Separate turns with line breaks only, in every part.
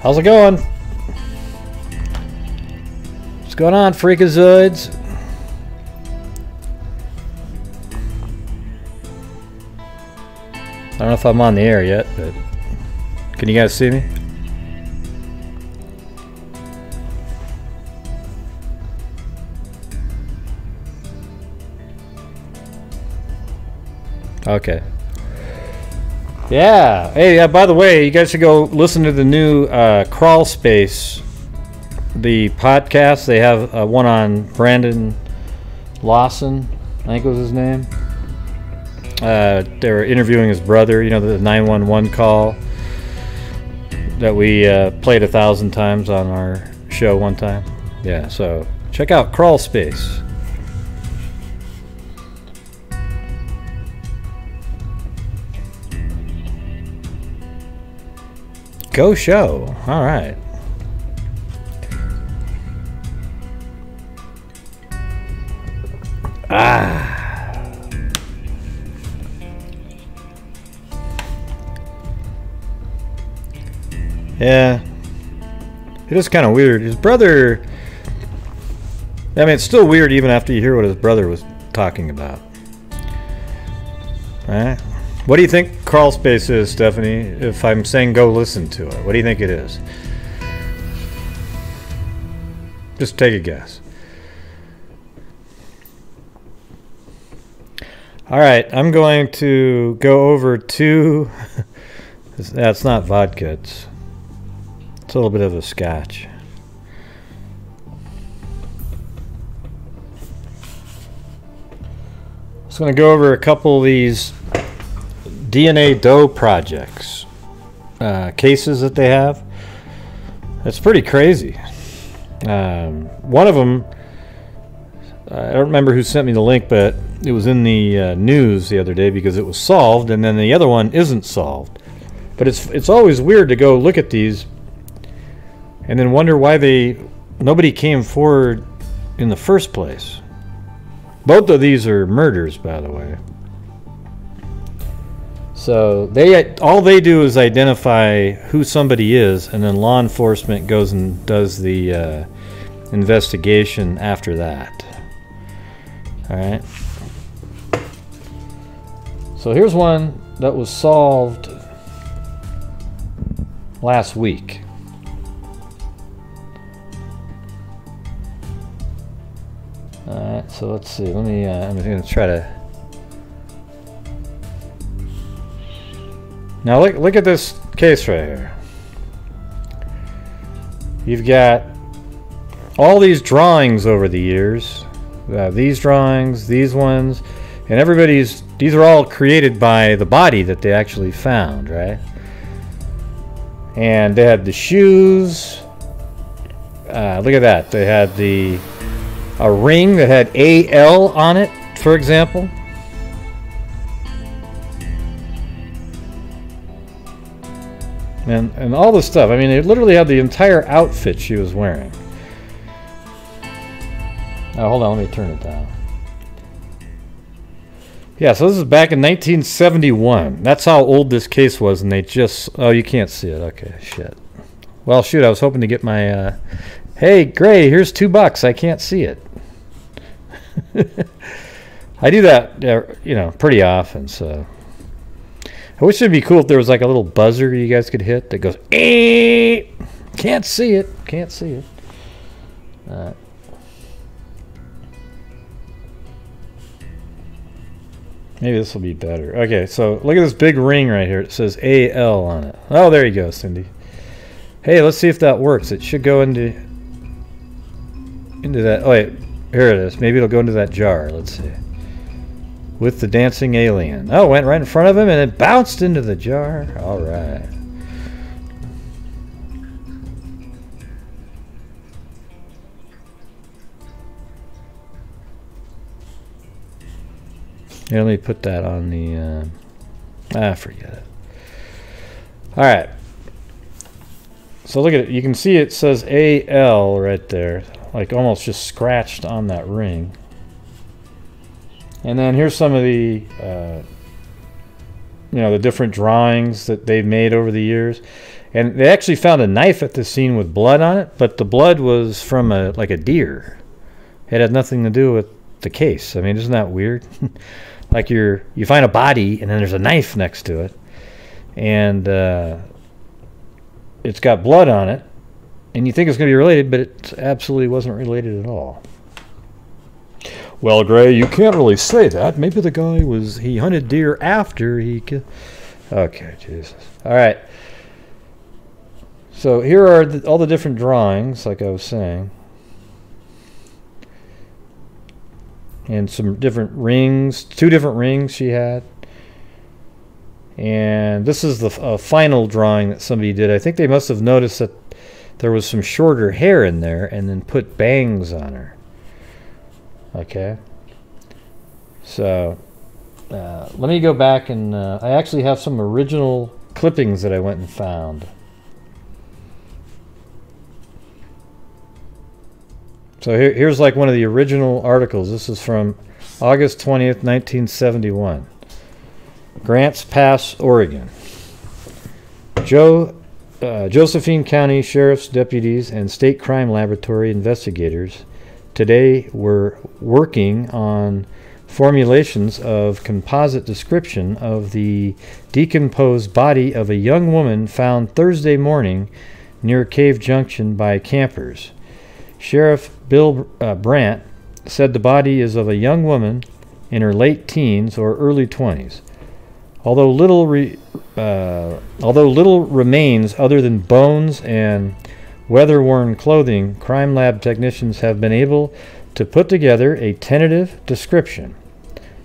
How's it going? What's going on, freakazoids? I don't know if I'm on the air yet, but can you guys see me? Okay. Yeah. Hey, by the way, you guys should go listen to the new Crawl Space, the podcast. They have one on Brandon Lawson, I think was his name. They were interviewing his brother, you know, the 911 call that we played 1,000 times on our show one time. Yeah, so check out Crawl Space. Go show. All right. Yeah. It is kind of weird. His brother... I mean, it's still weird even after you hear what his brother was talking about. Right? What do you think Crawl Space is, Stephanie? If I'm saying go listen to it, what do you think it is? Just take a guess. All right, I'm going to go over to... That's not vodka. It's a little bit of a scotch. Just going to go over a couple of these DNA Doe Projects cases that they have. It's pretty crazy. One of them, I don't remember who sent me the link, but it was in the news the other day because it was solved, and then the other one isn't solved. But it's always weird to go look at these and then wonder why nobody came forward in the first place. Both of these are murders, by the way. So all they do is identify who somebody is, and then law enforcement goes and does the investigation after that. All right. So here's one that was solved last week. All right. So let's see. Let me. I'm going to try to. Now look at this case right here. You've got all these drawings over the years. These drawings, these ones, and these are all created by the body that they actually found, right? And they had the shoes. Look at that. They had a ring that had AL on it, for example. And all this stuff. I mean, it literally had the entire outfit she was wearing. Oh, hold on, let me turn it down. Yeah, so this is back in 1971. That's how old this case was, and they just... Oh, you can't see it. Okay, shit. Well, shoot, I was hoping to get my... Hey, Gray, here's $2. I can't see it. I do that, you know, pretty often, so... I wish it'd be cool if there was like a little buzzer you guys could hit that goes, eh! Can't see it. Can't see it. Maybe this will be better. Okay, so look at this big ring right here. It says AL on it. Oh, there you go, Cindy. Hey, let's see if that works. It should go into that. Oh, wait. Here it is. Maybe it'll go into that jar. Let's see. With the dancing alien. Oh, went right in front of him and it bounced into the jar. All right. Here, let me put that on the... forget it. All right. So look at it. You can see it says AL right there. Like almost just scratched on that ring. And then here's some of the the different drawings that they've made over the years. And they actually found a knife at the scene with blood on it, but the blood was from like a deer. It had nothing to do with the case. I mean, isn't that weird? Like you find a body and then there's a knife next to it, and it's got blood on it, and you think it's going to be related, but it absolutely wasn't related at all. Well, Gray, you can't really say that. Maybe the guy he hunted deer after he killed. Okay, Jesus. All right. So here are all the different drawings, like I was saying. And some different rings, 2 different rings she had. And this is the final drawing that somebody did. I think they must have noticed that there was some shorter hair in there and then put bangs on her. Okay. So let me go back and I actually have some original clippings that I went and found. So here's like one of the original articles. This is from August 20th, 1971. Grants Pass, Oregon. Josephine County Sheriff's deputies and State Crime Laboratory investigators today were working on formulations of composite description of the decomposed body of a young woman found Thursday morning near Cave Junction by campers. Sheriff Bill Brandt said the body is of a young woman in her late teens or early 20s. Although little remains other than bones and weather-worn clothing, crime lab technicians have been able to put together a tentative description.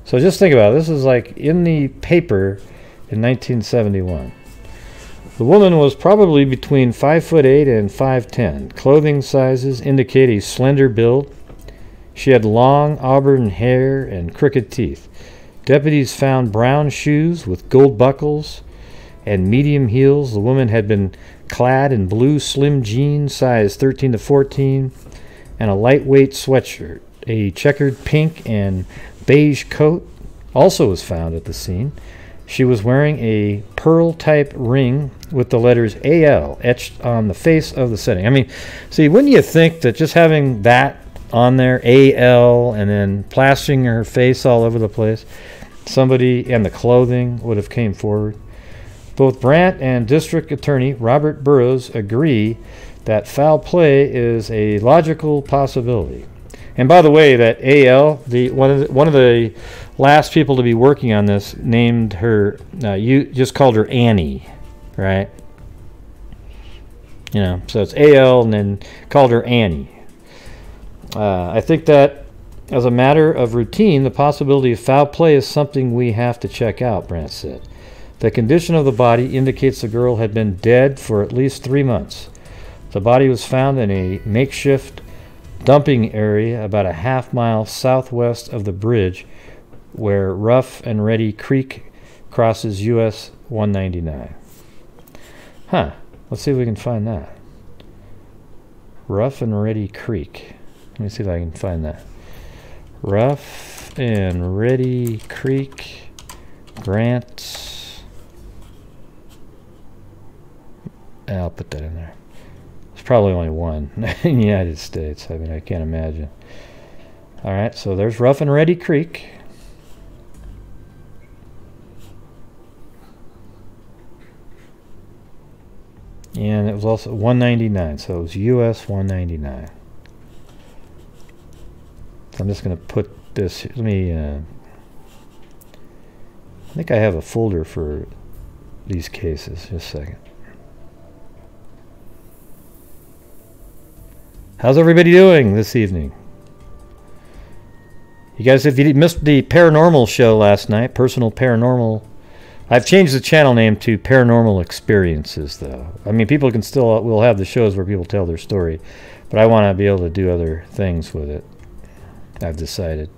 So just think about it. This is like in the paper in 1971. The woman was probably between 5'8" and 5'10". Clothing sizes indicate a slender build. She had long auburn hair and crooked teeth. Deputies found brown shoes with gold buckles and medium heels. The woman had been clad in blue slim jeans, size 13 to 14, and a lightweight sweatshirt. A checkered pink and beige coat also was found at the scene. She was wearing a pearl-type ring with the letters AL etched on the face of the setting. I mean, see, wouldn't you think that just having that on there, AL, and then plastering her face all over the place, somebody and the clothing would have came forward? Both Brandt and District Attorney Robert Burroughs agree that foul play is a logical possibility. And by the way, that AL, one of the last people to be working on this, named her, you just called her Annie, right? So it's AL and then called her Annie. I think that as a matter of routine, the possibility of foul play is something we have to check out, Brandt said. The condition of the body indicates the girl had been dead for at least 3 months. The body was found in a makeshift dumping area about a half-mile southwest of the bridge where Rough and Ready Creek crosses US 199. Huh. Let's see if we can find that. Rough and Ready Creek. Let me see if I can find that. Rough and Ready Creek, Grants. I'll put that in there. There's probably only one in the United States. I mean, I can't imagine. All right, so there's Rough and Ready Creek. And it was also 199, so it was US 199. So I'm just going to put this, let me, I think I have a folder for these cases. Just a second. How's everybody doing this evening? You guys, if you missed the paranormal show last night, Personal Paranormal, I've changed the channel name to Paranormal Experiences, though. I mean, people can still, we'll have the shows where people tell their story, but I want to be able to do other things with it, I've decided.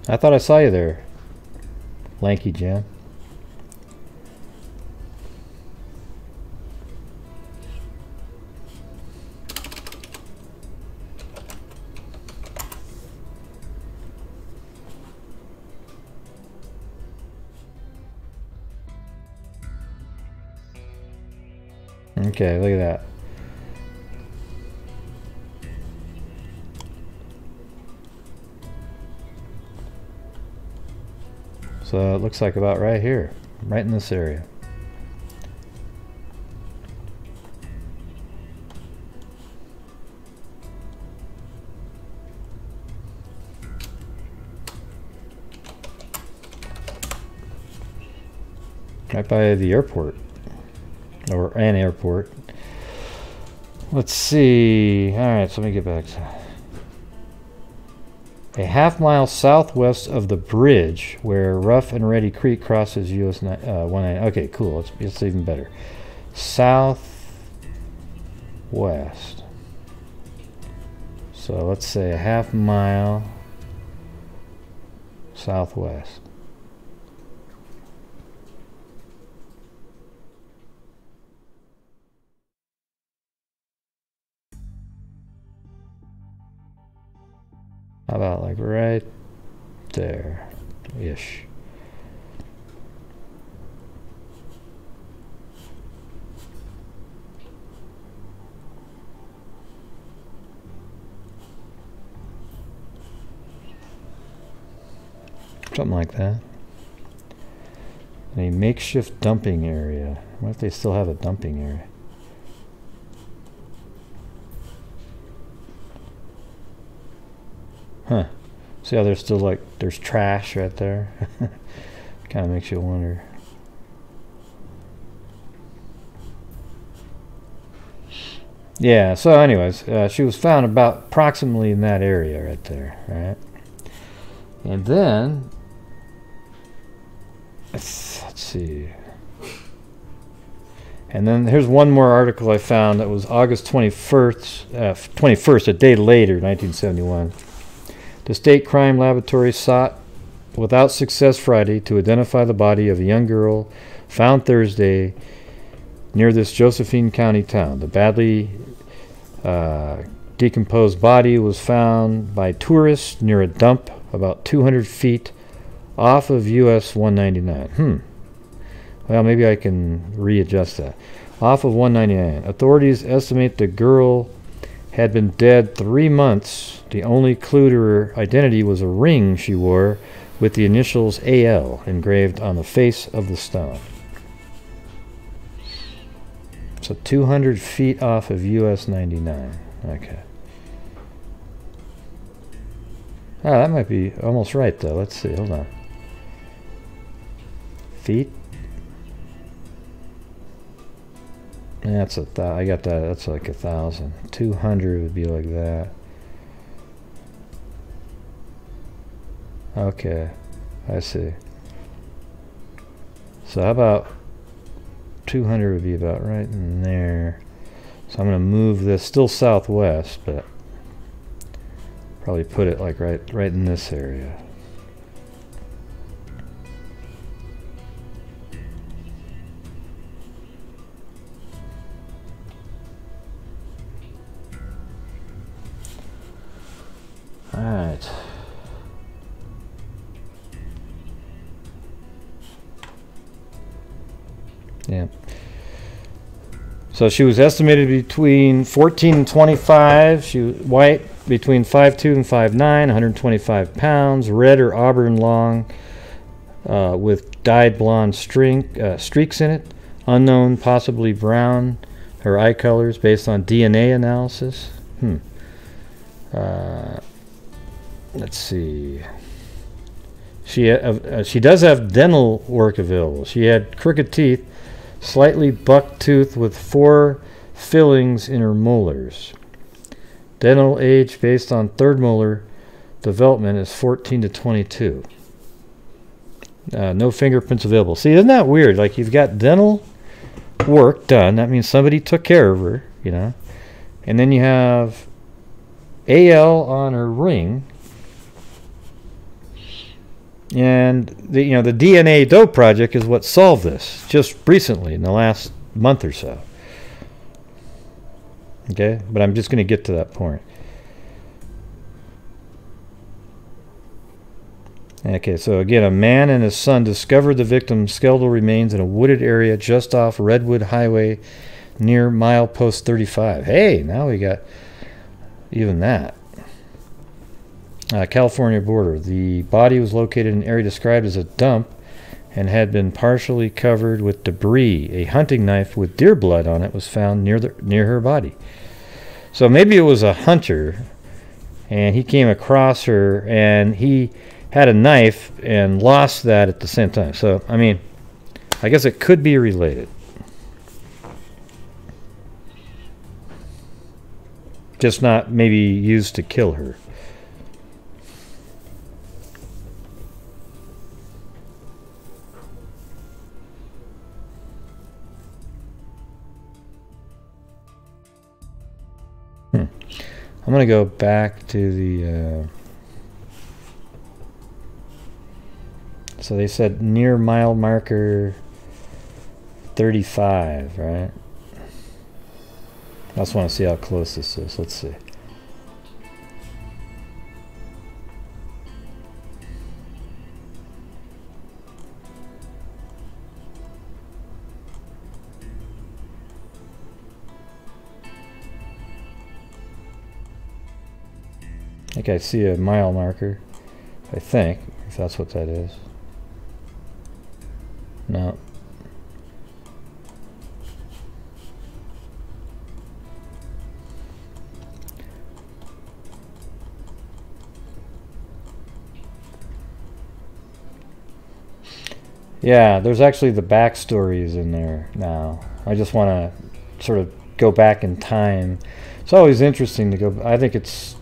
I thought I saw you there, Lanky Jan. Okay, look at that. So it looks like about right here, right in this area. Right by the airport. Or an airport. Let's see. Alright, so let me get back to a half-mile southwest of the bridge where Rough and Ready Creek crosses US 190. Okay, cool. It's even better. Southwest. So let's say a half-mile southwest. How about like right there-ish? Something like that. A makeshift dumping area. What if they still have a dumping area? Huh. See how there's still like, there's trash right there? Kind of makes you wonder. Yeah, so anyways, she was found about approximately in that area right there, right? And then, let's see. And then here's one more article I found that was August 21st, a day later, 1971. The State Crime Laboratory sought, without success Friday, to identify the body of a young girl found Thursday near this Josephine County town. The badly decomposed body was found by tourists near a dump about 200 feet off of US 199. Well, maybe I can readjust that. Off of 199. Authorities estimate the girl had been dead 3 months. The only clue to her identity was a ring she wore with the initials AL engraved on the face of the stone. So 200 feet off of US 99. Okay. Ah, that might be almost right though. Let's see. Hold on. Feet. That's I got that. That's like 1,000. 200 would be like that. Okay, I see. So how about 200 would be about right in there. So I'm going to move this, still southwest, but probably put it like right in this area. All right. Yeah. So she was estimated between 14 and 25. She was white, between 5'2" and 5'9", 125 pounds, red or auburn long, with dyed blonde streaks in it. Unknown, possibly brown. Her eye colors based on DNA analysis. Let's see. She does have dental work available. She had crooked teeth, slightly buck tooth with 4 fillings in her molars. Dental age based on third molar development is 14 to 22. No fingerprints available. See, isn't that weird? Like, you've got dental work done. That means somebody took care of her, you know. And then you have AL on her ring. And the DNA Doe Project is what solved this just recently in the last month or so. Okay, but I'm just going to get to that point. Okay, so again, a man and his son discovered the victim's skeletal remains in a wooded area just off Redwood Highway near milepost 35. Hey, now we got even that. California border. The body was located in an area described as a dump and had been partially covered with debris. A hunting knife with deer blood on it was found near her body. So maybe it was a hunter, and he came across her, and he had a knife and lost that at the same time. So, I mean, I guess it could be related. Just not maybe used to kill her. I'm going to go back to the... so they said near mile marker 35, right? I just want to see how close this is. Let's see. I think I see a mile marker. I think, if that's what that is. No. Yeah, there's actually the backstories in there now. I just want to sort of go back in time. It's always interesting to go. I think it's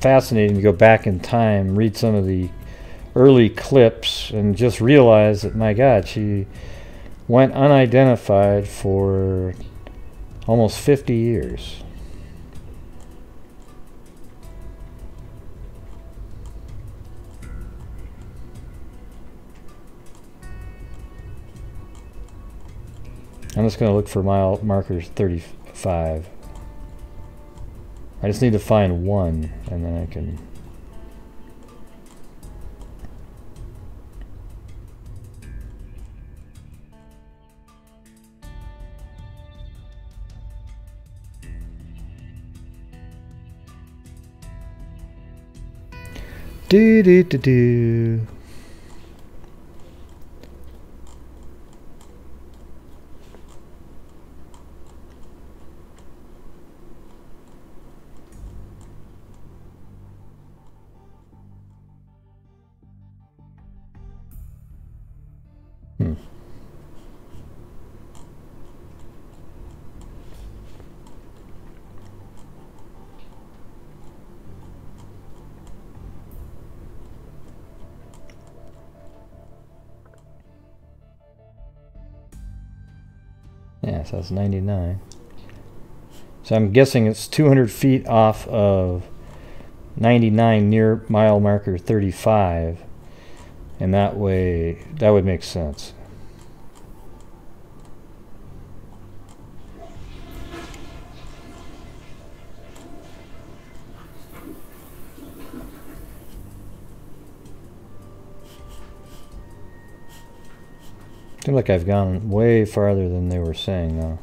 fascinating to go back in time, read some of the early clips, and just realize that, my God, she went unidentified for almost 50 years. I'm just going to look for mile markers 35. I just need to find one, and then I can... Do do do do. Yeah, so that's 99. So I'm guessing it's 200 feet off of 99 near mile marker 35. And that way, that would make sense. I feel like I've gone way farther than they were saying, though.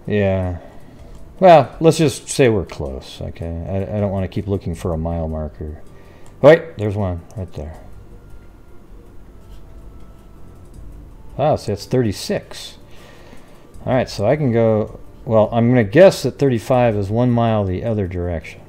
Yeah. Well, let's just say we're close, okay? I don't want to keep looking for a mile marker. Wait, there's one right there. Ah, so that's 36. All right, so I can go... Well, I'm going to guess that 35 is 1 mile the other direction.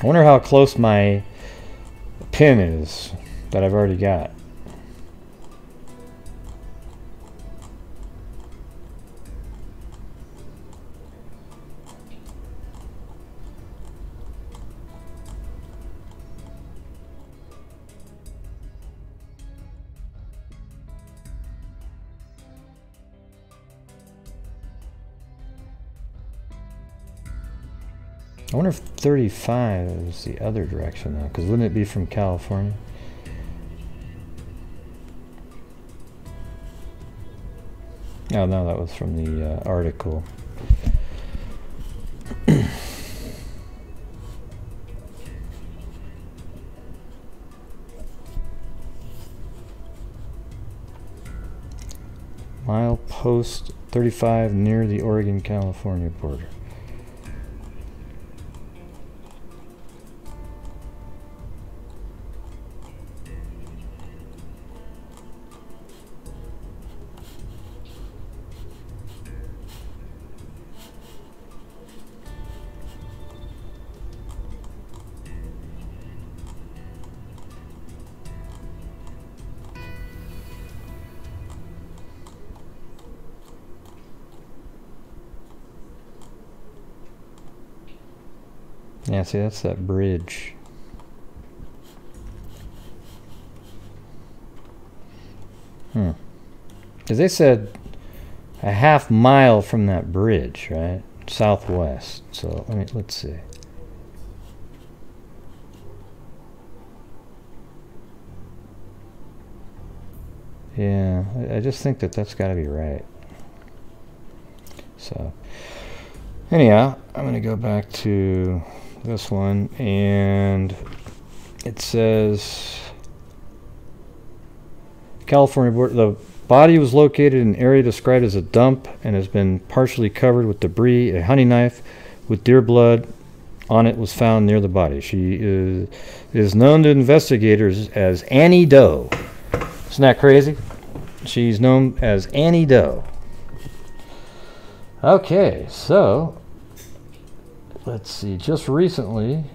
I wonder how close my pin is that I've already got. I wonder if 35 is the other direction though, because wouldn't it be from California? Oh no, that was from the article. Milepost 35 near the Oregon-California border. Yeah, see, that's that bridge. Because they said a half mile from that bridge, right? Southwest. So, let's see. Yeah, I just think that that's got to be right. So, anyhow, I'm going to go back to this one, and it says California border. The body was located in an area described as a dump and has been partially covered with debris. A hunting knife with deer blood on it was found near the body. She is known to investigators as Annie Doe. Isn't that crazy? She's known as Annie Doe. Okay, so let's see. Just recently,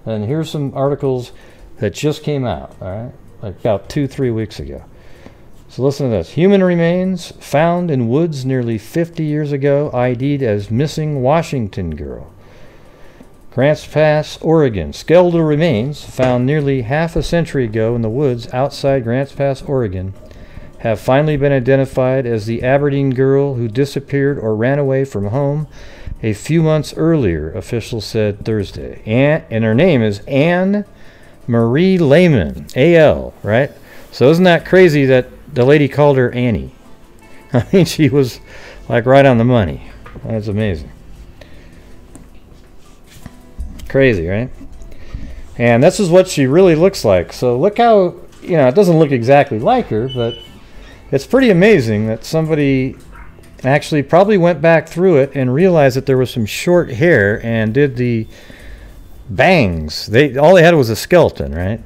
and here's some articles that just came out, all right, like about 2-3 weeks ago. So listen to this. Human remains found in woods nearly 50 years ago, ID'd as missing Washington girl. Grants Pass, Oregon. Skeletal remains found nearly half a century ago in the woods outside Grants Pass, Oregon, have finally been identified as the Aberdeen girl who disappeared or ran away from home a few months earlier, officials said Thursday. And her name is Anne Marie Lehman, A.L., right? So isn't that crazy that the lady called her Annie? I mean, she was like right on the money. That's amazing. Crazy, right? And this is what she really looks like. So look how, it doesn't look exactly like her, but it's pretty amazing that somebody actually probably went back through it and realized that there was some short hair and did the bangs. All they had was a skeleton, right?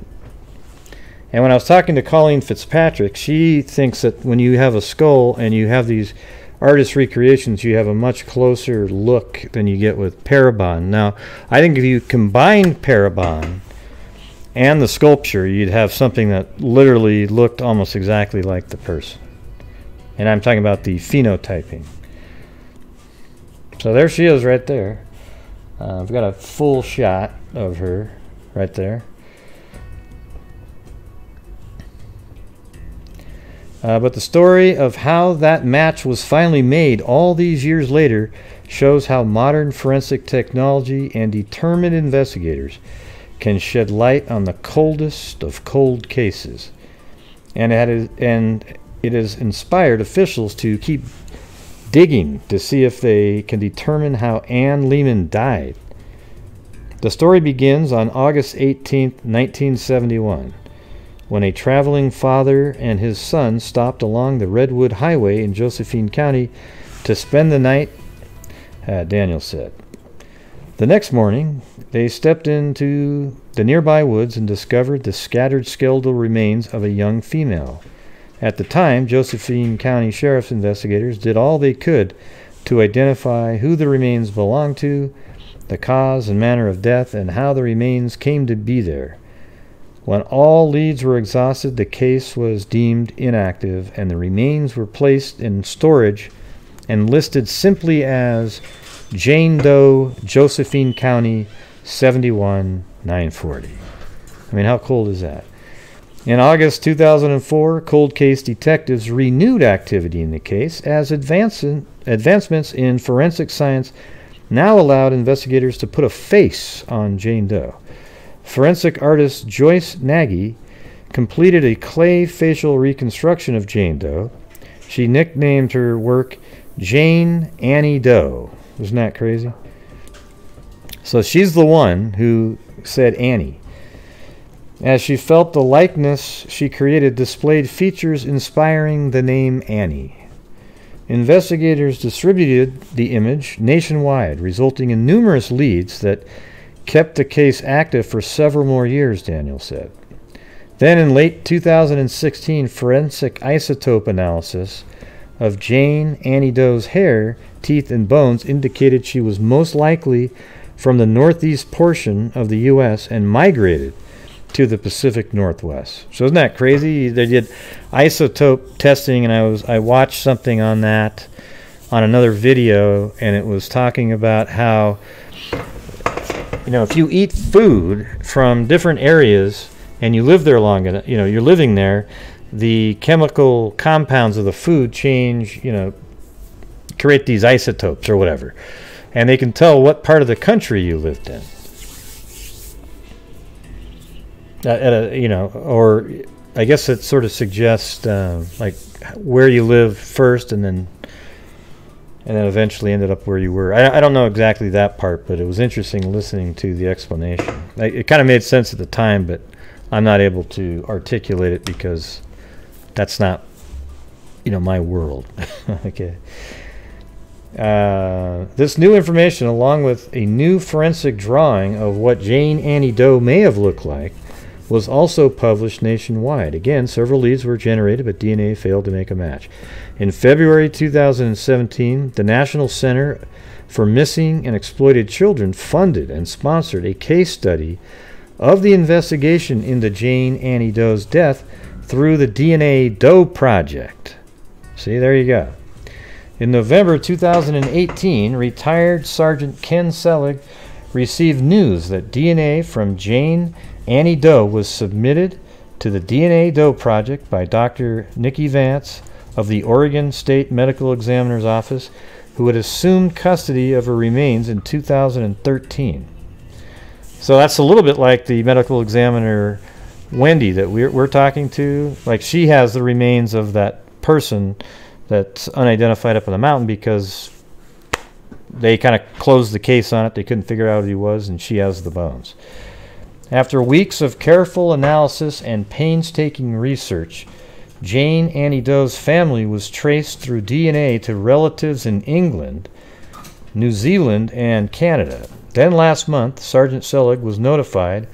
And when I was talking to Colleen Fitzpatrick, she thinks that when you have a skull and you have these artist recreations, you have a much closer look than you get with Parabon. Now, I think if you combined Parabon and the sculpture, you'd have something that literally looked almost exactly like the person. And I'm talking about the phenotyping. So there she is right there. I've got a full shot of her right there. But the story of how that match was finally made all these years later shows how modern forensic technology and determined investigators can shed light on the coldest of cold cases. And it has inspired officials to keep digging to see if they can determine how Anne Lehman died. The story begins on August 18, 1971, when a traveling father and his son stopped along the Redwood Highway in Josephine County to spend the night, Daniel said. The next morning, they stepped into the nearby woods and discovered the scattered skeletal remains of a young female. At the time, Josephine County Sheriff's investigators did all they could to identify who the remains belonged to, the cause and manner of death, and how the remains came to be there. When all leads were exhausted, the case was deemed inactive, and the remains were placed in storage and listed simply as Jane Doe, Josephine County, 71940. I mean, how cool is that? In August 2004, cold case detectives renewed activity in the case as advancements in forensic science now allowed investigators to put a face on Jane Doe. Forensic artist Joyce Nagy completed a clay facial reconstruction of Jane Doe. She nicknamed her work Jane Annie Doe. Isn't that crazy? So she's the one who said Annie. As she felt the likeness she created displayed features inspiring the name Annie. Investigators distributed the image nationwide, resulting in numerous leads that kept the case active for several more years, Daniel said. Then in late 2016, forensic isotope analysis of Jane Annie Doe's hair, teeth, and bones indicated she was most likely from the northeast portion of the U.S. and migrated to the Pacific Northwest. So isn't that crazy? They did isotope testing, and I watched something on that on another video, and it was talking about how, you know, if you eat food from different areas and you live there long enough, you know, you're living there, the chemical compounds of the food change, you know, create these isotopes or whatever. And they can tell what part of the country you lived in. You know, or I guess it sort of suggests like where you live first, and then eventually ended up where you were. I don't know exactly that part, but it was interesting listening to the explanation. It kind of made sense at the time, but I'm not able to articulate it because that's not, you know, my world. Okay. This new information, along with a new forensic drawing of what Jane Annie Doe may have looked like, was also published nationwide. Again, several leads were generated, but DNA failed to make a match. In February 2017, the National Center for Missing and Exploited Children funded and sponsored a case study of the investigation into Jane Annie Doe's death through the DNA Doe Project. See, there you go. In November 2018, retired Sergeant Ken Selig received news that DNA from Jane Annie Doe was submitted to the DNA Doe Project by Dr. Nikki Vance of the Oregon State Medical Examiner's Office, who had assumed custody of her remains in 2013. So that's a little bit like the medical examiner Wendy that we're talking to. Like, she has the remains of that person that's unidentified up on the mountain because they kind of closed the case on it. They couldn't figure out who he was, and she has the bones. After weeks of careful analysis and painstaking research, Jane Annie Doe's family was traced through DNA to relatives in England, New Zealand, and Canada. Then last month, Sergeant Selig was notified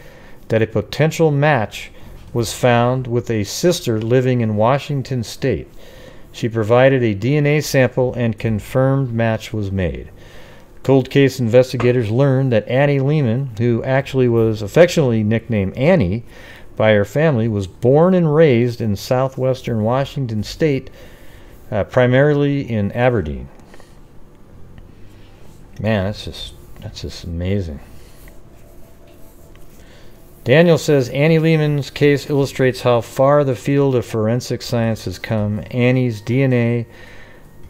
that a potential match was found with a sister living in Washington State. She provided a DNA sample and confirmed match was made. Cold case investigators learned that Annie Lehman, who actually was affectionately nicknamed Annie by her family, was born and raised in southwestern Washington State, primarily in Aberdeen. Man, that's just amazing. Daniel says Annie Lehman's case illustrates how far the field of forensic science has come. Annie's DNA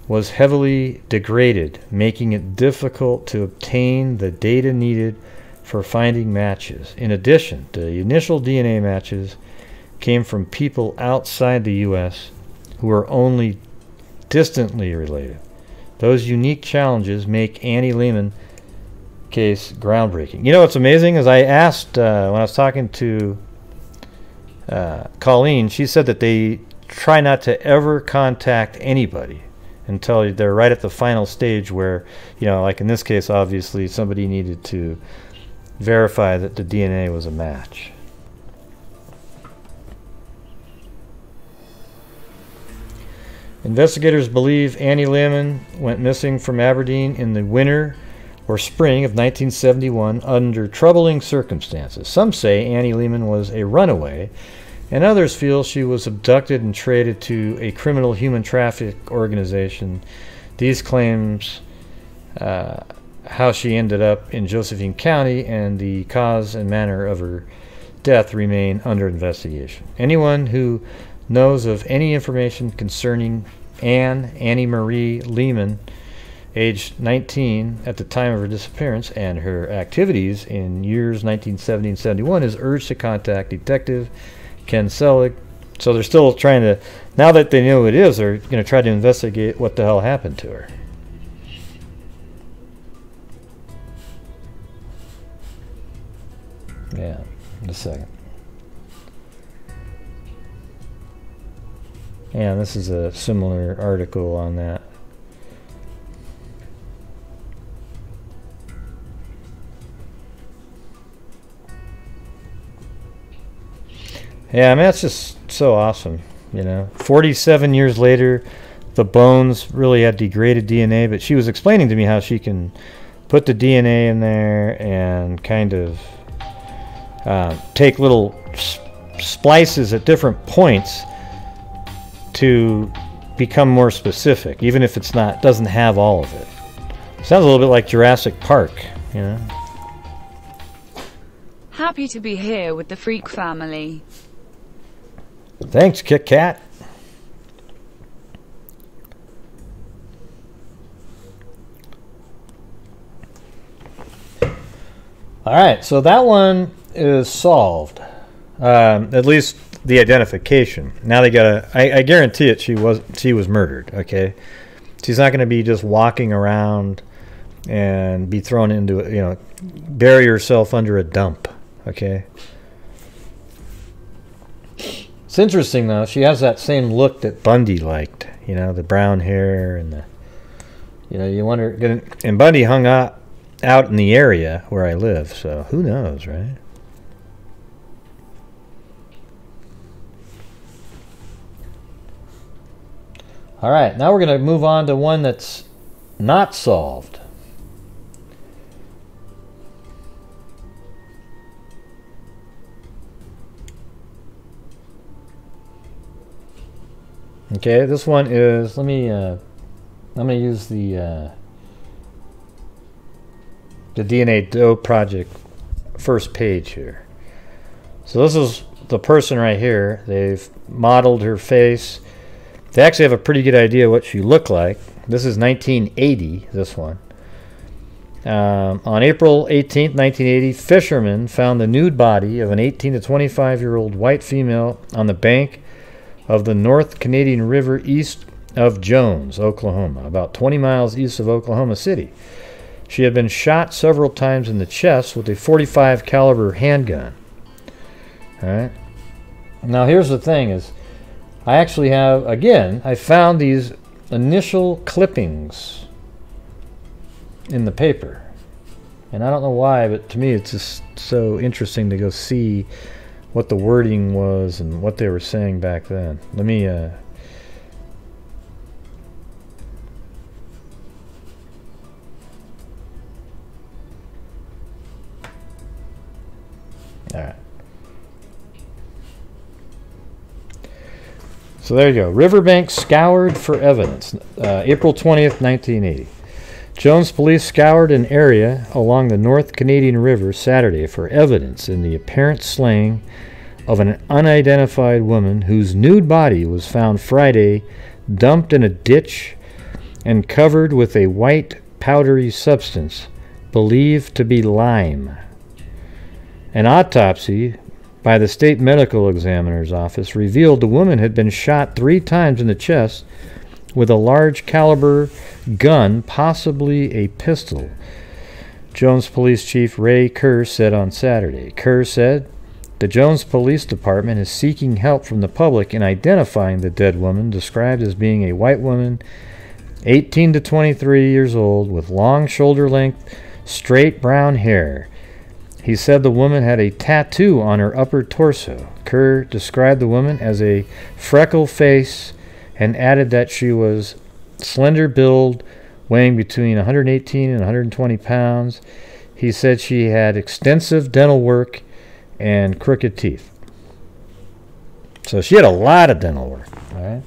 was heavily degraded, making it difficult to obtain the data needed for finding matches. In addition, the initial DNA matches came from people outside the U.S. who are only distantly related. Those unique challenges make Annie Lehman case groundbreaking. You know what's amazing is I asked when I was talking to Colleen, she said that they try not to ever contact anybody until they're right at the final stage where, you know, like in this case, obviously somebody needed to verify that the DNA was a match. Investigators believe Annie Lehman went missing from Aberdeen in the winter or spring of 1971 under troubling circumstances. Some say Annie Lehman was a runaway, and others feel she was abducted and traded to a criminal human traffic organization. These claims, how she ended up in Josephine County and the cause and manner of her death remain under investigation. Anyone who knows of any information concerning Annie Marie Lehman, aged 19 at the time of her disappearance, and her activities in years 1970 and 71 is urged to contact Detective Ken Selig. So they're still trying to, now that they know who it is, they're going to try to investigate what the hell happened to her. Yeah, in a second. Yeah, this is a similar article on that. Yeah, I mean, that's just so awesome, you know. 47 years later, the bones really had degraded DNA, but she was explaining to me how she can put the DNA in there and kind of take little splices at different points to become more specific, even if it's not, doesn't have all of it. Sounds a little bit like Jurassic Park, you know.
Happy to be here with the Freak family.
Thanks, Kit Kat. All right, so that one is solved. At least the identification. Now they gotta. I guarantee it. She was murdered. Okay, she's not going to be just walking around and be thrown into, you know, bury herself under a dump. Okay. It's interesting though. She has that same look that Bundy liked. You know, the brown hair and the. You know, you wonder. And Bundy hung out in the area where I live, so who knows, right? All right, now we're going to move on to one that's not solved. Okay, this one is, let me, I'm going to use the DNA Doe Project first page here. So this is the person right here. They've modeled her face. They actually have a pretty good idea what she looked like. This is 1980, this one. On April 18th, 1980, fishermen found the nude body of an 18 to 25-year-old white female on the bank of the North Canadian River east of Jones, Oklahoma, about 20 miles east of Oklahoma City. She had been shot several times in the chest with a .45 caliber handgun. All right. Now here's the thing is, I actually have, again, I found these initial clippings in the paper. And I don't know why, but to me it's just so interesting to go see what the wording was and what they were saying back then. Let me, all right. So there you go. Riverbank scoured for evidence. April 20th, 1980. Jones police scoured an area along the North Canadian River Saturday for evidence in the apparent slaying of an unidentified woman whose nude body was found Friday dumped in a ditch and covered with a white powdery substance believed to be lime. An autopsy by the state medical examiner's office revealed the woman had been shot 3 times in the chest with a large caliber gun, possibly a pistol. Jones Police Chief Ray Kerr said on Saturday. Kerr said, "The Jones Police Department is seeking help from the public in identifying the dead woman, described as being a white woman, 18 to 23 years old, with long shoulder-length, straight brown hair." He said the woman had a tattoo on her upper torso. Kerr described the woman as a freckle face and added that she was slender build, weighing between 118 and 120 pounds. He said she had extensive dental work and crooked teeth. So she had a lot of dental work. All right.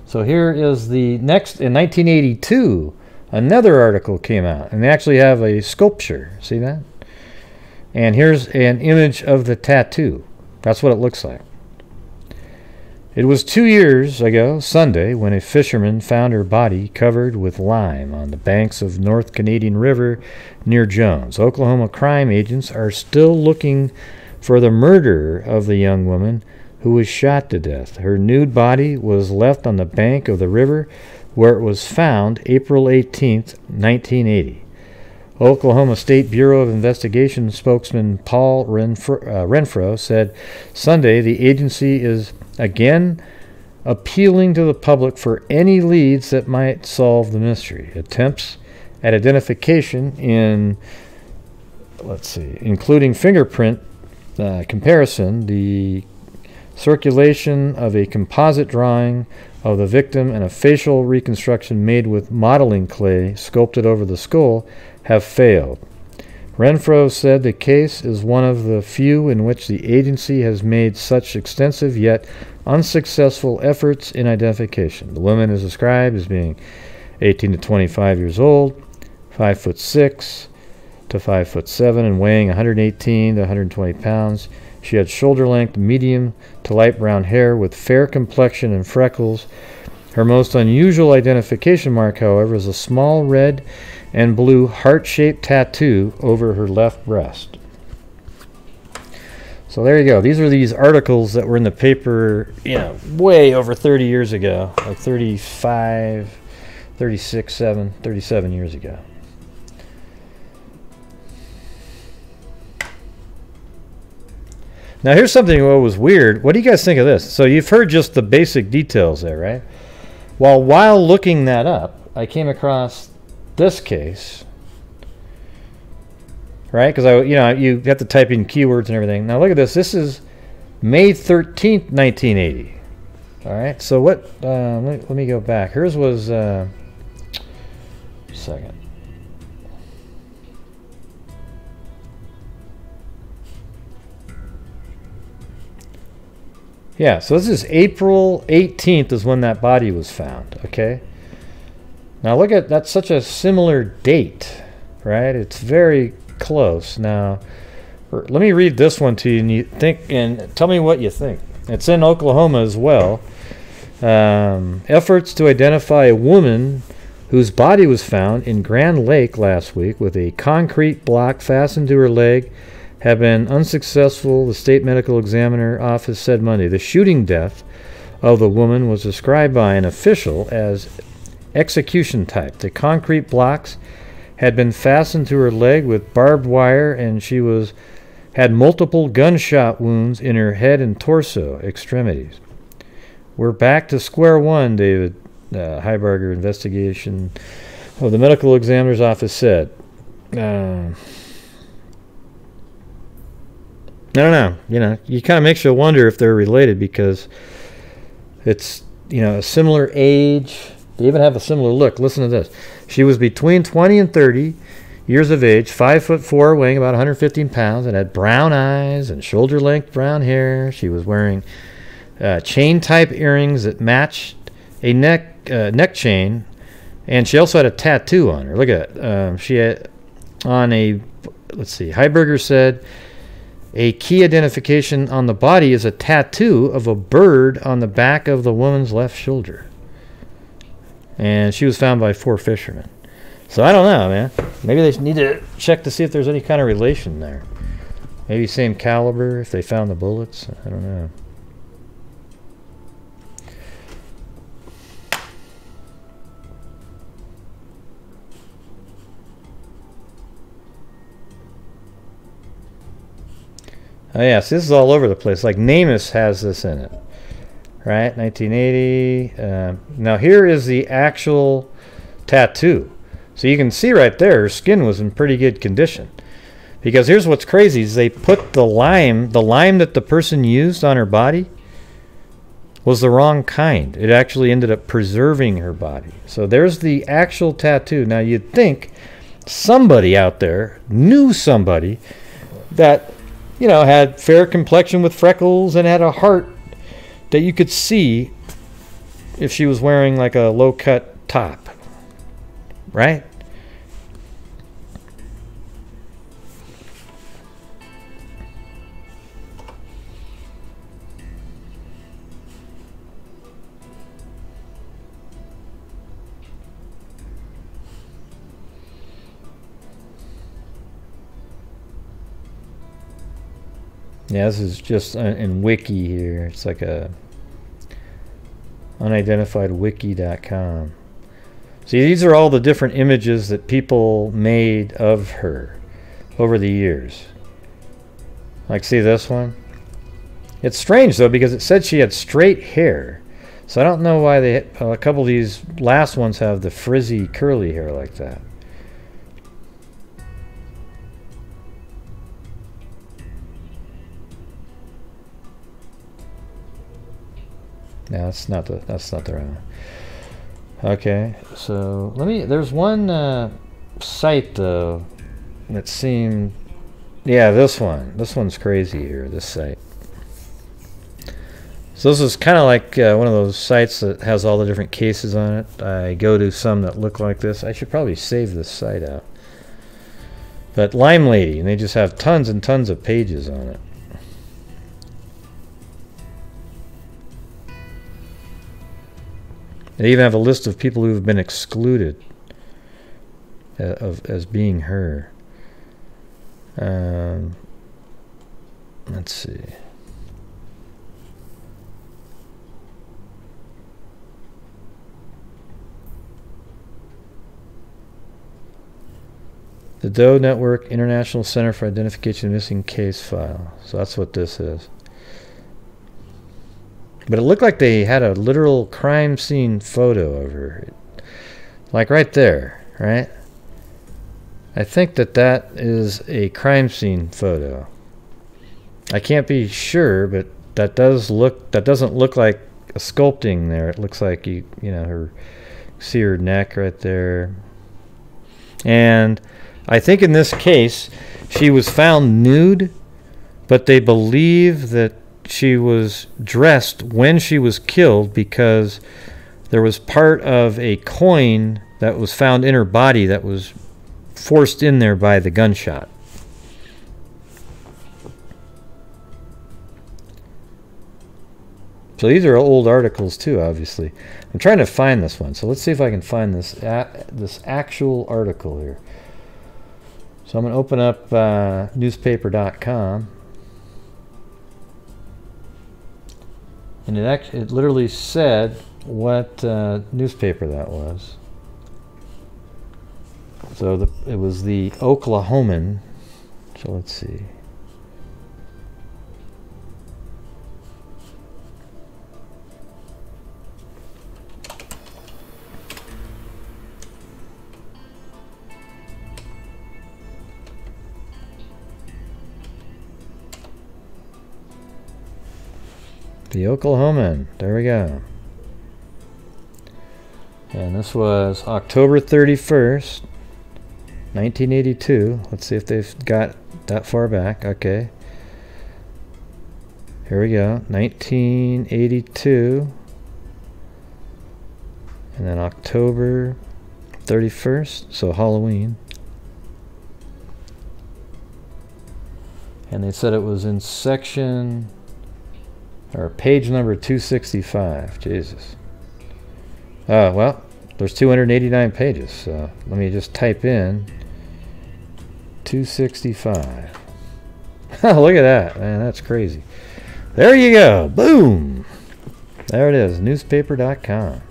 So here is the next. In 1982, another article came out, and they actually have a sculpture. See that? And here's an image of the tattoo. That's what it looks like. It was 2 years ago, Sunday, when a fisherman found her body covered with lime on the banks of North Canadian River near Jones. Oklahoma crime agents are still looking for the murderer of the young woman who was shot to death. Her nude body was left on the bank of the river where it was found April 18, 1980. Oklahoma State Bureau of Investigation spokesman Paul Renfro said Sunday the agency is again appealing to the public for any leads that might solve the mystery. Attempts at identification including fingerprint comparison, the circulation of a composite drawing of the victim, and a facial reconstruction made with modeling clay sculpted over the skull have failed. Renfro said the case is one of the few in which the agency has made such extensive yet unsuccessful efforts in identification. The woman is described as being 18 to 25 years old, 5'6" to 5'7", and weighing 118 to 120 pounds. She had shoulder-length, medium to light brown hair with fair complexion and freckles. Her most unusual identification mark, however, is a small red and blue heart-shaped tattoo over her left breast. So there you go. These are these articles that were in the paper, way over 30 years ago, like 35, 36, 37 years ago. Now here's something that was weird. What do you guys think of this? So you've heard just the basic details there, right? Well, while looking that up, I came across this case, right? Because you have to type in keywords and everything. Now look at this. This is May 13th, 1980. All right. So what? Let me go back. Hers was second. Yeah, so this is April 18th is when that body was found, okay? Now look at, that's such a similar date, right? It's very close. Now, let me read this one to you and tell me what you think. It's in Oklahoma as well. Efforts to identify a woman whose body was found in Grand Lake last week with a concrete block fastened to her leg have been unsuccessful, the state medical examiner office said Monday. The shooting death of the woman was described by an official as execution type. The concrete blocks had been fastened to her leg with barbed wire, and she had multiple gunshot wounds in her head and torso extremities. We're back to square one, David Heiberger, investigation of the medical examiner's office said. I don't know. You kind of makes you wonder if they're related because it's, a similar age. They even have a similar look. Listen to this. She was between 20 and 30 years of age, 5'4", weighing about 115 pounds, and had brown eyes and shoulder-length brown hair. She was wearing chain-type earrings that matched a neck chain, and she also had a tattoo on her. Look at it. She had on a, Heiberger said, a key identification on the body is a tattoo of a bird on the back of the woman's left shoulder. And she was found by 4 fishermen. So I don't know, man. Maybe they need to check to see if there's any kind of relation there. Maybe same caliber if they found the bullets. I don't know. Oh yeah, so this is all over the place. Like NamUs has this in it, right? 1980. Now here is the actual tattoo. So you can see right there, her skin was in pretty good condition. Because here's what's crazy: is they put the lime that the person used on her body. was the wrong kind. It actually ended up preserving her body. So there's the actual tattoo. Now you'd think somebody out there knew somebody that, you know, had fair complexion with freckles and had a heart that you could see if she was wearing like a low-cut top, right? Yeah, this is just in wiki here. It's like a unidentifiedwiki.com. See, these are all the different images that people made of her over the years. Like, see this one? It's strange, though, because it said she had straight hair. So I don't know why they a couple of these last ones have the frizzy, curly hair like that. No, that's not the right one. Okay, so there's one site though that seemed, yeah, this one's crazy here, this site. So this is kind of like one of those sites that has all the different cases on it. I go to some that look like this. I should probably save this site out. But Lime Lady, and they just have tons and tons of pages on it. They even have a list of people who have been excluded as being her. Let's see. The Doe Network International Center for Identification of Missing Case File. So that's what this is. But it looked like they had a literal crime scene photo of her. Like right there, right? I think that is a crime scene photo. I can't be sure, but that doesn't look like a sculpting there. It looks like you know, her, see her neck right there. And I think in this case she was found nude, but they believe that she was dressed when she was killed because there was part of a coin that was found in her body that was forced in there by the gunshot. So these are old articles too, obviously. I'm trying to find this one, so let's see if I can find this actual article here. So I'm going to open up newspaper.com. And it literally said what newspaper that was. So it was the Oklahoman. So let's see. The Oklahoman. There we go. And this was October 31st, 1982. Let's see if they've got that far back. Okay. Here we go. 1982. And then October 31st. So Halloween. And they said it was in section, or page number 265. Jesus. Well, there's 289 pages, so let me just type in 265. Look at that, man, that's crazy. There you go, boom. There it is, newspaper.com.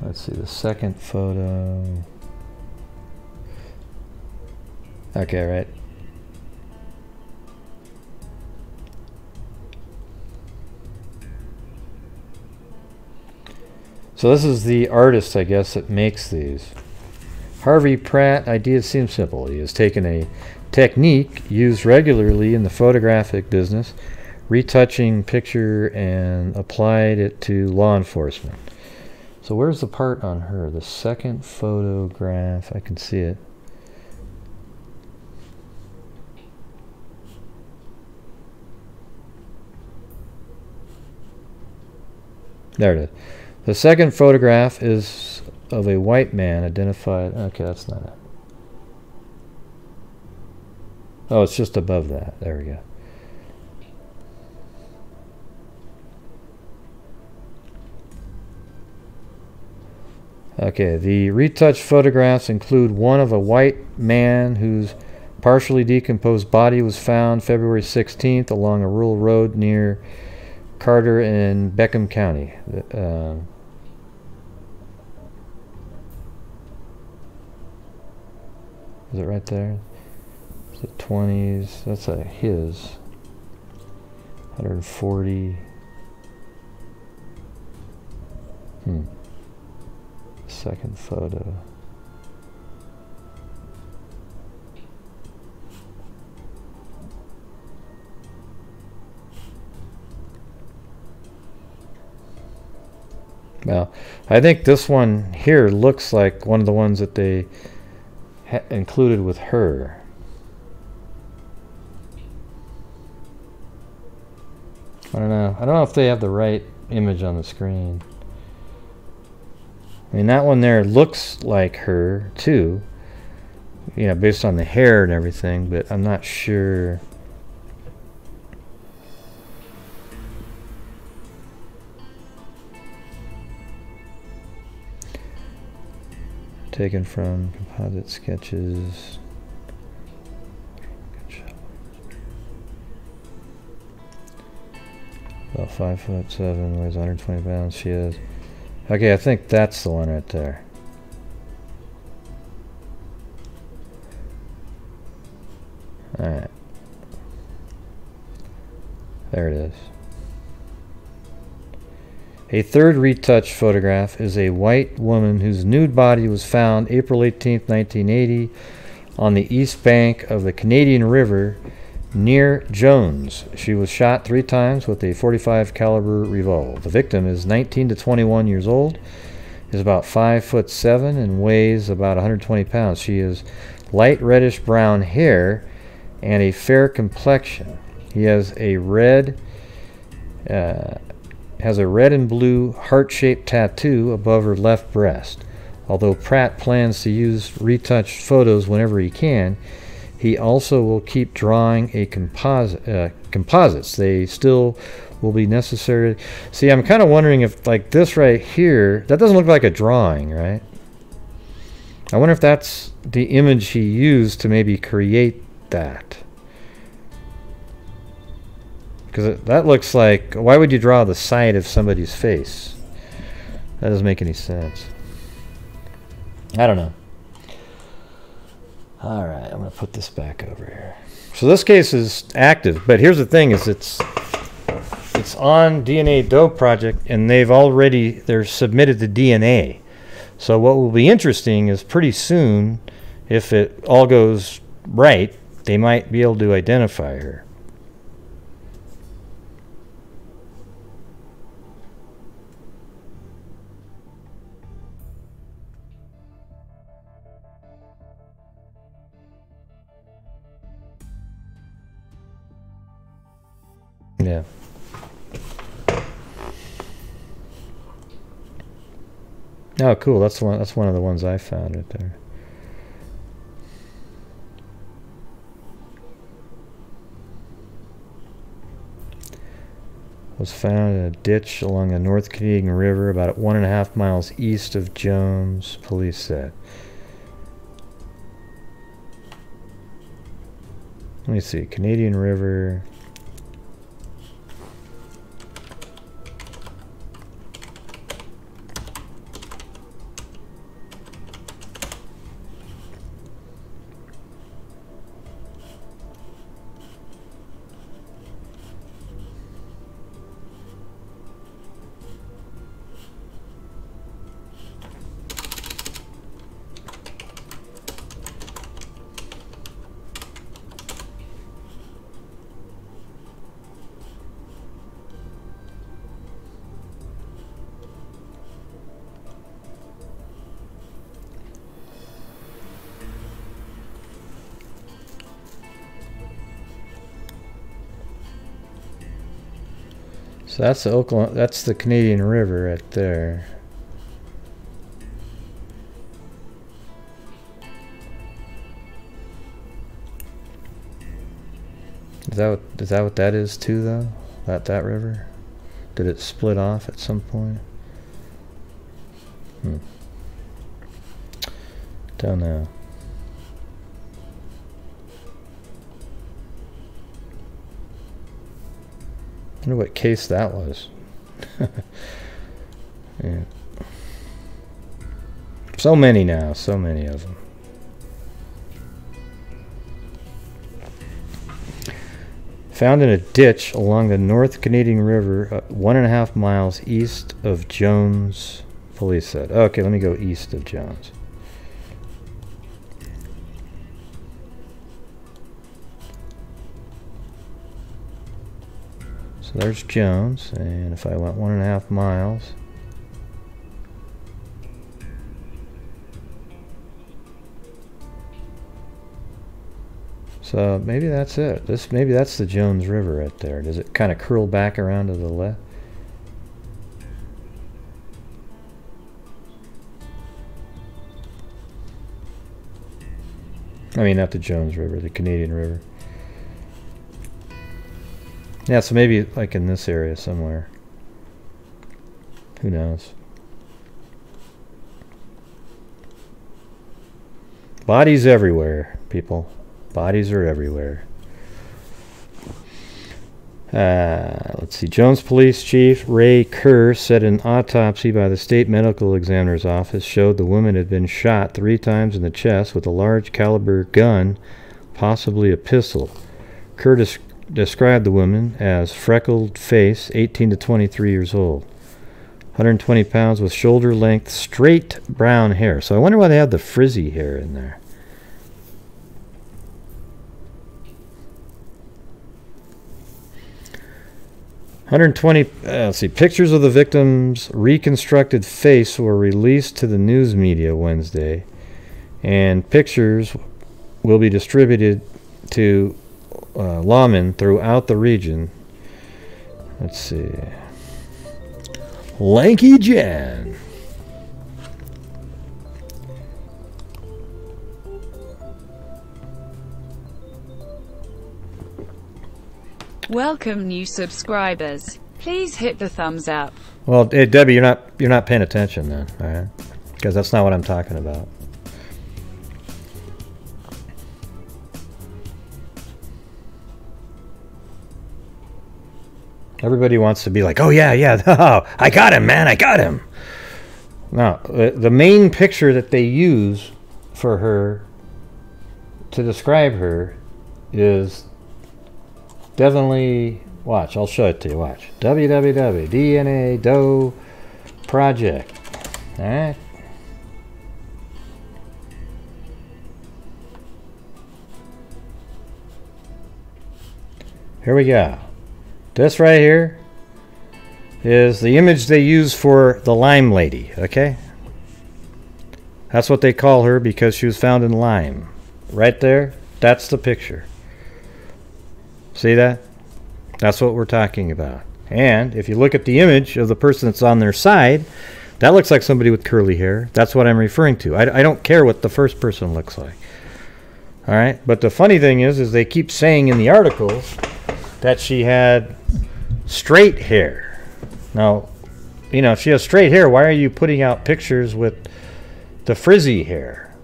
Let's see the second photo. Okay, right. So this is the artist, I guess, that makes these. Harvey Pratt, idea seems simple. He has taken a technique used regularly in the photographic business, retouching picture, and applied it to law enforcement. So where's the part on her? The second photograph. I can see it. There it is. The second photograph is of a white man identified. Okay, that's not it. Oh, it's just above that. There we go. Okay, the retouched photographs include one of a white man whose partially decomposed body was found February 16th along a rural road near Carter in Beckham County. Is it right there? It's the 20s. That's a his. 140. Second photo. Well, I think this one here looks like one of the ones that they included with her. I don't know. I don't know if they have the right image on the screen. I mean, that one there looks like her too, you know, based on the hair and everything, but I'm not sure. Taken from composite sketches. About 5'7", weighs 120 pounds. She is. Okay, I think that's the one right there. Alright. There it is. A third retouched photograph is a white woman whose nude body was found April 18, 1980 on the east bank of the Canadian River near Jones. She was shot 3 times with a .45 caliber revolver. The victim is 19 to 21 years old, is about 5'7", and weighs about 120 pounds. She has light reddish brown hair and a fair complexion. He has a red and blue heart-shaped tattoo above her left breast. Although Pratt plans to use retouched photos whenever he can, he also will keep drawing a composites. They still will be necessary. See, I'm kind of wondering if, like this right here, that doesn't look like a drawing, right? I wonder if that's the image he used to maybe create that. Because that looks like, why would you draw the side of somebody's face? That doesn't make any sense. I don't know. Alright, I'm going to put this back over here. So this case is active, but here's the thing, is it's on DNA Doe Project, and they're submitted to DNA. So what will be interesting is pretty soon, if it all goes right, they might be able to identify her. Yeah. Oh, cool. That's one of the ones I found right there. Was found in a ditch along the North Canadian River, about 1.5 miles east of Jones, police said. Let me see. Canadian River. So that's the Oklahoma, that's the Canadian River right there. Is that what that is too, though? That river? Did it split off at some point? Don't know. I wonder what case that was. Yeah. So many now, so many of them. Found in a ditch along the North Canadian River, 1.5 miles east of Jones, police said. Okay, let me go east of Jones. So there's Jones, and if I went 1.5 miles, so maybe that's it. Maybe that's the Jones River right there. Does it kind of curl back around to the left? I mean, not the Jones River, the Canadian River. Yeah, so maybe like in this area somewhere. Who knows? Bodies everywhere, people. Bodies are everywhere. Let's see. Jones Police Chief Ray Kerr said an autopsy by the state medical examiner's office showed the woman had been shot 3 times in the chest with a large caliber gun, possibly a pistol. Kerr described the woman as freckled face, 18 to 23 years old. 120 pounds with shoulder-length, straight brown hair. So I wonder why they have the frizzy hair in there. Let's see. Pictures of the victim's reconstructed face were released to the news media Wednesday, and pictures will be distributed to lawmen throughout the region. Let's see. Lanky Jan.
Welcome new subscribers. Please hit the thumbs up.
Well, hey, Debbie, you're not paying attention then, all right? Because that's not what I'm talking about. Everybody wants to be like, oh yeah, oh, I got him, man, I got him. Now, the main picture that they use for her to describe her is definitely, watch, I'll show it to you, watch. www, DNA Doe Project. All right. Here we go. This right here is the image they use for the Lime Lady, okay? That's what they call her because she was found in Lime. Right there, that's the picture. See that? That's what we're talking about. And if you look at the image of the person that's on their side, that looks like somebody with curly hair. That's what I'm referring to. I don't care what the first person looks like. All right? But the funny thing is they keep saying in the articles that she had straight hair. Now, you know, if she has straight hair, why are you putting out pictures with the frizzy hair?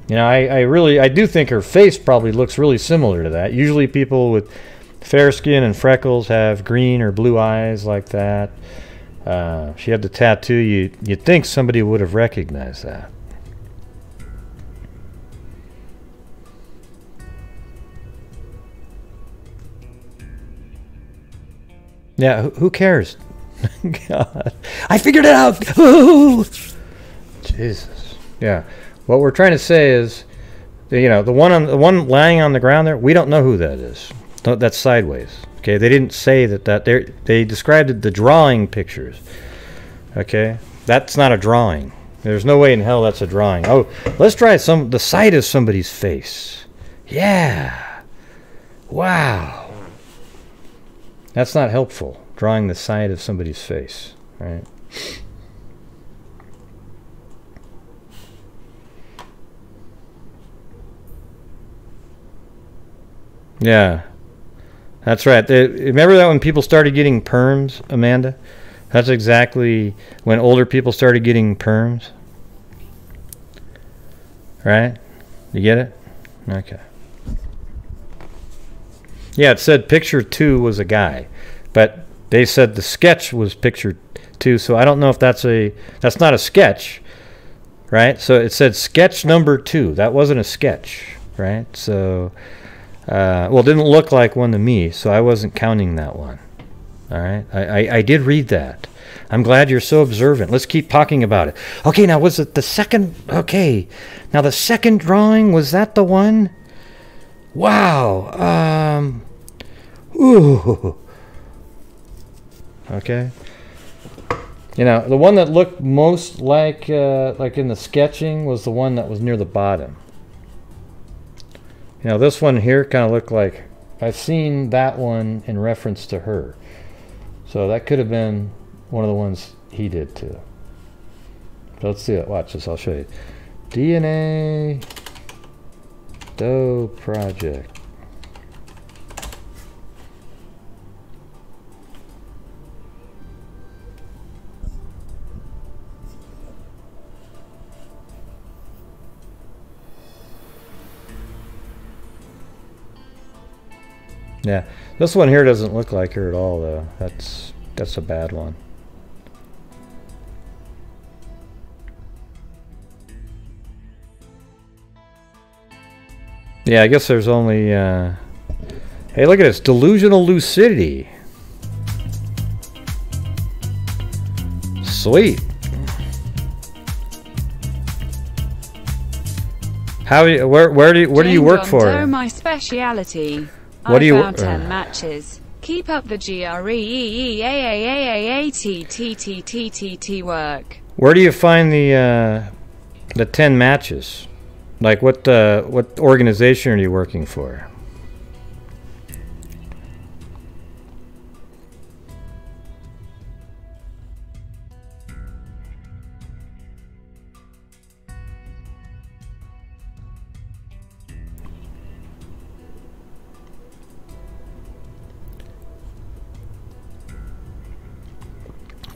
You know, I do think her face probably looks really similar to that. Usually people with fair skin and freckles have green or blue eyes like that. She had the tattoo. You'd think somebody would have recognized that. Yeah, who cares? God, I figured it out. Ooh. Jesus. Yeah. What we're trying to say is, you know, the one lying on the ground there, we don't know who that is. That's sideways. Okay, they didn't say that they described the drawing pictures. Okay, that's not a drawing. There's no way in hell that's a drawing. Oh, let's try the side of somebody's face. Yeah. Wow. That's not helpful. drawing the side of somebody's face, right? Yeah, that's right. Remember that when people started getting perms, Amanda? That's exactly when older people started getting perms. Right? You get it? Okay. Yeah, it said picture 2 was a guy, but they said the sketch was picture 2, so I don't know if that's not a sketch, right? So it said sketch number 2. That wasn't a sketch, right? So, well, it didn't look like one to me, so I wasn't counting that one. All right? I did read that. I'm glad you're so observant. Let's keep talking about it. Okay, now was it the second? Okay. Now the second drawing, was that the one? Wow. Ooh. Okay. You know, the one that looked most like in the sketching was the one that was near the bottom. You know, this one here kind of looked like, I've seen that one in reference to her. So that could have been one of the ones he did too. So let's see it. Watch this. I'll show you. DNA Doe Project. Yeah, this one here doesn't look like her at all, though. That's a bad one. Yeah, I guess there's only... Hey, look at this. Delusional lucidity. Sweet. How? Where do you work for?
Doe, my speciality.
What do you?
I found 10 matches. Keep up the GREEAAAATTTTTT work.
Where do you find the 10 matches? Like what organization are you working for?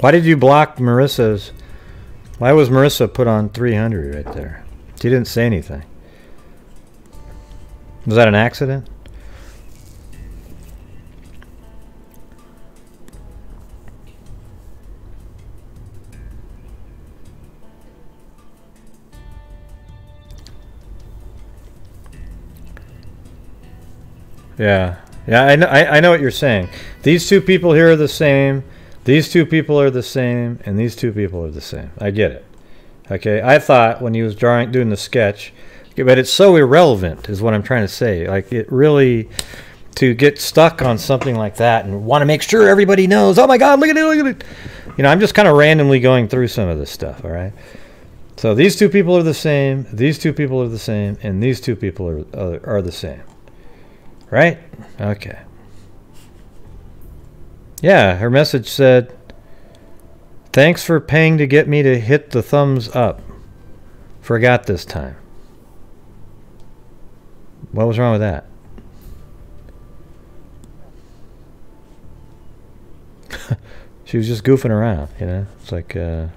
Why did you block Marissa's? Why was Marissa put on 300 right there? She didn't say anything. Was that an accident? Yeah. Yeah, I know what you're saying. These two people here are the same. These two people are the same, and these two people are the same. I get it. Okay, I thought when he was doing the sketch, but it's so irrelevant is what I'm trying to say. Like, it really, to get stuck on something like that and want to make sure everybody knows, oh my God, look at it, look at it. You know, I'm just kind of randomly going through some of this stuff, all right? So these two people are the same, these two people are the same, and these two people are the same. Right? Okay. Yeah, her message said, thanks for paying to get me to hit the thumbs up. Forgot this time. What was wrong with that? She was just goofing around, you know? It's like, yeah,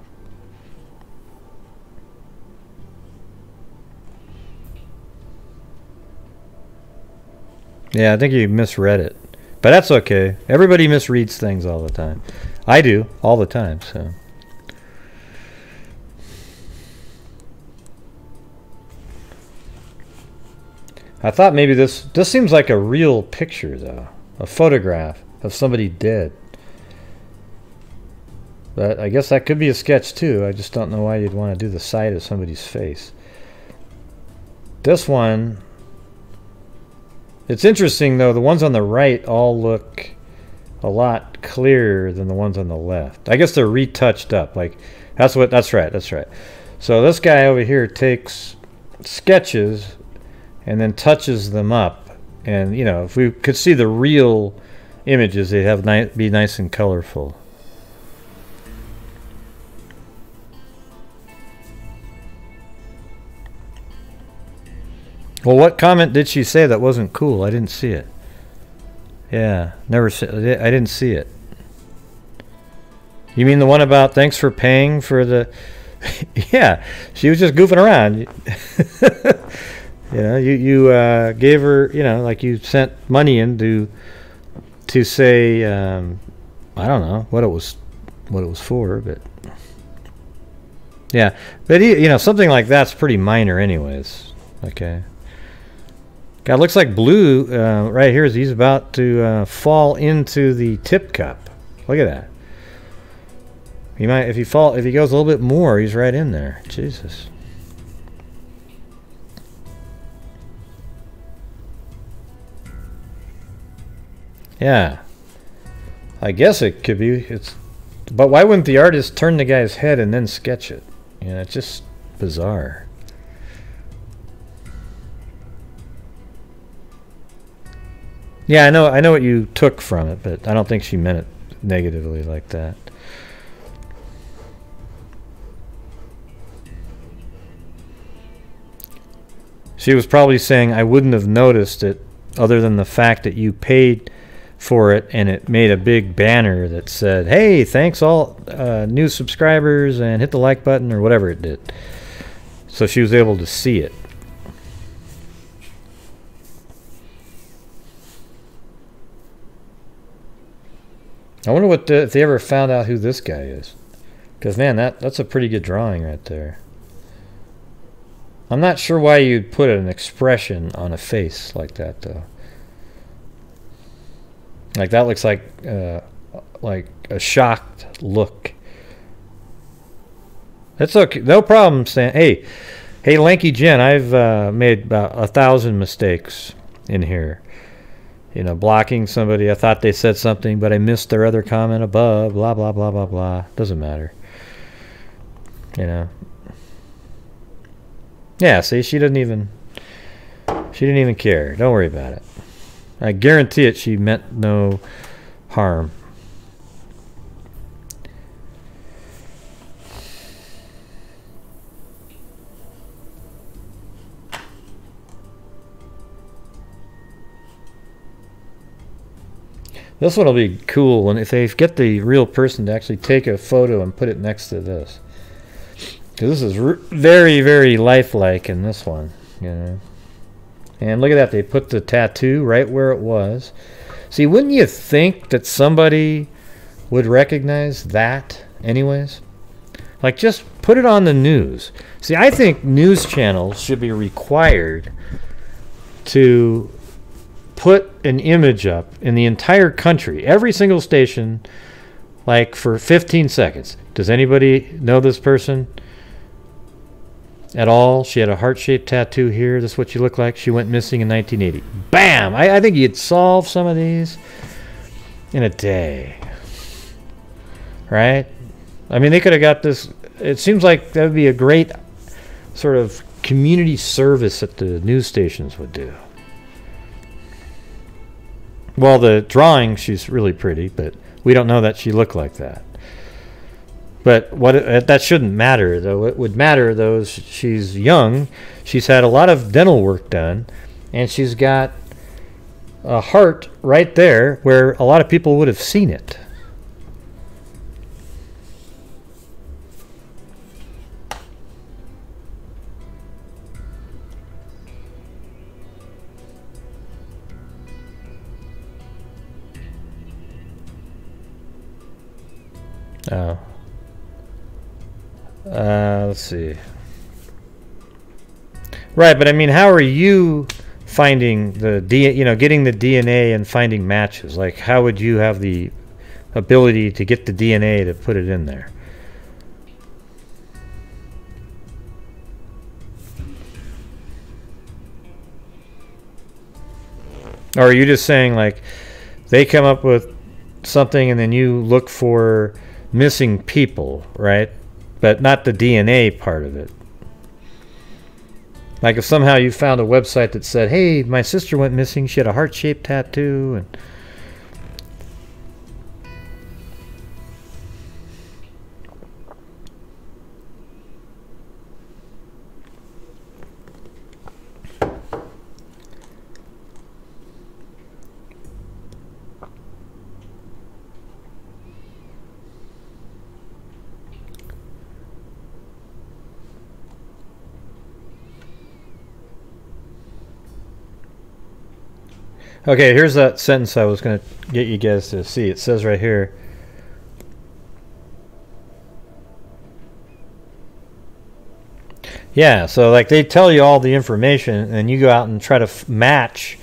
I think you misread it. But that's okay. Everybody misreads things all the time. I do, all the time, so. I thought maybe this seems like a real picture, though. A photograph of somebody dead. But I guess that could be a sketch, too. I just don't know why you'd want to do the side of somebody's face. This one... It's interesting, though. The ones on the right all look a lot clearer than the ones on the left. I guess they're retouched up. Like, that's right. That's right. So this guy over here takes sketches and then touches them up. And, you know, if we could see the real images, they have be nice and colorful. Well, what comment did she say that wasn't cool? I didn't see it. Yeah, I didn't see it. You mean the one about thanks for paying for the... Yeah, she was just goofing around. You know, you gave her, you know, like you sent money in to say, I don't know what it was for, but yeah, but you know, something like that's pretty minor, anyways. Okay. God, looks like Blue right here. He's about to fall into the tip cup. Look at that. He might, if he goes a little bit more, he's right in there. Jesus. Yeah. I guess it could be. But why wouldn't the artist turn the guy's head and then sketch it? You know, it's just bizarre. Yeah, I know what you took from it, but I don't think she meant it negatively like that. She was probably saying, I wouldn't have noticed it other than the fact that you paid for it and it made a big banner that said, hey, thanks all new subscribers and hit the like button or whatever it did. So she was able to see it. I wonder what if they ever found out who this guy is. Because, man, that's a pretty good drawing right there. I'm not sure why you'd put an expression on a face like that, though. Like, that looks like a shocked look. That's okay. No problem, Stan. Hey, Lanky Jen, I've made about 1,000 mistakes in here. You know, blocking somebody. I thought they said something, but I missed their other comment above. Blah, blah, blah, blah, blah. Doesn't matter. You know. Yeah, see, she didn't even care. Don't worry about it. I guarantee it, she meant no harm. This one will be cool when if they get the real person to actually take a photo and put it next to this. Because this is very, very lifelike in this one, you know. And look at that, they put the tattoo right where it was. See, wouldn't you think that somebody would recognize that anyways? Like, just put it on the news. See, I think news channels should be required to put an image up in the entire country, every single station, like for 15 seconds. Does anybody know this person at all? She had a heart-shaped tattoo here. This is what she looked like. She went missing in 1980. Bam! I think you'd solve some of these in a day. Right? I mean, they could have got this. It seems like that would be a great sort of community service that the news stations would do. Well, the drawing, she's really pretty, but we don't know that she looked like that. But that shouldn't matter, though. It would matter, though, is she's young. She's had a lot of dental work done, and she's got a heart right there where a lot of people would have seen it. Oh. Let's see. Right, but I mean, how are you finding the getting the DNA and finding matches? Like, how would you have the ability to get the DNA to put it in there? Or are you just saying, like, they come up with something and then you look for missing people, right? But not the DNA part of it. Like if somehow you found a website that said, hey, my sister went missing, she had a heart-shaped tattoo, and Okay, here's that sentence I was going to get you guys to see. It says right here. Yeah, so like they tell you all the information, and you go out and try to match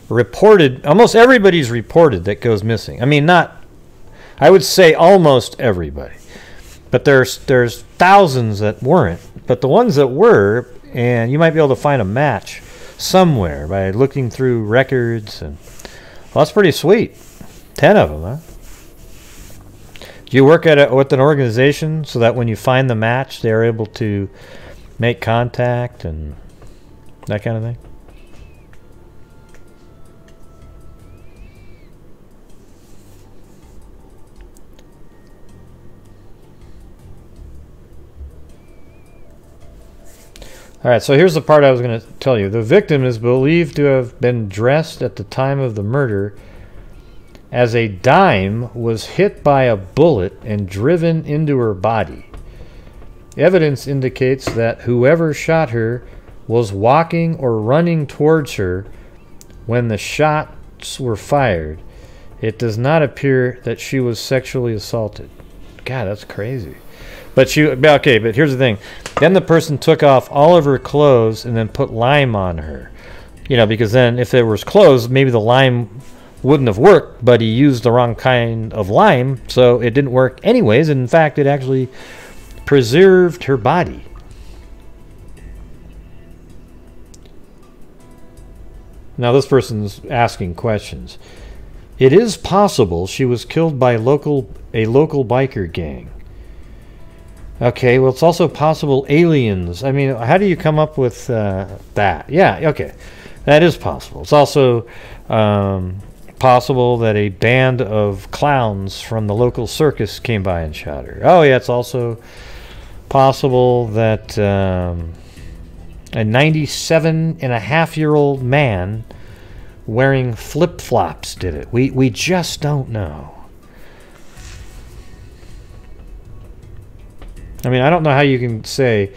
reported. Almost everybody's reported that goes missing. I mean, not. I would say almost everybody, but there's thousands that weren't. But the ones that were, and you might be able to find a match somewhere by looking through records, and well, that's pretty sweet. 10 of them, huh? Do you work with an organization so that when you find the match, they're able to make contact and that kind of thing? All right, so here's the part I was going to tell you. The victim is believed to have been dressed at the time of the murder as a dime was hit by a bullet and driven into her body. Evidence indicates that whoever shot her was walking or running towards her when the shots were fired. It does not appear that she was sexually assaulted. God, that's crazy. But but here's the thing. Then the person took off all of her clothes and then put lime on her. You know, because then if there was clothes, maybe the lime wouldn't have worked, but he used the wrong kind of lime, so it didn't work anyways. And in fact, it actually preserved her body. Now this person's asking questions. It is possible she was killed by a local biker gang. Okay, well, it's also possible aliens. I mean, how do you come up with that? Yeah, okay, that is possible. It's also possible that a band of clowns from the local circus came by and shot her. Oh, yeah, it's also possible that a 97-and-a-half-year-old man wearing flip-flops did it. We just don't know. I mean, I don't know how you can say.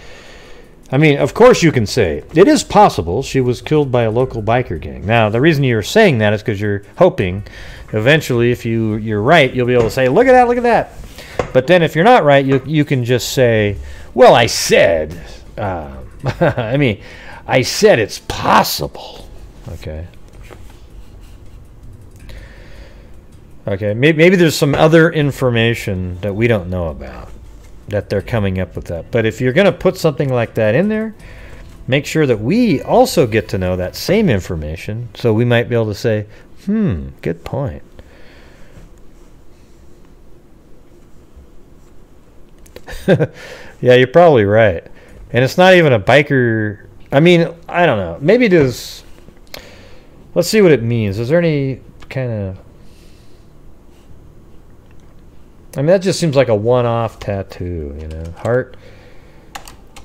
I mean, of course you can say it is possible she was killed by a local biker gang. Now, the reason you're saying that is because you're hoping eventually, if you're right, you'll be able to say, look at that, look at that. But then if you're not right, you can just say, well, I said, I mean, I said it's possible. Okay. Okay, maybe there's some other information that we don't know about that they're coming up with that. But if you're going to put something like that in there, make sure that we also get to know that same information, so we might be able to say, good point. Yeah, you're probably right. And it's not even a biker. I mean, I don't know. Maybe it is. Let's see what it means. Is there any kind of... I mean, that just seems like a one-off tattoo, you know. Heart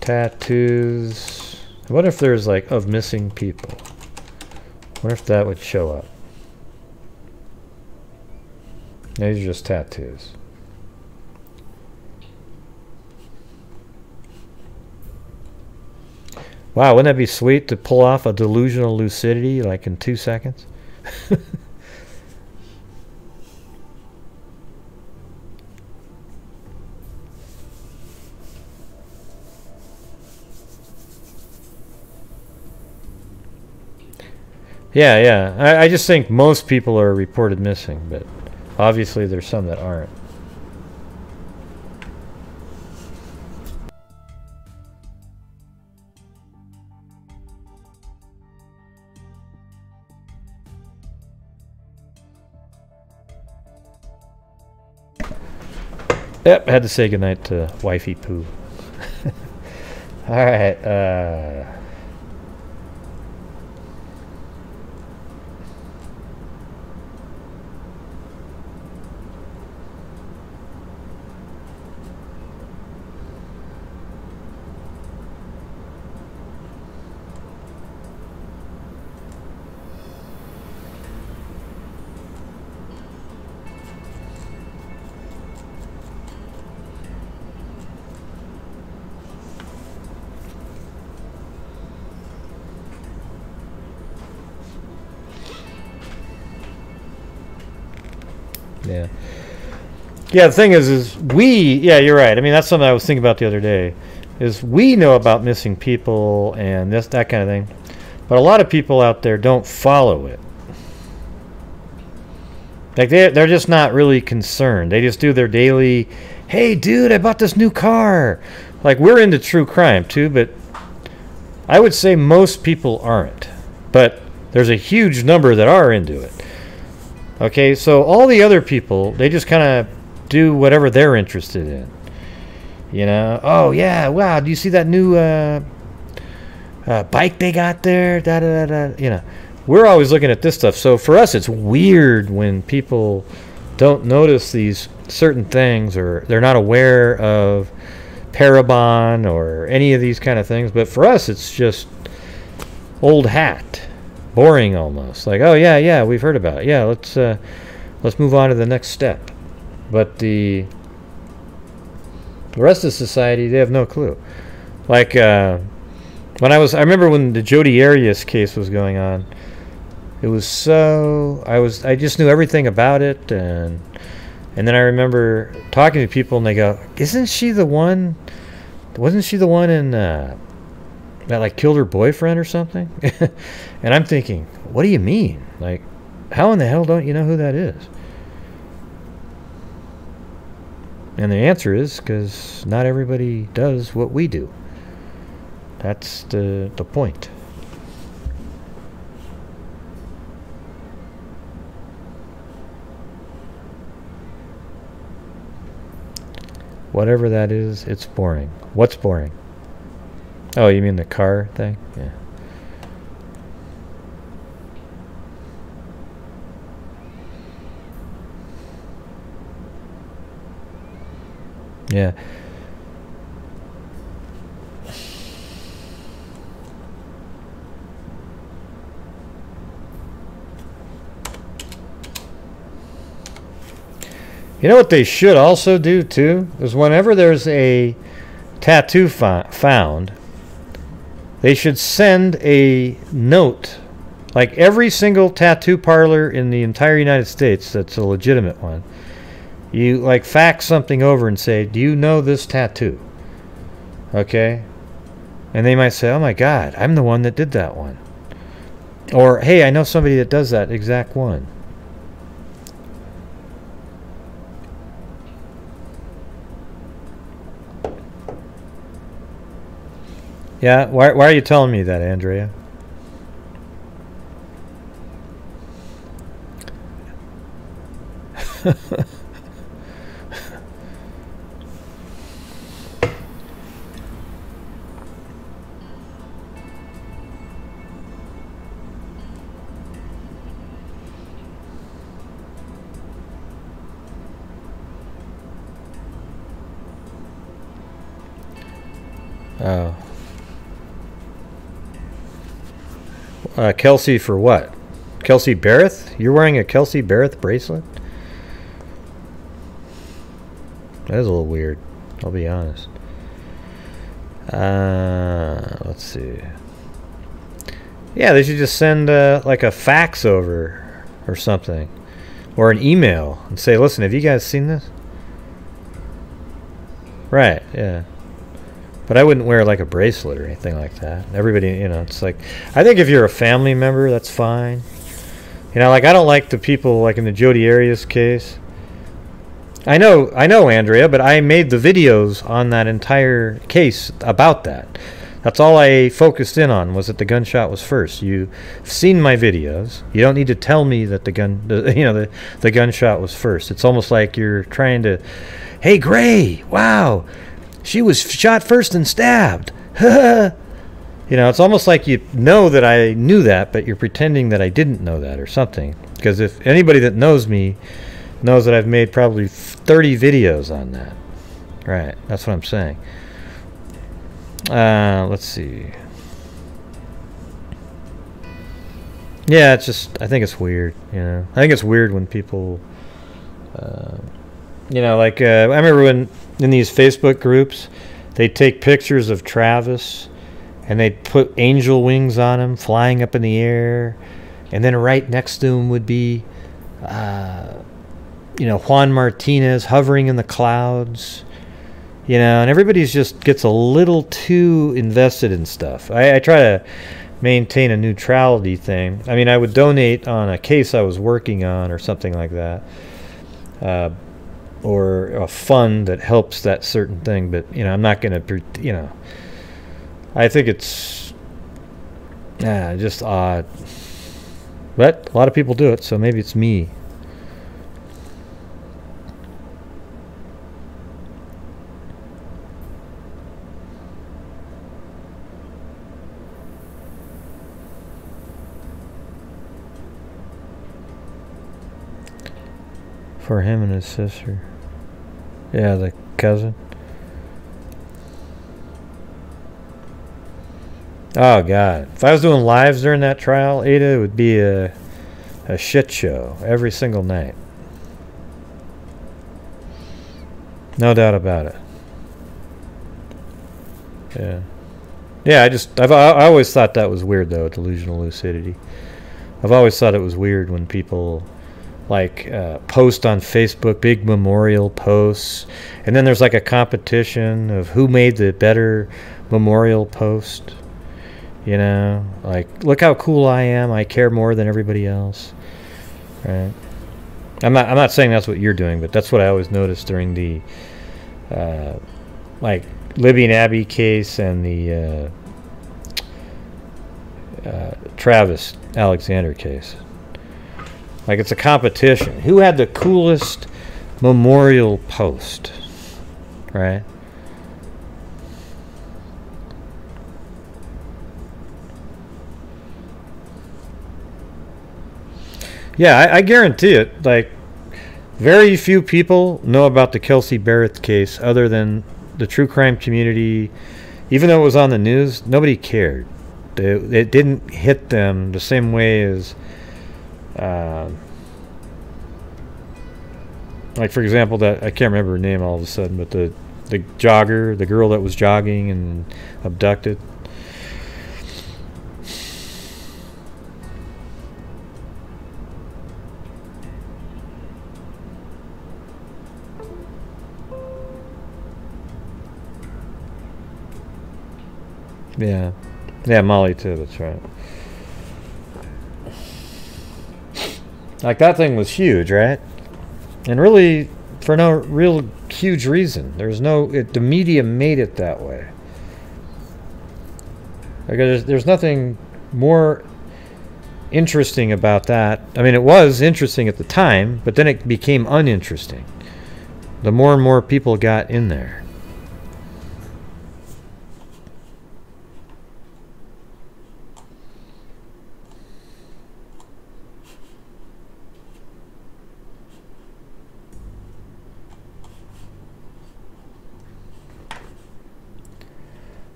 tattoos. I wonder if there's, like, of missing people. I wonder if that would show up. These are just tattoos. Wow, wouldn't that be sweet to pull off a delusional lucidity, like, in 2 seconds? Yeah. I just think most people are reported missing, but obviously there's some that aren't. Yep, I had to say goodnight to Wifey Poo. Alright, Yeah. Yeah, the thing is yeah, you're right. I mean, that's something I was thinking about the other day, is we know about missing people and that kind of thing, but a lot of people out there don't follow it. Like, they're just not really concerned. They just do their daily, hey, dude, I bought this new car. Like, we're into true crime, too, but I would say most people aren't. But there's a huge number that are into it. Okay, so all the other people, they just kind of do whatever they're interested in. You know? Oh, yeah, wow, do you see that new bike they got there? Da-da-da-da. You know, we're always looking at this stuff. So for us, it's weird when people don't notice these certain things, or they're not aware of Parabon or any of these kind of things. But for us, it's just old hat, boring almost. Like, oh yeah, we've heard about it. Yeah, let's move on to the next step. But the rest of society, they have no clue. Like I remember when the Jodi Arias case was going on. It was so I just knew everything about it, and then I remember talking to people, and they go, "Isn't she the one? Wasn't she the one in that like killed her boyfriend or something?" And I'm thinking, what do you mean? Like, how in the hell don't you know who that is? And the answer is because not everybody does what we do. That's the point. Whatever that is, it's boring. What's boring? Oh, you mean the car thing? Yeah. Yeah. You know what they should also do too? Is whenever there's a tattoo found, they should send a note. Like, every single tattoo parlor in the entire United States that's a legitimate one, you like fax something over and say, do you know this tattoo? Okay? And they might say, oh my God, I'm the one that did that one. Or, hey, I know somebody that does that exact one. Yeah, why are you telling me that, Andrea? Oh. Kelsey for what? Kelsey Barrett? You're wearing a Kelsey Barrett bracelet? That is a little weird, I'll be honest. Let's see. Yeah, they should just send like a fax over or something. Or an email and say, listen, have you guys seen this? Right, yeah. But I wouldn't wear like a bracelet or anything like that. Everybody, you know, it's like, I think if you're a family member, that's fine. You know, like, I don't like the people like in the Jodi Arias case. I know, Andrea, but I made the videos on that entire case about that. That's all I focused in on, was that the gunshot was first. You've seen my videos. You don't need to tell me that the gunshot was first. It's almost like you're trying to, hey, Gray, wow, she was shot first and stabbed. You know, it's almost like you know that I knew that, but you're pretending that I didn't know that or something. Because if anybody that knows me knows that I've made probably 30 videos on that. Right, that's what I'm saying. Let's see. Yeah, it's just, I think it's weird, you know. I think it's weird when people, you know, like, I remember when in these Facebook groups, they'd take pictures of Travis and they'd put angel wings on him flying up in the air, and then right next to him would be, you know, Juan Martinez hovering in the clouds, you know, and everybody's just gets a little too invested in stuff. I try to maintain a neutrality thing. I mean, I would donate on a case I was working on or something like that, or a fund that helps that certain thing, but, you know, I'm not going to, you know, I think it's just odd. But a lot of people do it, so maybe it's me. For him and his sister. Yeah, the cousin. Oh, God. If I was doing lives during that trial, Ada, it would be a shit show every single night. No doubt about it. Yeah. Yeah, I always thought that was weird, though, delusional lucidity. I've always thought it was weird when people, like, post on Facebook, big memorial posts, and then there's like a competition of who made the better memorial post. You know, like, look how cool I am. I care more than everybody else. Right? I'm not saying that's what you're doing, but that's what I always noticed during the like Libby and Abby case and the Travis Alexander case. Like, it's a competition. Who had the coolest memorial post? Right? Yeah, I guarantee it. Like, very few people know about the Kelsey Barrett case other than the true crime community. Even though it was on the news, nobody cared. It didn't hit them the same way as, like, for example, that I can't remember her name all of a sudden, but the jogger, the girl that was jogging and abducted. Yeah. Yeah, Molly too, that's right. Like, that thing was huge, right? And really, for no real huge reason. There's no... the media made it that way. Like, there's nothing more interesting about that. I mean, it was interesting at the time, but then it became uninteresting. The more and more people got in there.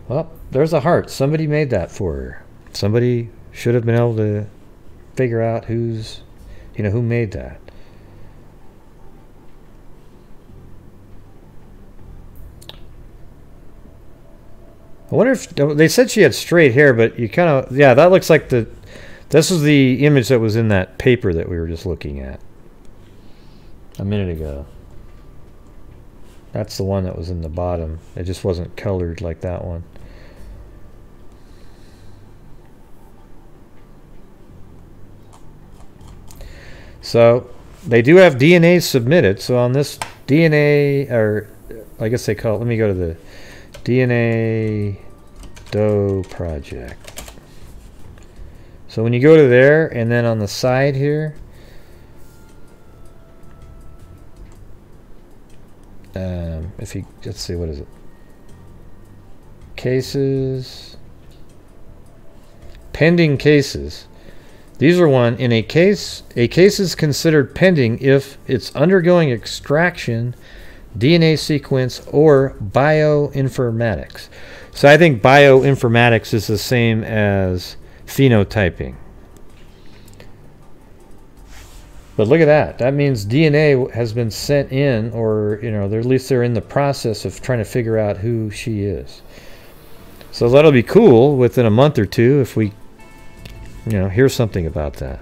Well, there's a heart. Somebody made that for her. Somebody should have been able to figure out who made that. I wonder if they said she had straight hair, but you kind of, yeah, that looks like this was the image that was in that paper that we were just looking at a minute ago. That's the one that was in the bottom. It just wasn't colored like that one. So they do have DNA submitted. So on this DNA, or I guess they call it, let me go to the DNA Doe Project. So when you go to there, and then on the side here, if you, let's see, what is it? Cases, pending cases. These are one in a case is considered pending if it's undergoing extraction, DNA sequence, or bioinformatics. So I think bioinformatics is the same as phenotyping. But look at that. That means DNA has been sent in, or, you know, at least they're in the process of trying to figure out who she is. So that'll be cool within a month or two if we, you know, hear something about that.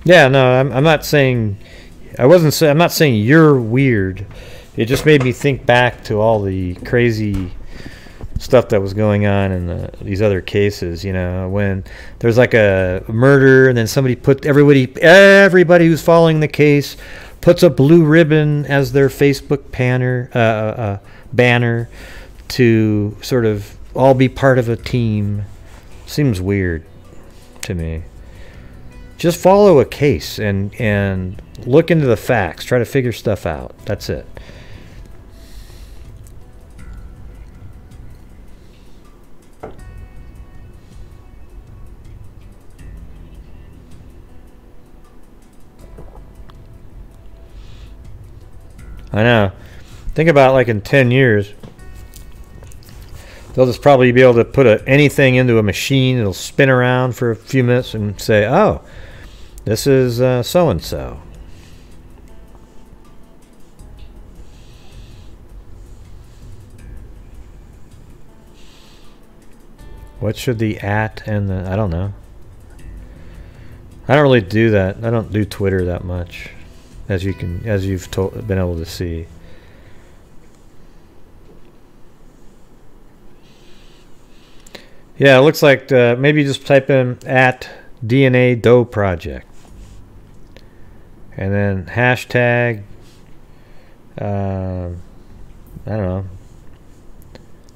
Yeah, no, I'm not saying. I'm not saying you're weird. It just made me think back to all the crazy stuff that was going on in these other cases. You know, when there's like a murder, and then somebody put everybody who's following the case puts a blue ribbon as their Facebook banner to sort of all be part of a team. Seems weird to me. Just follow a case and look into the facts. Try to figure stuff out. That's it. I know. Think about like in 10 years, they'll just probably be able to put anything into a machine. It'll spin around for a few minutes and say, oh, this is so-and-so. What should the and the... I don't know. I don't really do that. I don't do Twitter that much, as you've been able to see. Yeah, it looks like maybe just type in at DNA Doe Project. And then hashtag, I don't know,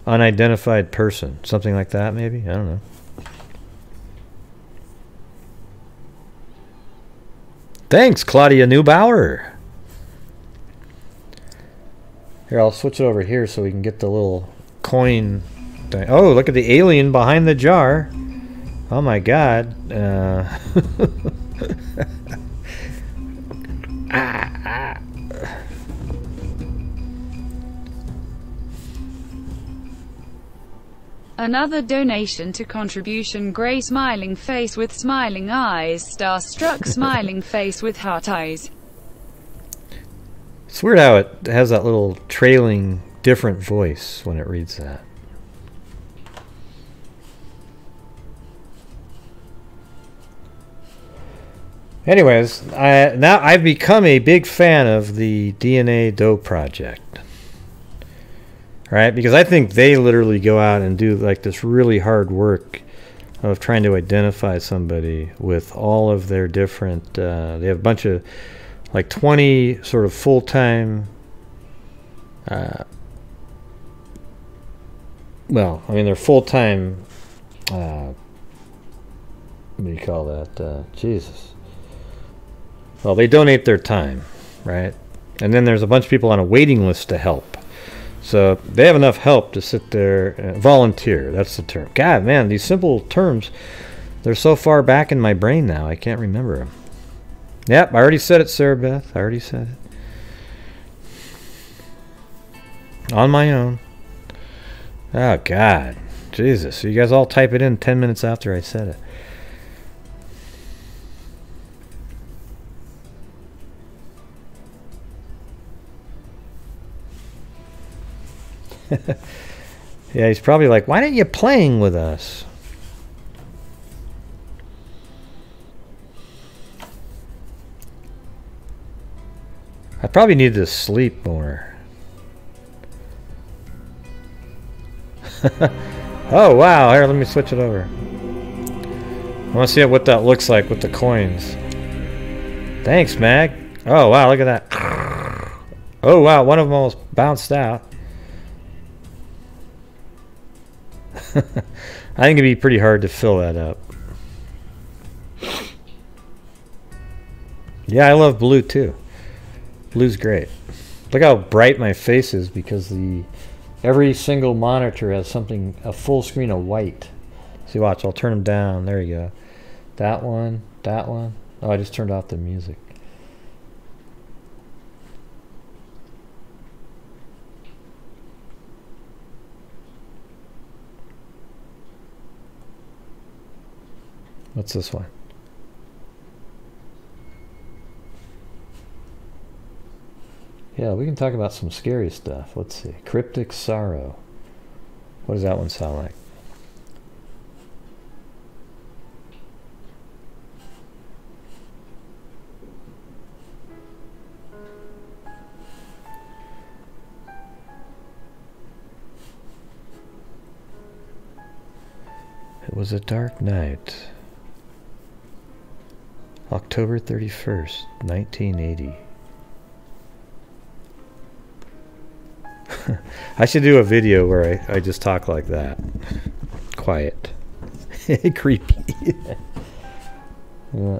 unidentified person. Something like that, maybe? I don't know. Thanks, Claudia Neubauer. Here, I'll switch it over here so we can get the little coin thing. Oh, look at the alien behind the jar. Oh my god.
Another donation to contribution. Gray smiling face with smiling eyes. Starstruck smiling face with heart eyes.
It's weird how it has that little trailing different voice when it reads that. Anyways, now I've become a big fan of the DNA Doe Project. Right? Because I think they literally go out and do like this really hard work of trying to identify somebody with all of their different... they have a bunch of like 20 sort of full-time... well, I mean, they're full-time... what do you call that? Jesus. Well, they donate their time, right? And then there's a bunch of people on a waiting list to help. So they have enough help to sit there, volunteer, that's the term. God, man, these simple terms, they're so far back in my brain now, I can't remember them. Yep, I already said it, Sarah Beth, I already said it. On my own. Oh, God, Jesus, so you guys all type it in 10 minutes after I said it. Yeah, he's probably like, why aren't you playing with us? I probably need to sleep more. Oh, wow. Here, let me switch it over. I want to see what that looks like with the coins. Thanks, Mag. Oh, wow, look at that. Oh, wow, one of them almost bounced out. I think it'd be pretty hard to fill that up. Yeah, I love blue too. Blue's great. Look how bright my face is because every single monitor has a full screen of white. See, watch, I'll turn them down. There you go. That one, that one. Oh, I just turned off the music. What's this one? Yeah, we can talk about some scary stuff. Let's see. Cryptic Sorrow. What does that one sound like? It was a dark night. October 31st, 1980. I should do a video where I just talk like that. Quiet. Creepy. Yeah.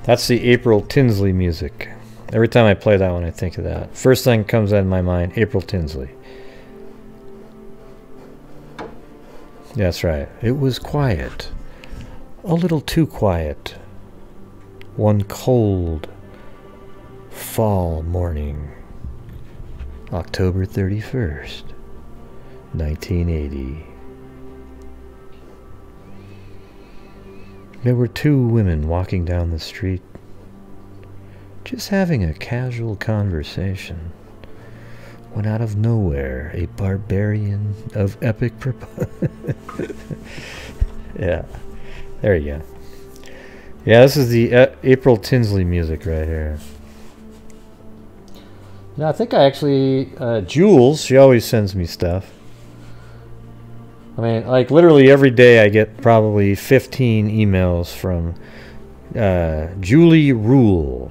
That's the April Tinsley music. Every time I play that one, I think of that. First thing comes out in my mind, April Tinsley. That's right. It was quiet. A little too quiet. One cold fall morning. October 31st, 1980. There were two women walking down the street, just having a casual conversation, when out of nowhere, a barbarian of epic Yeah, there you go. Yeah, this is the April Tinsley music right here. Now, I think I actually, Jules, she always sends me stuff. I mean, like, literally every day I get probably 15 emails from Julie Rule.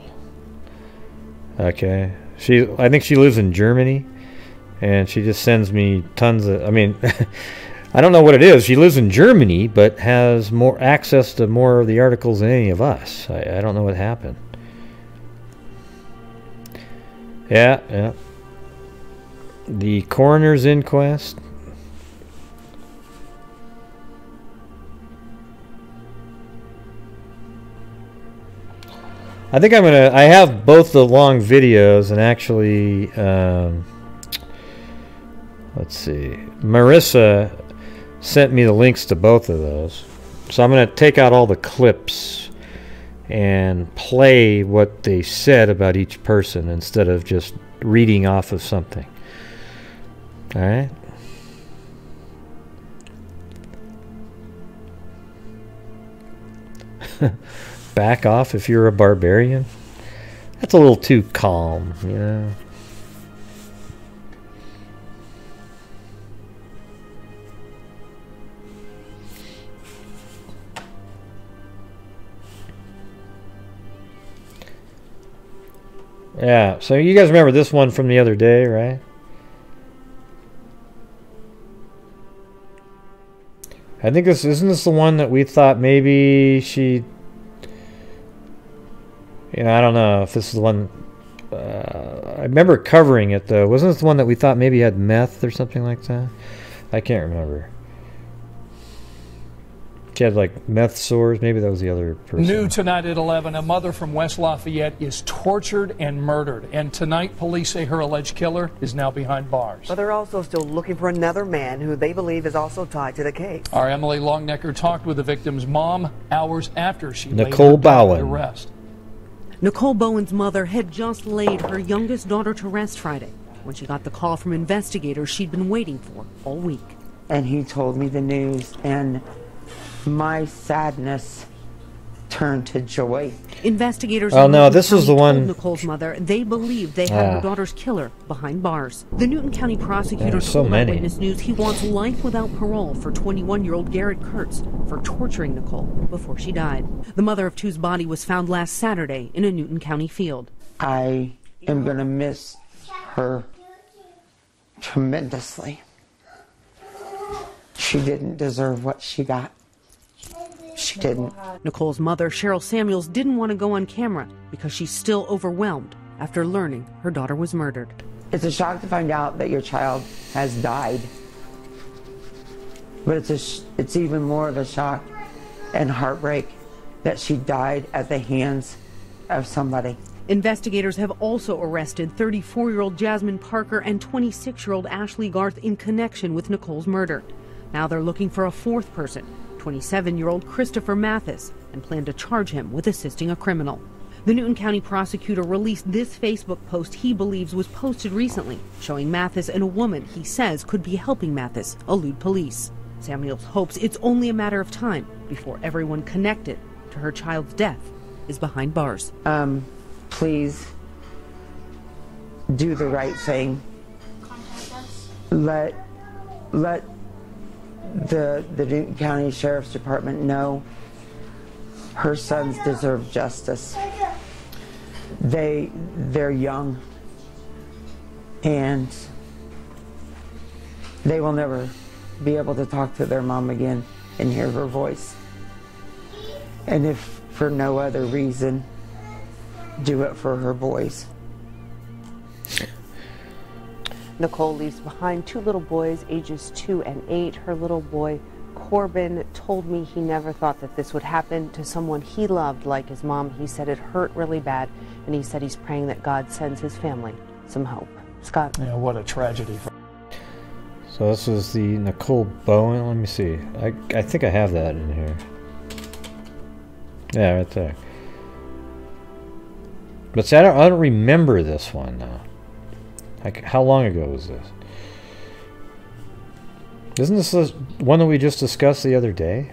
Okay? I think she lives in Germany, and she just sends me tons of, I mean, I don't know what it is. She lives in Germany, but has more access to more of the articles than any of us. I don't know what happened. Yeah. The coroner's inquest. I think I have both the long videos, and actually, let's see, Marissa sent me the links to both of those. So I'm going to take out all the clips and play what they said about each person instead of just reading off of something. All right? Back off if you're a barbarian. That's a little too calm, you know. Yeah, so you guys remember this one from the other day, right? I think isn't this the one that we thought maybe she... You know, I don't know if this is the one... I remember covering it, though. Wasn't this the one that we thought maybe had meth or something like that? I can't remember. She had, like, meth sores. Maybe that was the other person.
New tonight at 11, a mother from West Lafayette is tortured and murdered. And tonight, police say her alleged killer is now behind bars.
But they're also still looking for another man who they believe is also tied to the case.
Our Emily Longnecker talked with the victim's mom hours after she
Nicole
laid her daughter to
Bowen.
rest.
Nicole Bowen's mother had just laid her youngest daughter to rest Friday when she got the call from investigators she'd been waiting for all week.
And he told me the news, and my sadness turned to joy.
Investigators
Oh no, this was the one.
told Nicole's mother they believed they had her daughter's killer behind bars. The Newton County prosecutor told Eyewitness News he wants life without parole for 21-year-old Garrett Kurtz for torturing Nicole before she died. The mother of two's body was found last Saturday in a Newton County field.
I am going to miss her tremendously. She didn't deserve what she got. She didn't.
Nicole's mother, Cheryl Samuels, didn't want to go on camera because she's still overwhelmed after learning her daughter was murdered.
It's a shock to find out that your child has died. But it's even more of a shock and heartbreak that she died at the hands of somebody.
Investigators have also arrested 34-year-old Jasmine Parker and 26-year-old Ashley Garth in connection with Nicole's murder. Now they're looking for a fourth person, 27-year-old Christopher Mathis, and plan to charge him with assisting a criminal. The Newton County prosecutor released this Facebook post he believes was posted recently, showing Mathis and a woman he says could be helping Mathis elude police. Samuels hopes it's only a matter of time before everyone connected to her child's death is behind bars.
Please do the right thing. Let the Newton County Sheriff's Department know her sons deserve justice. They're young, and they will never be able to talk to their mom again and hear her voice. And if for no other reason, do it for her boys.
Nicole leaves behind 2 little boys, ages 2 and 8. Her little boy, Corbin, told me he never thought that this would happen to someone he loved like his mom. He said it hurt really bad, and he said he's praying that God sends his family some hope. Scott.
Yeah, what a tragedy.
So this is the Nicole Bowen. Let me see. I think I have that in here. Yeah, right there. But see, I don't remember this one now. Like, how long ago was this? Isn't this the one that we just discussed the other day?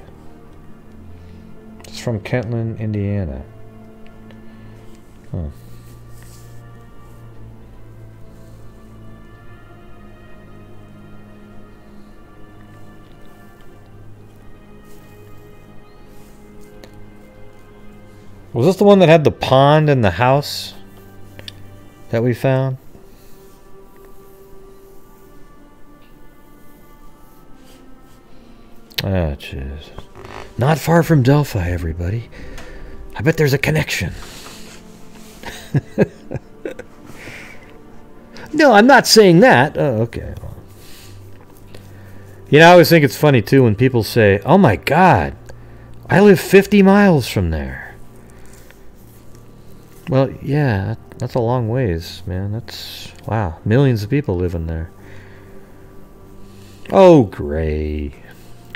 It's from Kentland, Indiana. Huh. Was this the one that had the pond in the house that we found? Ah, jeez. Not far from Delphi, everybody. I bet there's a connection. No, I'm not saying that. Oh, okay. You know, I always think it's funny, too, when people say, oh my God, I live 50 miles from there. Well, yeah, that's a long ways, man. That's, wow, millions of people living there. Oh, great.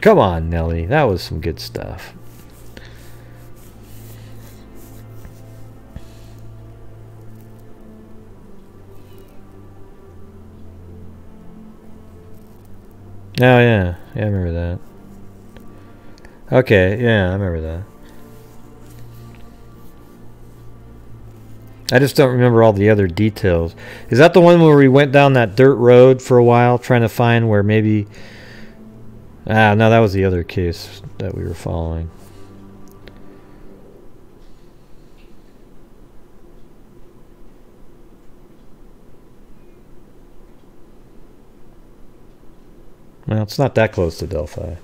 Come on, Nelly. That was some good stuff. Oh, yeah. Yeah, I remember that. Okay, yeah, I remember that. I just don't remember all the other details. Is that the one where we went down that dirt road for a while trying to find where maybe... Ah, no, that was the other case that we were following. Well, it's not that close to Delphi.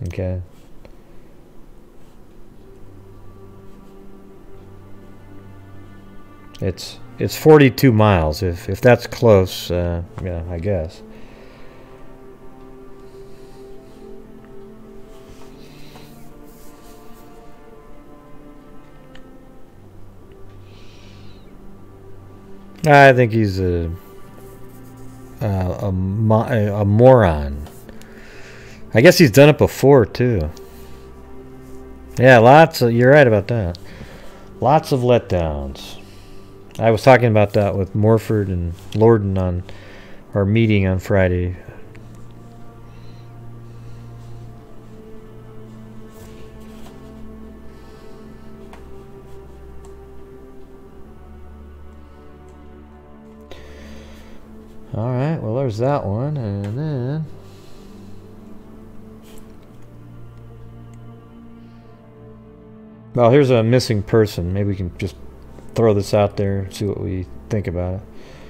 Okay. It's 42 miles. If that's close, yeah, I guess. I think he's a moron. I guess he's done it before too. Yeah, lots of. You're right about that. Lots of letdowns. I was talking about that with Morford and Lorden on our meeting on Friday. Alright, well there's that one, and then... Well, here's a missing person. Maybe we can just throw this out there and see what we think about it.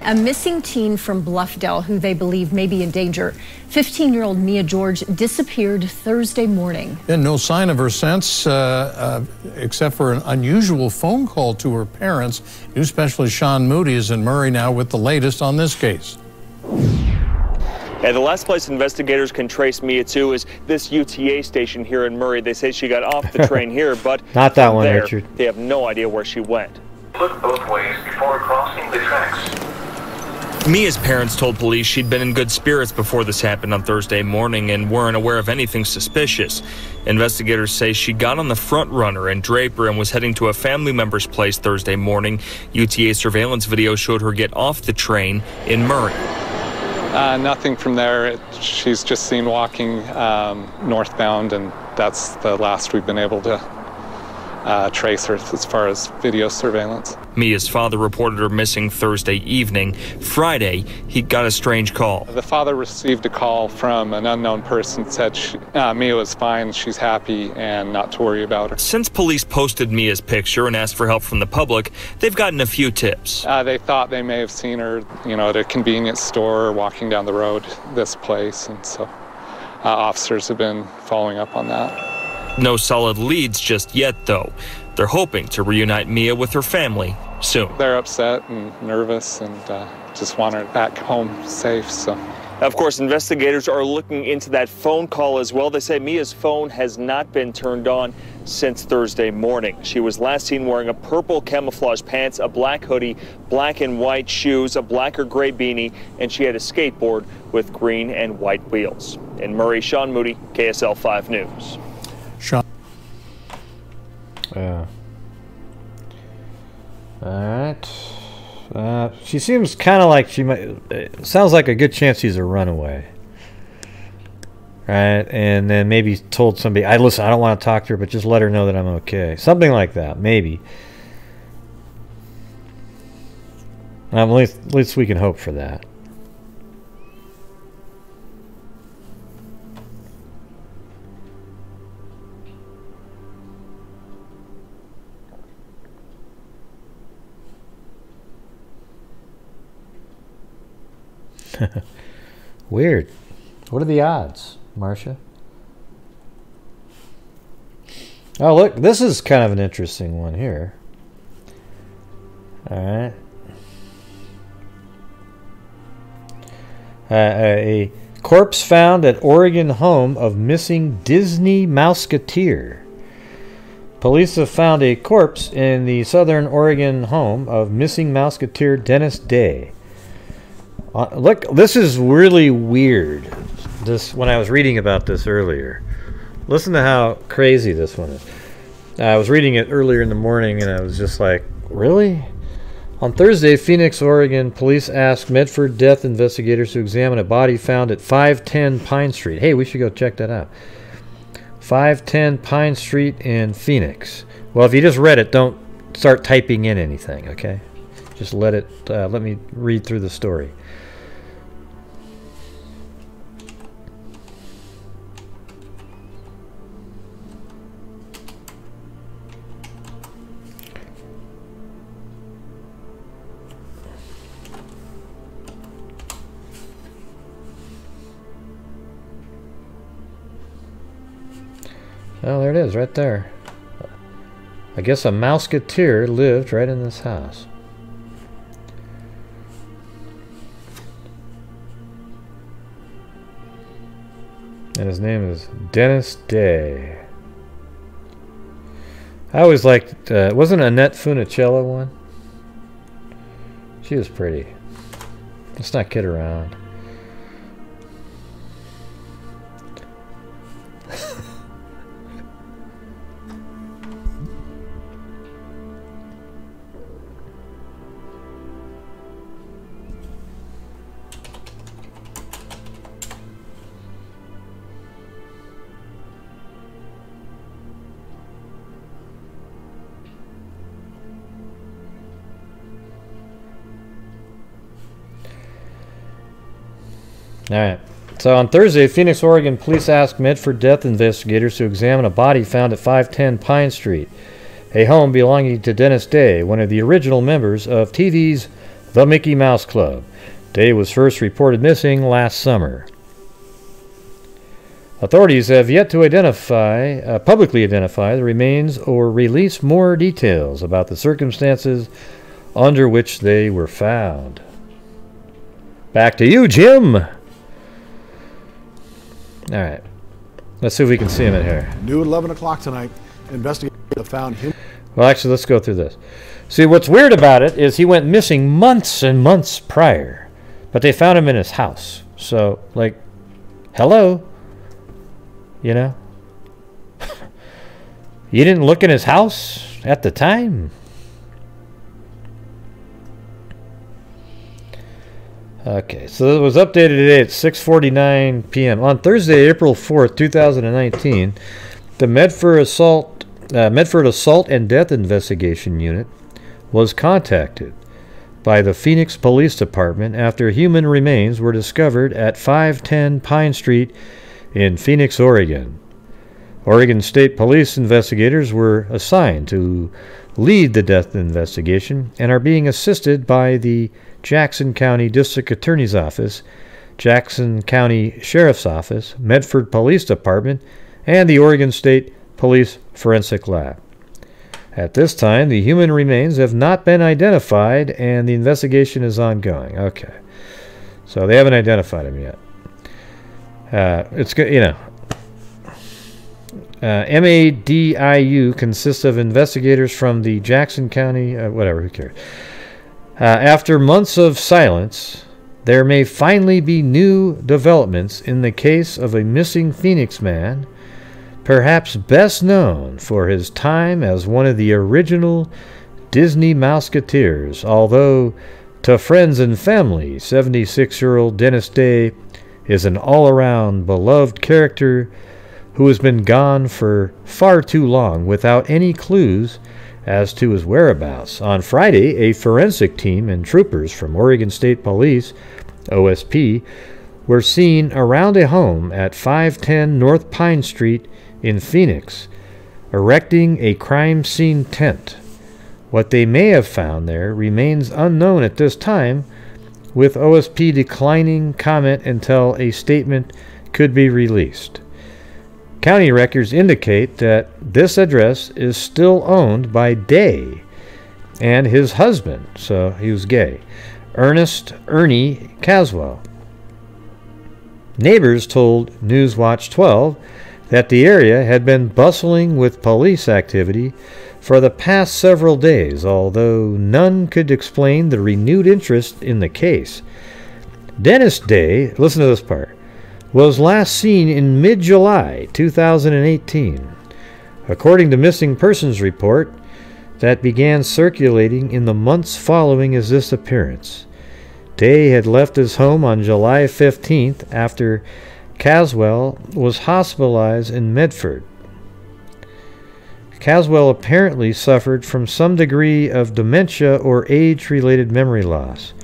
A missing teen from Bluffdale who they believe may be in danger. 15-year-old Mia George disappeared Thursday morning.
And no sign of her since, except for an unusual phone call to her parents. News specialist Sean Moody is in Murray now with the latest on this case.
Yeah, the last place investigators can trace Mia to is this UTA station here in Murray. They say she got off the train here, but
not that one,
there,
Richard.
They have no idea where she went.
Look both ways before crossing the tracks.
Mia's parents told police she'd been in good spirits before this happened on Thursday morning and weren't aware of anything suspicious. Investigators say she got on the front runner in Draper and was heading to a family member's place Thursday morning. UTA surveillance video showed her get off the train in Murray.
Nothing from there. She's just seen walking northbound, and that's the last we've been able to tracer as far as video surveillance.
Mia's father reported her missing Thursday evening. Friday, he got a strange call.
The father received a call from an unknown person, said Mia was fine, she's happy, and not to worry about her.
Since police posted Mia's picture and asked for help from the public, they've gotten a few tips.
They thought they may have seen her, at a convenience store, walking down the road, this place, and so officers have been following up on that.
No solid leads just yet, though. They're hoping to reunite Mia with her family soon.
They're upset and nervous and just want her back home safe. So,
of course, investigators are looking into that phone call as well. They say Mia's phone has not been turned on since Thursday morning. She was last seen wearing a purple camouflage pants, a black hoodie, black and white shoes, a black or gray beanie, and she had a skateboard with green and white wheels. In Murray, Sean Moody, KSL 5 News.
Yeah. Alright. She seems kind of like she might... sounds like a good chance she's a runaway. Right? And then maybe told somebody, listen, I don't want to talk to her, but just let her know that I'm okay. Something like that, maybe. At least we can hope for that. Weird. What are the odds, Marcia? Oh, look, this is kind of an interesting one here. All right. A corpse found at Oregon home of missing Disney Mouseketeer. Police have found a corpse in the southern Oregon home of missing Mouseketeer Dennis Day. Look, this is really weird. When I was reading about this earlier. Listen to how crazy this one is. I was reading it earlier in the morning and I was just like, really? On Thursday, Phoenix, Oregon, police asked Medford death investigators to examine a body found at 510 Pine Street. Hey, we should go check that out. 510 Pine Street in Phoenix. Well, if you just read it, don't start typing in anything, okay? Just let me read through the story. Oh, there it is, right there. I guess a Mouseketeer lived right in this house. And his name is Dennis Day. I always liked, wasn't Annette Funicello one? She was pretty. Let's not kid around. Alright, so on Thursday, Phoenix, Oregon, police asked Medford death investigators to examine a body found at 510 Pine Street, a home belonging to Dennis Day, one of the original members of TV's The Mickey Mouse Club. Day was first reported missing last summer. Authorities have yet to publicly identify the remains or release more details about the circumstances under which they were found. Back to you, Jim! All right, let's see if we can see him in here.
New at 11 o'clock tonight. Investigators have found him.
Well, actually, let's go through this. See, what's weird about it is he went missing months and months prior, but they found him in his house. So, like, hello, you know? You didn't look in his house at the time? Okay, so it was updated today at 6:49 p.m. On Thursday, April 4th, 2019, the Medford Assault Medford Assault and Death Investigation Unit was contacted by the Phoenix Police Department after human remains were discovered at 510 Pine Street in Phoenix, Oregon. Oregon State Police investigators were assigned to lead the death investigation and are being assisted by the Jackson County District Attorney's Office, Jackson County Sheriff's Office, Medford Police Department, and the Oregon State Police Forensic Lab. At this time, the human remains have not been identified and the investigation is ongoing. Okay. So they haven't identified him yet. It's good, you know. MADIU consists of investigators from the Jackson County, whatever, who cares. After months of silence, there may finally be new developments in the case of a missing Phoenix man, perhaps best known for his time as one of the original Disney Mouseketeers, although to friends and family, 76-year-old Dennis Day is an all-around beloved character who has been gone for far too long without any clues as to his whereabouts. On Friday, a forensic team and troopers from Oregon State Police, OSP, were seen around a home at 510 North Pine Street in Phoenix, erecting a crime scene tent. What they may have found there remains unknown at this time, with OSP declining comment until a statement could be released. County records indicate that this address is still owned by Day and his husband, so he was gay, Ernie Caswell. Neighbors told Newswatch 12 that the area had been bustling with police activity for the past several days, although none could explain the renewed interest in the case. Dennis Day, listen to this part, was last seen in mid-July 2018, according to missing persons report that began circulating in the months following his disappearance. Day had left his home on July 15th after Caswell was hospitalized in Medford. Caswell apparently suffered from some degree of dementia or age-related memory loss,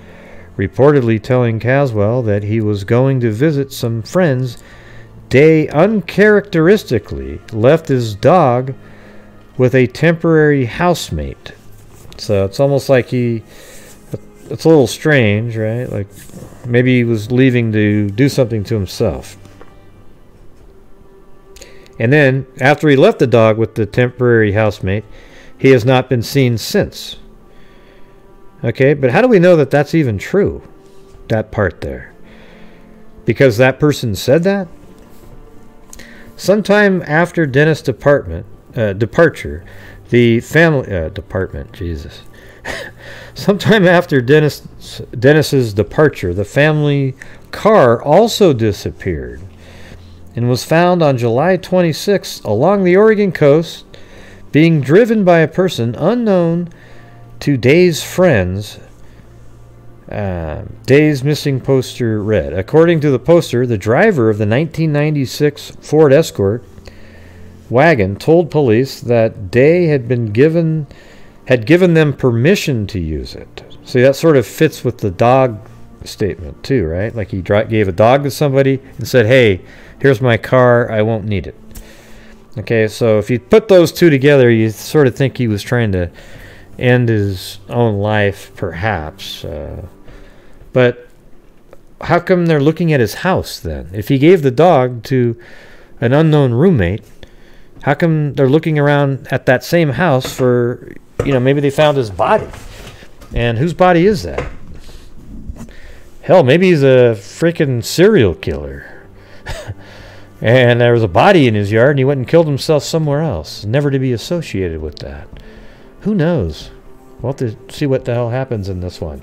reportedly telling Caswell that he was going to visit some friends. Day uncharacteristically left his dog with a temporary housemate. So it's almost like it's a little strange, right? Like maybe he was leaving to do something to himself. And then, after he left the dog with the temporary housemate, he has not been seen since. Okay, but how do we know that that's even true? That part there. Because that person said that? Sometime after Dennis' departure, the family... department, Jesus. Sometime after Dennis's departure, the family car also disappeared and was found on July 26th along the Oregon coast, being driven by a person unknown to Day's friends. Day's missing poster read. According to the poster, the driver of the 1996 Ford Escort wagon told police that Day had given them permission to use it. See, that sort of fits with the dog statement too, right? Like he gave a dog to somebody and said, hey, here's my car, I won't need it. Okay, so if you put those two together, you sort of think he was trying to end his own life, perhaps. But how come they're looking at his house then? If he gave the dog to an unknown roommate, how come they're looking around at that same house for, maybe they found his body? And whose body is that? Hell, maybe he's a freaking serial killer. And there was a body in his yard and he went and killed himself somewhere else, never to be associated with that. Who knows? We'll have to see what the hell happens in this one.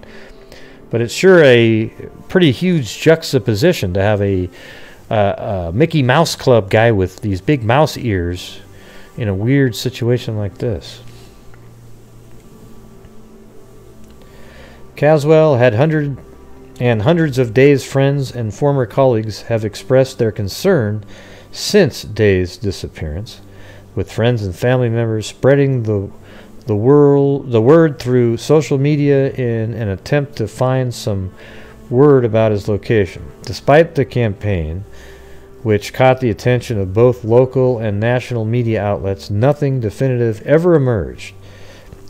But it's sure a pretty huge juxtaposition to have a Mickey Mouse Club guy with these big mouse ears in a weird situation like this. Caswell had hundreds of Day's friends and former colleagues have expressed their concern since Day's disappearance. with friends and family members, spreading the word through social media in an attempt to find some word about his location. Despite the campaign, which caught the attention of both local and national media outlets, nothing definitive ever emerged.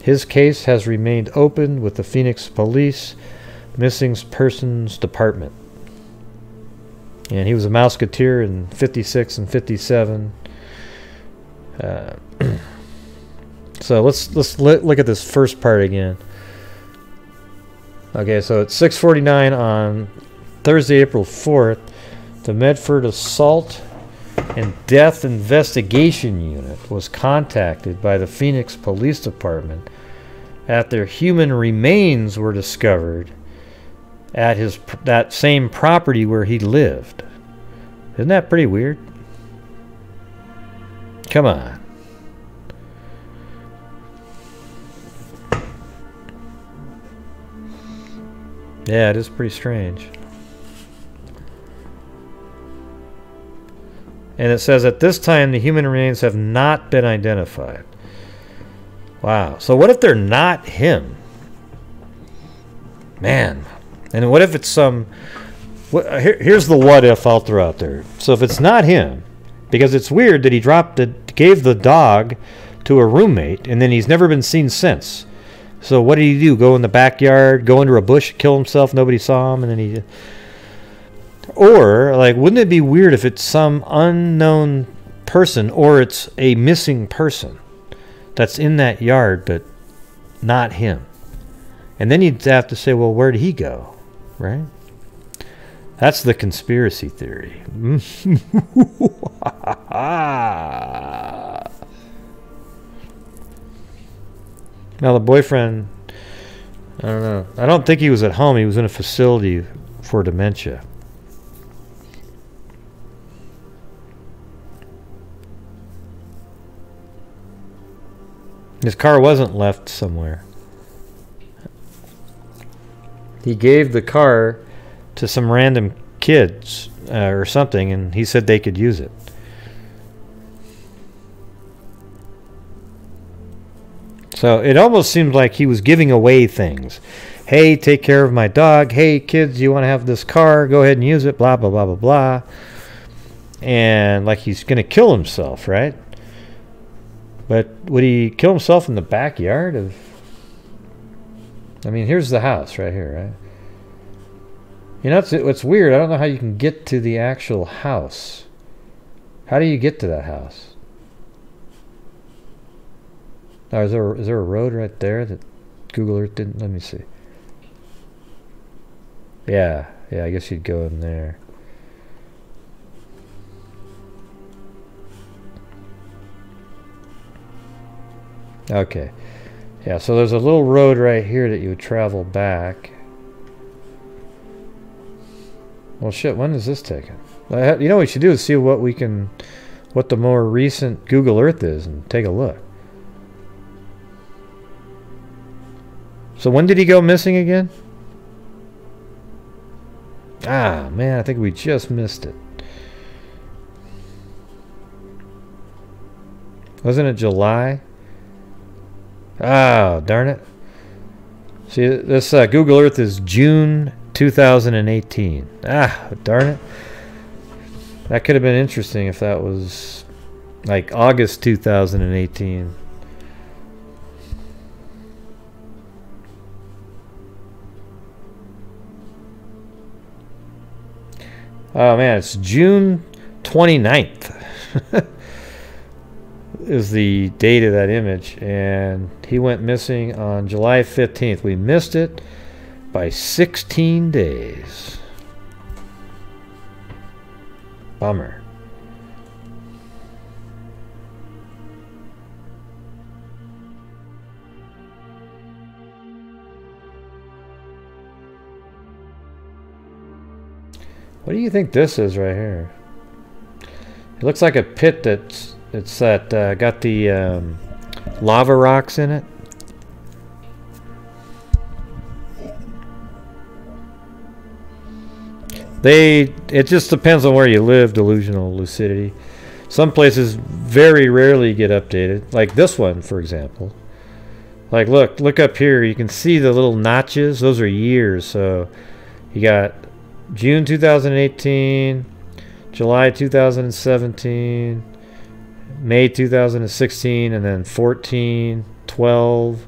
His case has remained open with the Phoenix Police Missing Persons Department. And he was a Mouseketeer in 56 and 57. So let's look at this first part again. Okay, so at 6:49 on Thursday, April 4th, the Medford Assault and Death Investigation Unit was contacted by the Phoenix Police Department after human remains were discovered at that same property where he lived. Isn't that pretty weird? Come on. Yeah, it is pretty strange. And it says, at this time, the human remains have not been identified. Wow. So what if they're not him? Man. And what if it's some... here's the what if I'll throw out there. So if it's not him, because it's weird that he gave the dog to a roommate, and then he's never been seen since. So what did he do? Go in the backyard, go under a bush, kill himself, nobody saw him, and then he... Or, like, wouldn't it be weird if it's some unknown person, or it's a missing person that's in that yard, but not him? And then you'd have to say, well, where did he go? Right? That's the conspiracy theory. Now, the boyfriend, I don't know. I don't think he was at home. He was in a facility for dementia. His car wasn't left somewhere. He gave the car to some random kids or something, and he said they could use it. So it almost seems like he was giving away things. Hey, take care of my dog. Hey, kids, you want to have this car? Go ahead and use it. Blah, blah, blah, blah, blah. And like he's going to kill himself, right? But would he kill himself in the backyard of... I mean, here's the house right here, right? You know, it's weird. I don't know how you can get to the actual house. How do you get to that house? Oh, is there a road right there that Google Earth didn't? Let me see. Yeah, I guess you'd go in there. Okay. Yeah, so there's a little road right here that you would travel back. Well, shit, when is this taken? You know what we should do is see what the more recent Google Earth is and take a look. So when did he go missing again? Ah, man, I think we just missed it. Wasn't it July? Oh, darn it. See, this Google Earth is June 2018. Ah, darn it. That could have been interesting if that was like August 2018. Oh man, it's June 29th is the date of that image, and he went missing on July 15th. We missed it by 16 days. Bummer. What do you think this is right here? It looks like a pit got the lava rocks in it. It just depends on where you live, delusional lucidity. Some places very rarely get updated, like this one, for example. Like, look up here. You can see the little notches. Those are years. So you got June 2018, July 2017, May 2016, and then 14, 12.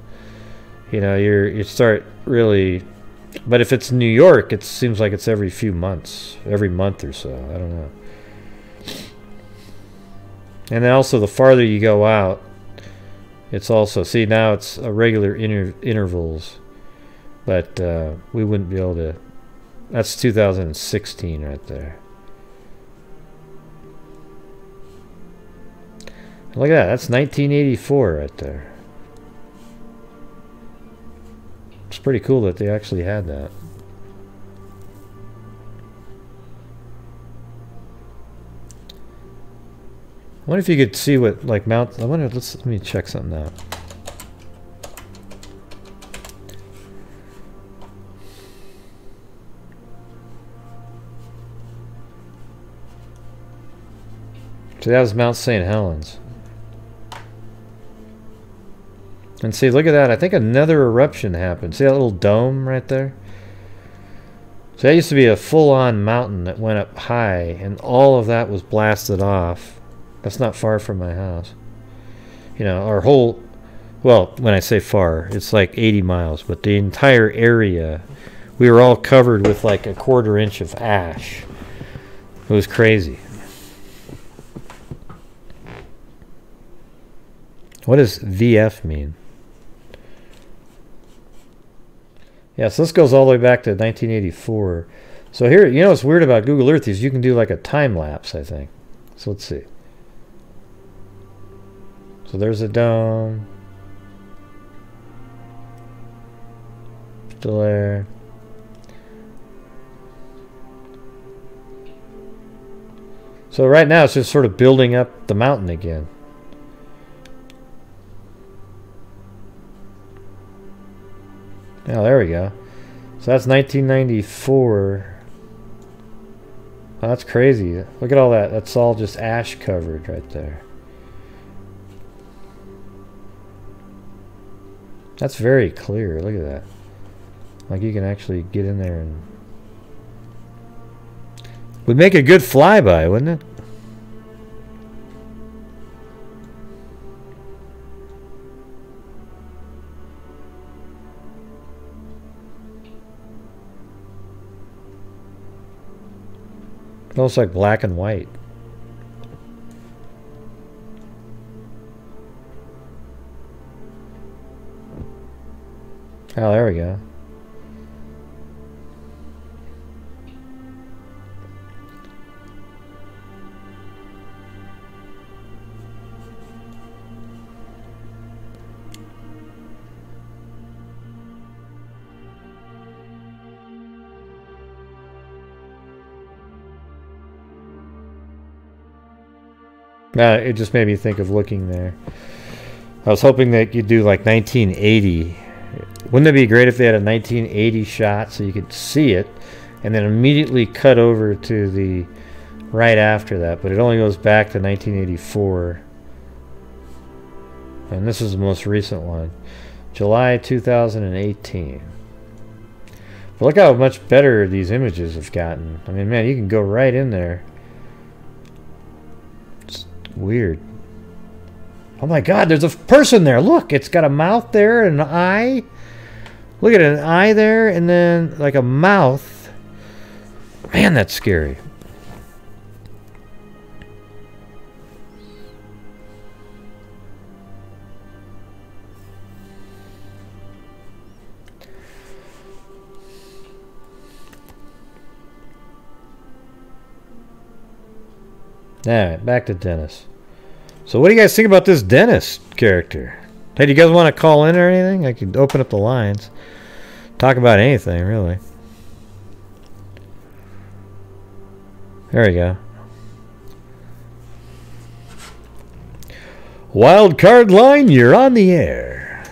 You know, you start really. But if it's New York, it seems like it's every few months, every month or so. I don't know. And then also the farther you go out, it's also, see, now it's a regular intervals, but we wouldn't be able to. That's 2016 right there. Look at that. That's 1984 right there. It's pretty cool that they actually had that. I wonder if you could see what, like, mount. I wonder. Let me check something out. So that was Mount St. Helens. And see, look at that. I think another eruption happened. See that little dome right there? So that used to be a full-on mountain that went up high, and all of that was blasted off. That's not far from my house. You know, our whole, well, when I say far, it's like 80 miles, but the entire area, we were all covered with like a 1/4 inch of ash. It was crazy. What does VF mean? Yeah, so this goes all the way back to 1984. So here, you know what's weird about Google Earth is you can do like a time lapse, I think. So let's see. So there's a dome. Still there. So right now it's just sort of building up the mountain again. Oh, there we go. So that's 1994. Oh, that's crazy. Look at all that. That's all just ash covered right there. That's very clear. Look at that. Like you can actually get in there and... Would make a good flyby, wouldn't it? It looks like black and white. Oh, there we go. It just made me think of looking there. I was hoping that you'd do like 1980. Wouldn't it be great if they had a 1980 shot so you could see it and then immediately cut over to the right after that? But it only goes back to 1984. And this is the most recent one. July 2018. But look how much better these images have gotten. I mean, man, you can go right in there. It's weird. Oh my God, there's a person there. Look, it's got a mouth there and an eye. Look at an eye there and then like a mouth. Man, that's scary. Alright, back to Dennis. So what do you guys think about this Dennis character? Hey, do you guys want to call in or anything? I could open up the lines. Talk about anything, really. There we go. Wild card line, you're on the air.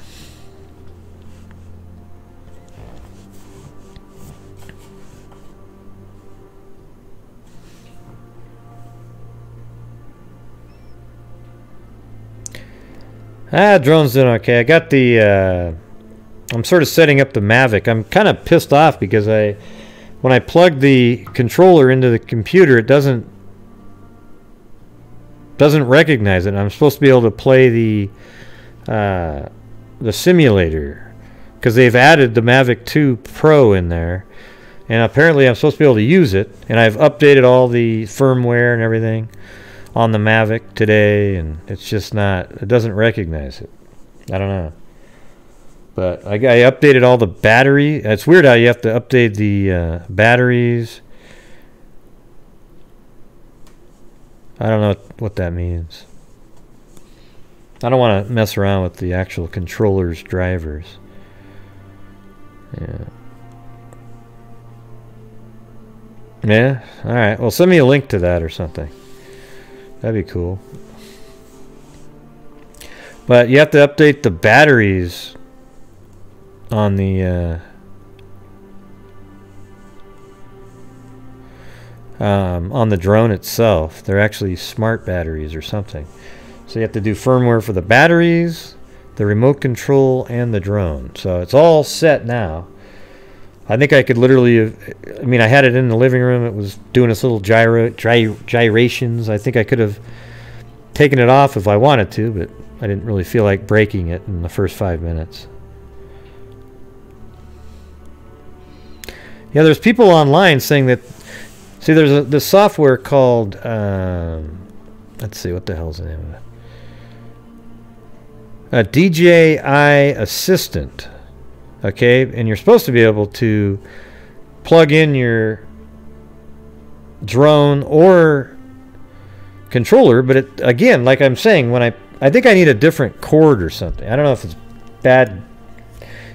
Drone's doing okay. I got the, I'm sort of setting up the Mavic. I'm kind of pissed off because when I plug the controller into the computer, it doesn't recognize it. I'm supposed to be able to play the simulator because they've added the Mavic 2 Pro in there, and apparently I'm supposed to be able to use it, and I've updated all the firmware and everything on the Mavic today, and it's just not, it doesn't recognize it. I don't know. But I updated all the battery. It's weird how you have to update the batteries. I don't know what that means. I don't want to mess around with the actual controller's drivers. Yeah. Yeah? Alright. Well, send me a link to that or something. That'd be cool. But you have to update the batteries on the drone itself. They're actually smart batteries or something. So you have to do firmware for the batteries, the remote control, and the drone. So it's all set now. I think I could literally, I mean, I had it in the living room. It was doing its little gyrations. I think I could have taken it off if I wanted to, but I didn't really feel like breaking it in the first 5 minutes. Yeah, there's people online saying that, see, there's this software called, let's see, what the hell's the name of it? A DJI Assistant. Okay, and you're supposed to be able to plug in your drone or controller, but it, again, like I'm saying, when I think I need a different cord or something. I don't know if it's bad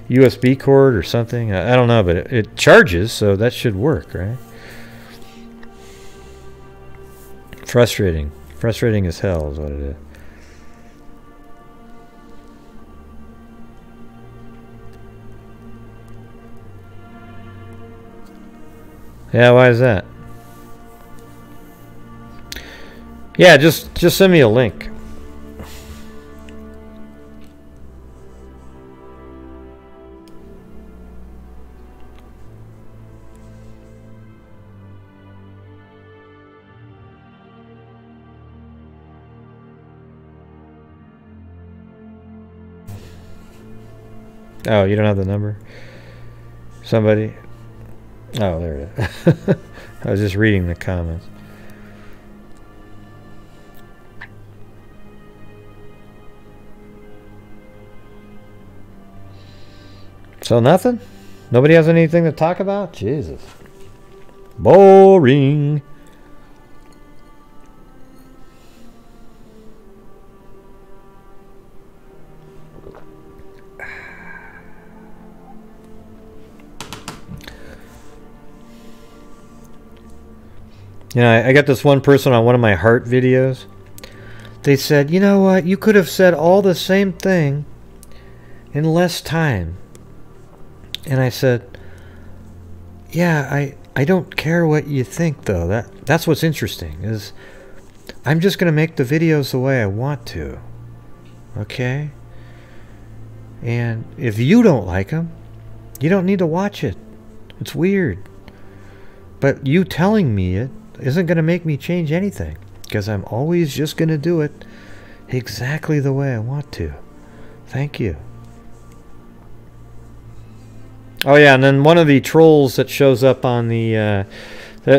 USB cord or something. I don't know, but it charges, so that should work, right? Frustrating as hell is what it is. Yeah, why is that? Yeah, just send me a link. Oh, you don't have the number? Somebody? Oh, there it is. I was just reading the comments. So nothing? Nobody has anything to talk about? Jesus. Boring. You know, I got this one person on one of my heart videos. They said, you know what? You could have said all the same thing in less time. And I said, yeah, I don't care what you think, though. That's what's interesting, is I'm just going to make the videos the way I want to. Okay? And if you don't like them, you don't need to watch it. It's weird. But you telling me it isn't going to make me change anything, because I'm always just going to do it exactly the way I want to. Thank you. Oh yeah, and then one of the trolls that shows up on the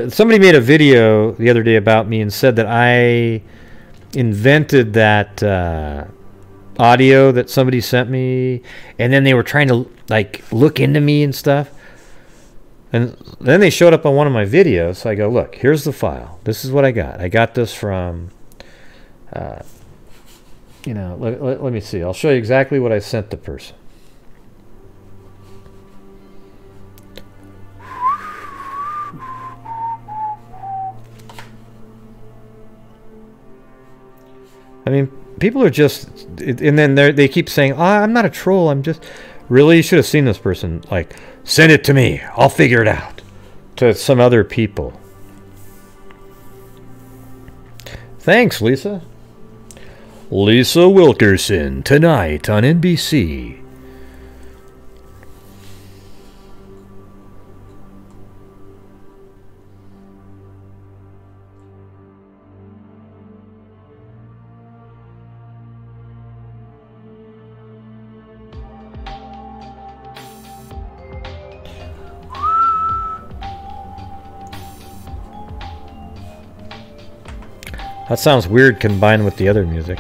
somebody made a video the other day about me and said that I invented that audio that somebody sent me, and then they were trying to like look into me and stuff. And then they showed up on one of my videos, so I go, look, here's the file. This is what I got. I got this from, you know, let me see. I'll show you exactly what I sent the person. I mean, people are just, and then they keep saying, oh, I'm not a troll, I'm just, really, you should have seen this person, like, send it to me, I'll figure it out, to some other people. Thanks, Lisa. Lisa Wilkerson tonight on NBC. That sounds weird combined with the other music.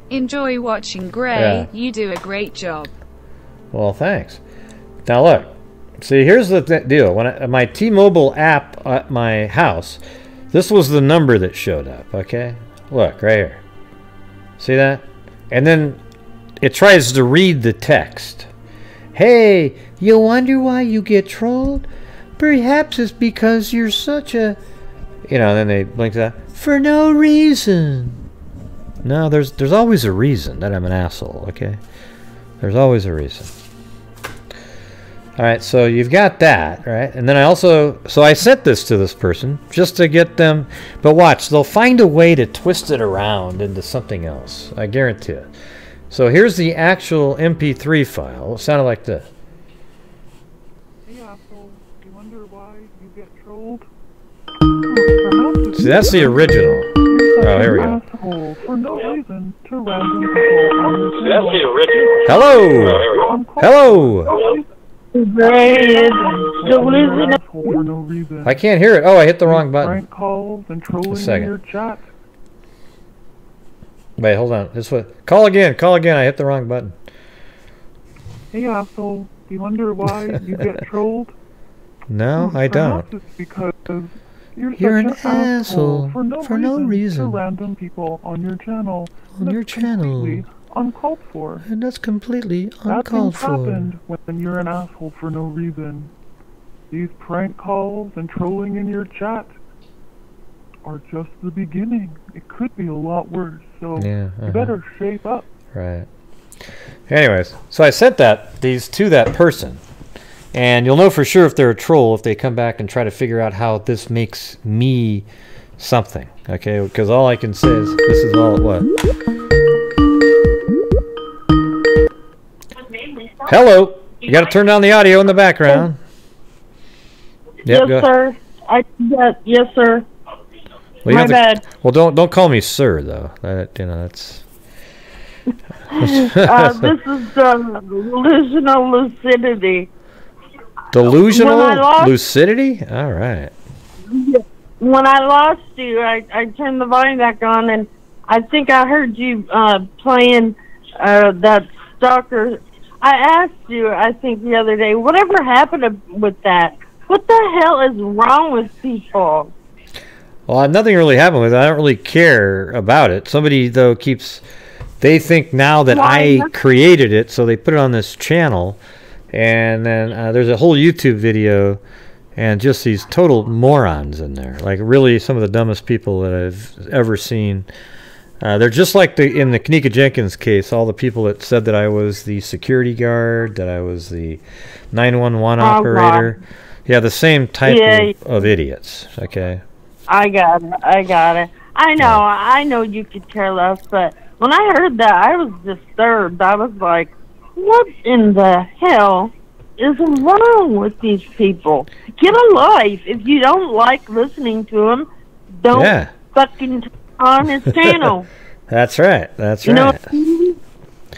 Enjoy watching Gray.
Yeah.
You do a great job.
Well, thanks. Now look, see, here's the deal. When my T-Mobile app at my house, this was the number that showed up. Okay, look right here. See that? And then it tries to read the text. Hey, you wonder why you get trolled? Perhaps it's because you're such a... You know, then they blink that. For no reason. No, there's always a reason that I'm an asshole, okay? There's always a reason. Alright, so you've got that, right? And then I also... So I sent this to this person just to get them... But watch, they'll find a way to twist it around into something else. I guarantee it. So here's the actual MP3 file. It sounded like this. See, that's the original. Oh, here we go.
For no reason to random people on your
That's the original. Hello! Hello!
For no reason.
I can't hear it. Oh, I hit the wrong button.
Prank calls and trolling
A second.
in your chat.
Wait, hold on. This way. Call again. Call again. I hit the wrong button.
Hey, asshole. Do you wonder why you get trolled?
No, I don't.
Perhaps it's because
You're
such
an asshole
for no reason. To random people on your channel. Completely uncalled for.
And that's completely
That
uncalled
thing's happened when you're an asshole for no reason. These prank calls and trolling in your chat are just the beginning. It could be a lot worse, so
Yeah,
you better shape up.
Right. Anyways, so I sent these to that person. And you'll know for sure if they're a troll if they come back and try to figure out how this makes me something. Okay? Because all I can say is this is all it was. Hello. You got to turn down the audio in the background. Yep,
Yes, sir. Yes, sir.
Well,
My bad.
Well, don't call me sir though. That, you know, that's.
This is delusional lucidity.
Delusional
When I lost-
lucidity? All right.
When I lost you, I turned the volume back on, and I think I heard you playing that stalker. I asked you, I think the other day, whatever happened with that? What the hell is wrong with people?
Well, nothing really happened with it. I don't really care about it. Somebody, though, they think now that I created it, so they put it on this channel. And then there's a whole YouTube video and just these total morons in there. Like, really, some of the dumbest people that I've ever seen. They're just like in the Kanika Jenkins case, all the people that said that I was the security guard, that I was the 911 operator.
God.
Yeah, the same type of idiots, okay?
I got it. I know you could care less, but when I heard that, I was disturbed. I was like, what in the hell is wrong with these people? Get a life. If you don't like listening to him, don't fucking turn on his channel.
That's right. That's
You know
right.
what I mean?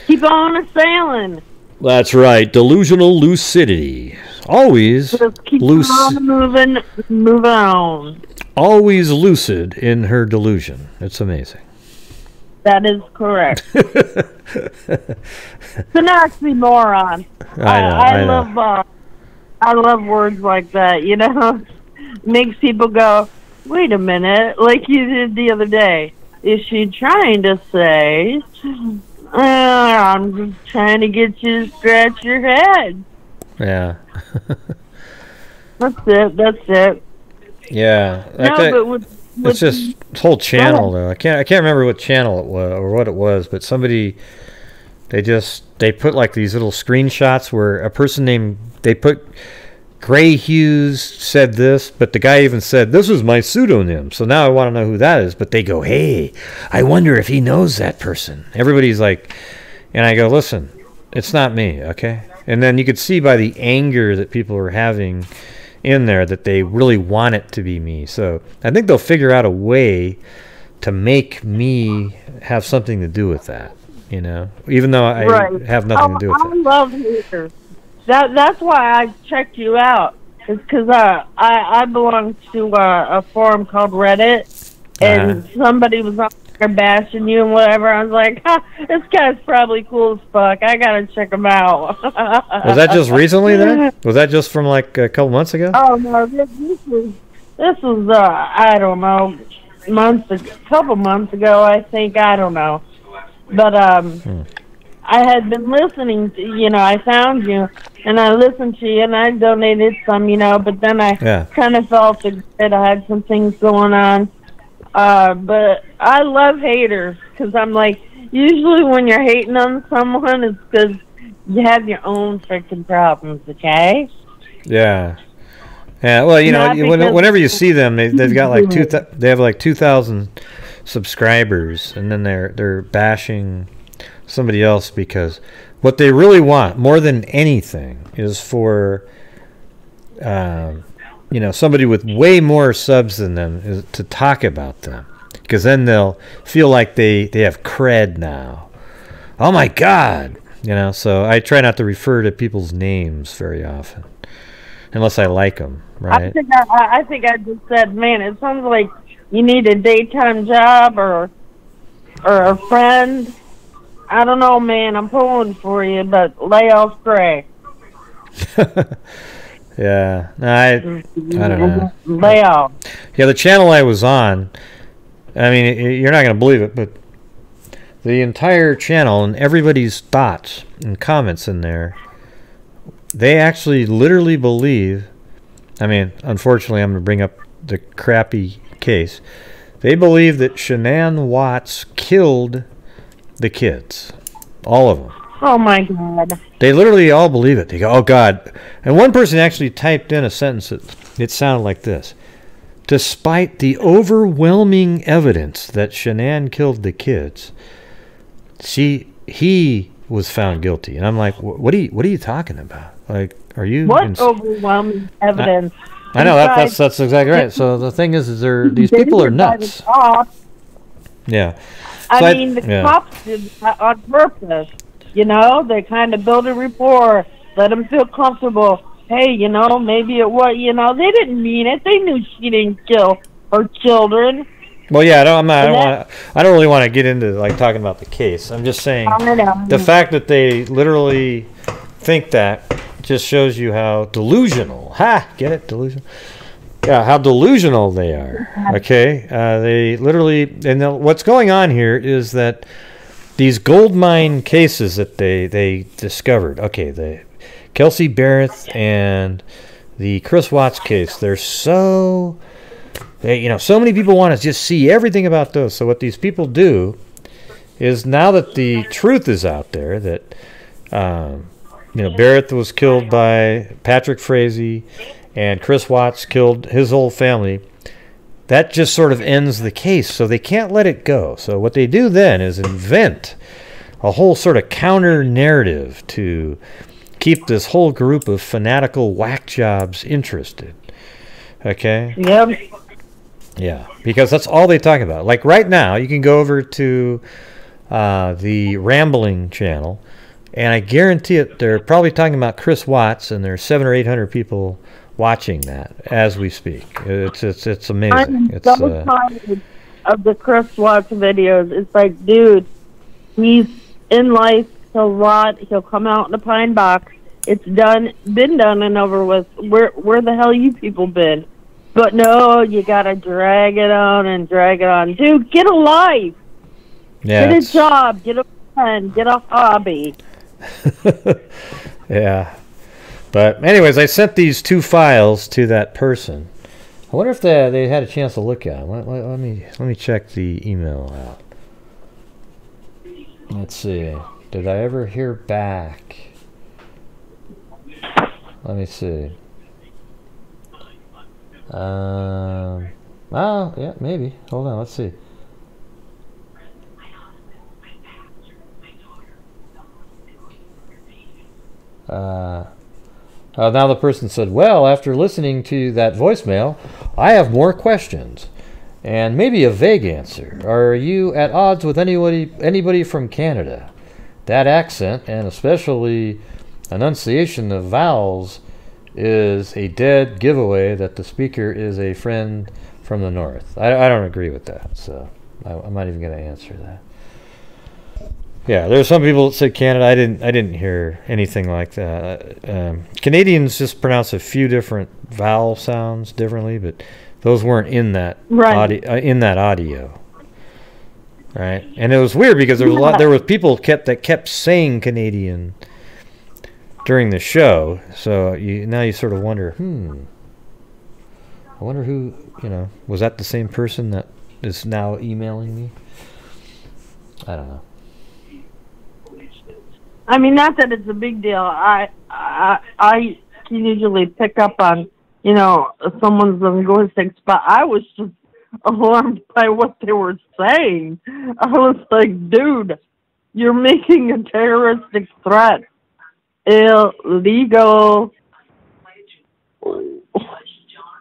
Keep on sailing.
That's right. Delusional lucidity. Always
Just keep on moving on.
Always lucid in her delusion. It's amazing.
That is correct. It's an oxymoron.
I know.
I love words like that. You know, makes people go, "Wait a minute," like you did the other day. Is she trying to say, "I'm just trying to get you to scratch your head"?
Yeah.
That's it. That's it.
Yeah.
No, but
it's just this whole channel though. I can't remember what channel it was or what it was, but somebody they put like these little screenshots where a person named they put Gray Hughes said this, but the guy even said, this is my pseudonym. So now I want to know who that is. But they go, hey, I wonder if he knows that person. Everybody's like, and I go, listen, it's not me, okay? And then you could see by the anger that people are having in there that they really want it to be me. So I think they'll figure out a way to make me have something to do with that, you know, even though I have nothing to do with it.
I love haters. That's why I checked you out. It's because I belong to a forum called Reddit, and somebody was on there bashing you and whatever. I was like, this guy's probably cool as fuck. I gotta check him out.
Was that just recently then? Was that just from like a couple months ago?
Oh no, this was I don't know, couple months ago, I think. I don't know, but I had been listening to, you know, I found you, and I listened to you, and I donated some, you know, but then I kind of felt that I had some things going on. But I love haters, because I'm like, usually when you're hating on someone, it's because you have your own freaking problems, okay?
Yeah. Yeah, well, you know, whenever you see them, they've got like they have like 2,000 subscribers, and then they're bashing somebody else because what they really want more than anything is for you know, somebody with way more subs than them to talk about them, because then they'll feel like they have cred now. Oh my God, you know. So I try not to refer to people's names very often unless I like them, right?
I think I just said, man, it sounds like you need a daytime job or a friend. I don't know, man. I'm pulling for you, but lay off Gray.
Yeah, I don't know.
Lay off.
Yeah, the channel I was on, I mean, you're not going to believe it, but the entire channel and everybody's thoughts and comments in there, they actually literally believe, I mean, unfortunately, I'm going to bring up the crappy case. They believe that Shanann Watts killed the kids. All of them.
Oh my God.
They literally all believe it. They go, oh God. And one person actually typed in a sentence it sounded like this. Despite the overwhelming evidence that Shanann killed the kids, he was found guilty. And I'm like, what are you talking about? Like, are you
overwhelming evidence?
I know that's exactly right. So the thing is these people are nuts. Yeah. So
I mean, the cops did that on purpose. You know, they kind of build a rapport, let them feel comfortable. Hey, you know, maybe it was, you know, they didn't mean it. They knew she didn't kill her children.
Well, yeah, I don't really want to get into like talking about the case. I'm just saying the fact that they literally think that just shows you how delusional. Get it? Delusional. Yeah, how delusional they are. Okay, they literally, and what's going on here is that these gold mine cases that they discovered. Okay, the Kelsey Barrett and the Chris Watts case. They're so many people want to just see everything about those. So what these people do is, now that the truth is out there that Barrett was killed by Patrick Frazee, and Chris Watts killed his whole family, that just sort of ends the case. So they can't let it go. So what they do then is invent a whole sort of counter narrative to keep this whole group of fanatical whack jobs interested. Okay?
Yep.
Yeah, because that's all they talk about. Like right now, you can go over to the Rambling channel, and I guarantee it, they're probably talking about Chris Watts, and there's 700 or 800 people watching that as we speak. It's amazing.
I'm so tired of the Chris Watts videos. It's like, dude, he's in life. He'll rot. He'll come out in a pine box. It's been done and over with. Where the hell you people been? But no, you gotta drag it on and drag it on. Dude, get a life.
Yeah,
get a job. Get a friend. Get a hobby.
Yeah. But anyways, I sent these 2 files to that person. I wonder if they had a chance to look at them. Let me check the email out. Let's see. Did I ever hear back? Let me see. Well, yeah, maybe. Hold on, let's see. Now the person said, well, after listening to that voicemail, I have more questions and maybe a vague answer. Are you at odds with anybody from Canada? That accent, and especially enunciation of vowels, is a dead giveaway that the speaker is a friend from the north. I don't agree with that, so I'm not even going to answer that. Yeah, there's some people that said Canada. I didn't hear anything like that. Canadians just pronounce a few different vowel sounds differently, but those weren't in that audio. Right, and it was weird because there was there was people that kept saying Canadian during the show. So now you sort of wonder, I wonder who, was that the same person that is now emailing me? I don't know.
I mean, not that it's a big deal. I can usually pick up on, someone's linguistics, but I was just alarmed by what they were saying. I was like, dude, you're making a terroristic threat. Illegal. Did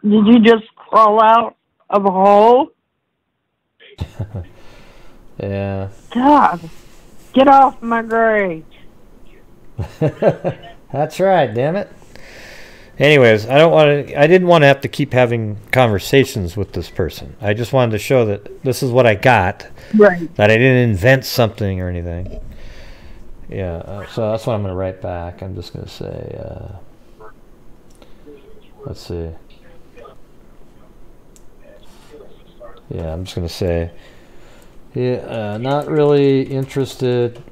you just crawl out of a hole?
Yeah.
God, get off my grave.
That's right, damn it. Anyways, I didn't want to have to keep having conversations with this person. I just wanted to show that this is what I got.
Right.
That I didn't invent something or anything. Yeah, so that's what I'm going to write back. I'm just going to say, let's see. Yeah, I'm just going to say, yeah, not really interested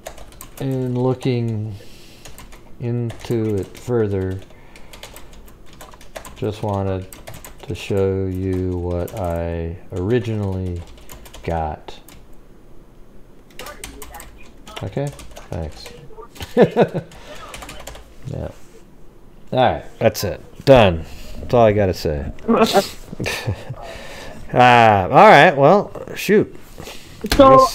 in looking into it further. Just wanted to show you what I originally got. Okay, thanks. Yeah. Alright, that's it. Done. That's all I gotta say. Alright, well, shoot.
So,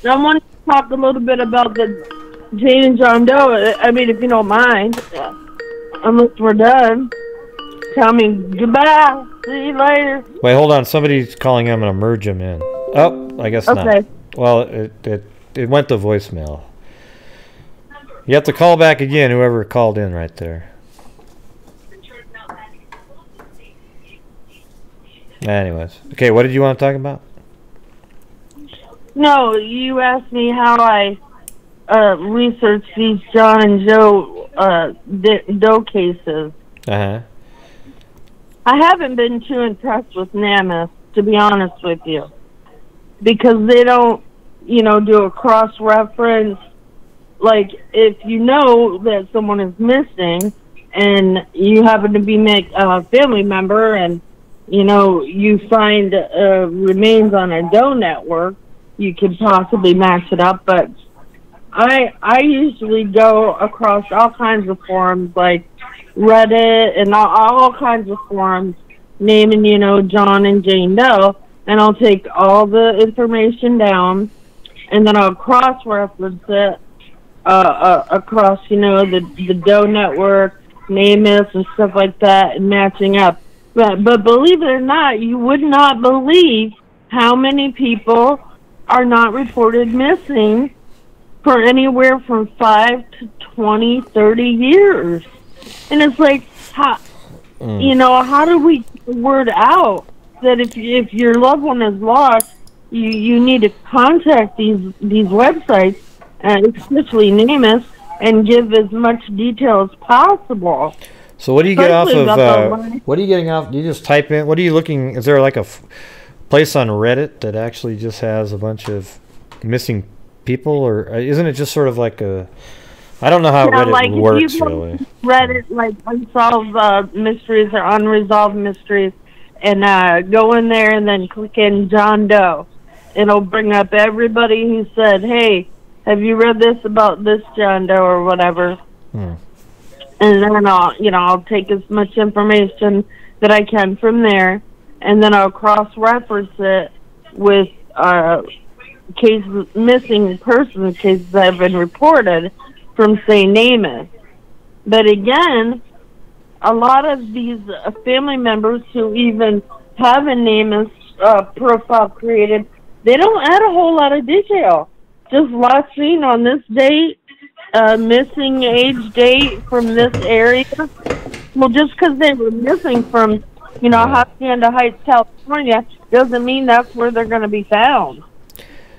I want to talk a little bit about the Jane and John Doe. I mean, if you don't mind, unless we're done. Tell me goodbye. See you later.
Wait, hold on. Somebody's calling. I'm going to merge them in. Oh, I guess not. Well, it went to voicemail. You have to call back again, whoever called in right there. Anyways. Okay, what did you want to talk about?
No, you asked me how I researched these John and Joe Doe cases.
Uh-huh.
I haven't been too impressed with Namath, to be honest with you, because they don't, do a cross-reference. Like, if you know that someone is missing and you happen to be a family member and, you find remains on a Doe network, you could possibly match it up. But I usually go across all kinds of forums, like Reddit and all kinds of forums naming, John and Jane Doe, and I'll take all the information down, and then I'll cross-reference it across, the Doe network, Namath, and stuff like that, and matching up. But believe it or not, you would not believe how many people are not reported missing for anywhere from 5 to 20, 30 years. And it's like, how do we get the word out that if your loved one is lost, you need to contact these websites, especially Namath, and give as much detail as possible.
So what do you get off of? What are you getting off? Do you just type in? What are you looking? Is there like a place on Reddit that actually just has a bunch of missing people, or isn't it just sort of like a? I don't know how Reddit works really.
Reddit, like Unsolved Mysteries or Unresolved Mysteries, and go in there and then click in John Doe. It'll bring up everybody who said, "Hey, have you read this about this John Doe or whatever?" And then I'll take as much information that I can from there, and then I'll cross-reference it with missing person cases that have been reported from St. Amos. But again, a lot of these family members who even have a Amos profile created, they don't add a whole lot of detail. Just last seen on this date, missing age date from this area. Well, just because they were missing from, Hacienda Heights, California, doesn't mean that's where they're going to be found.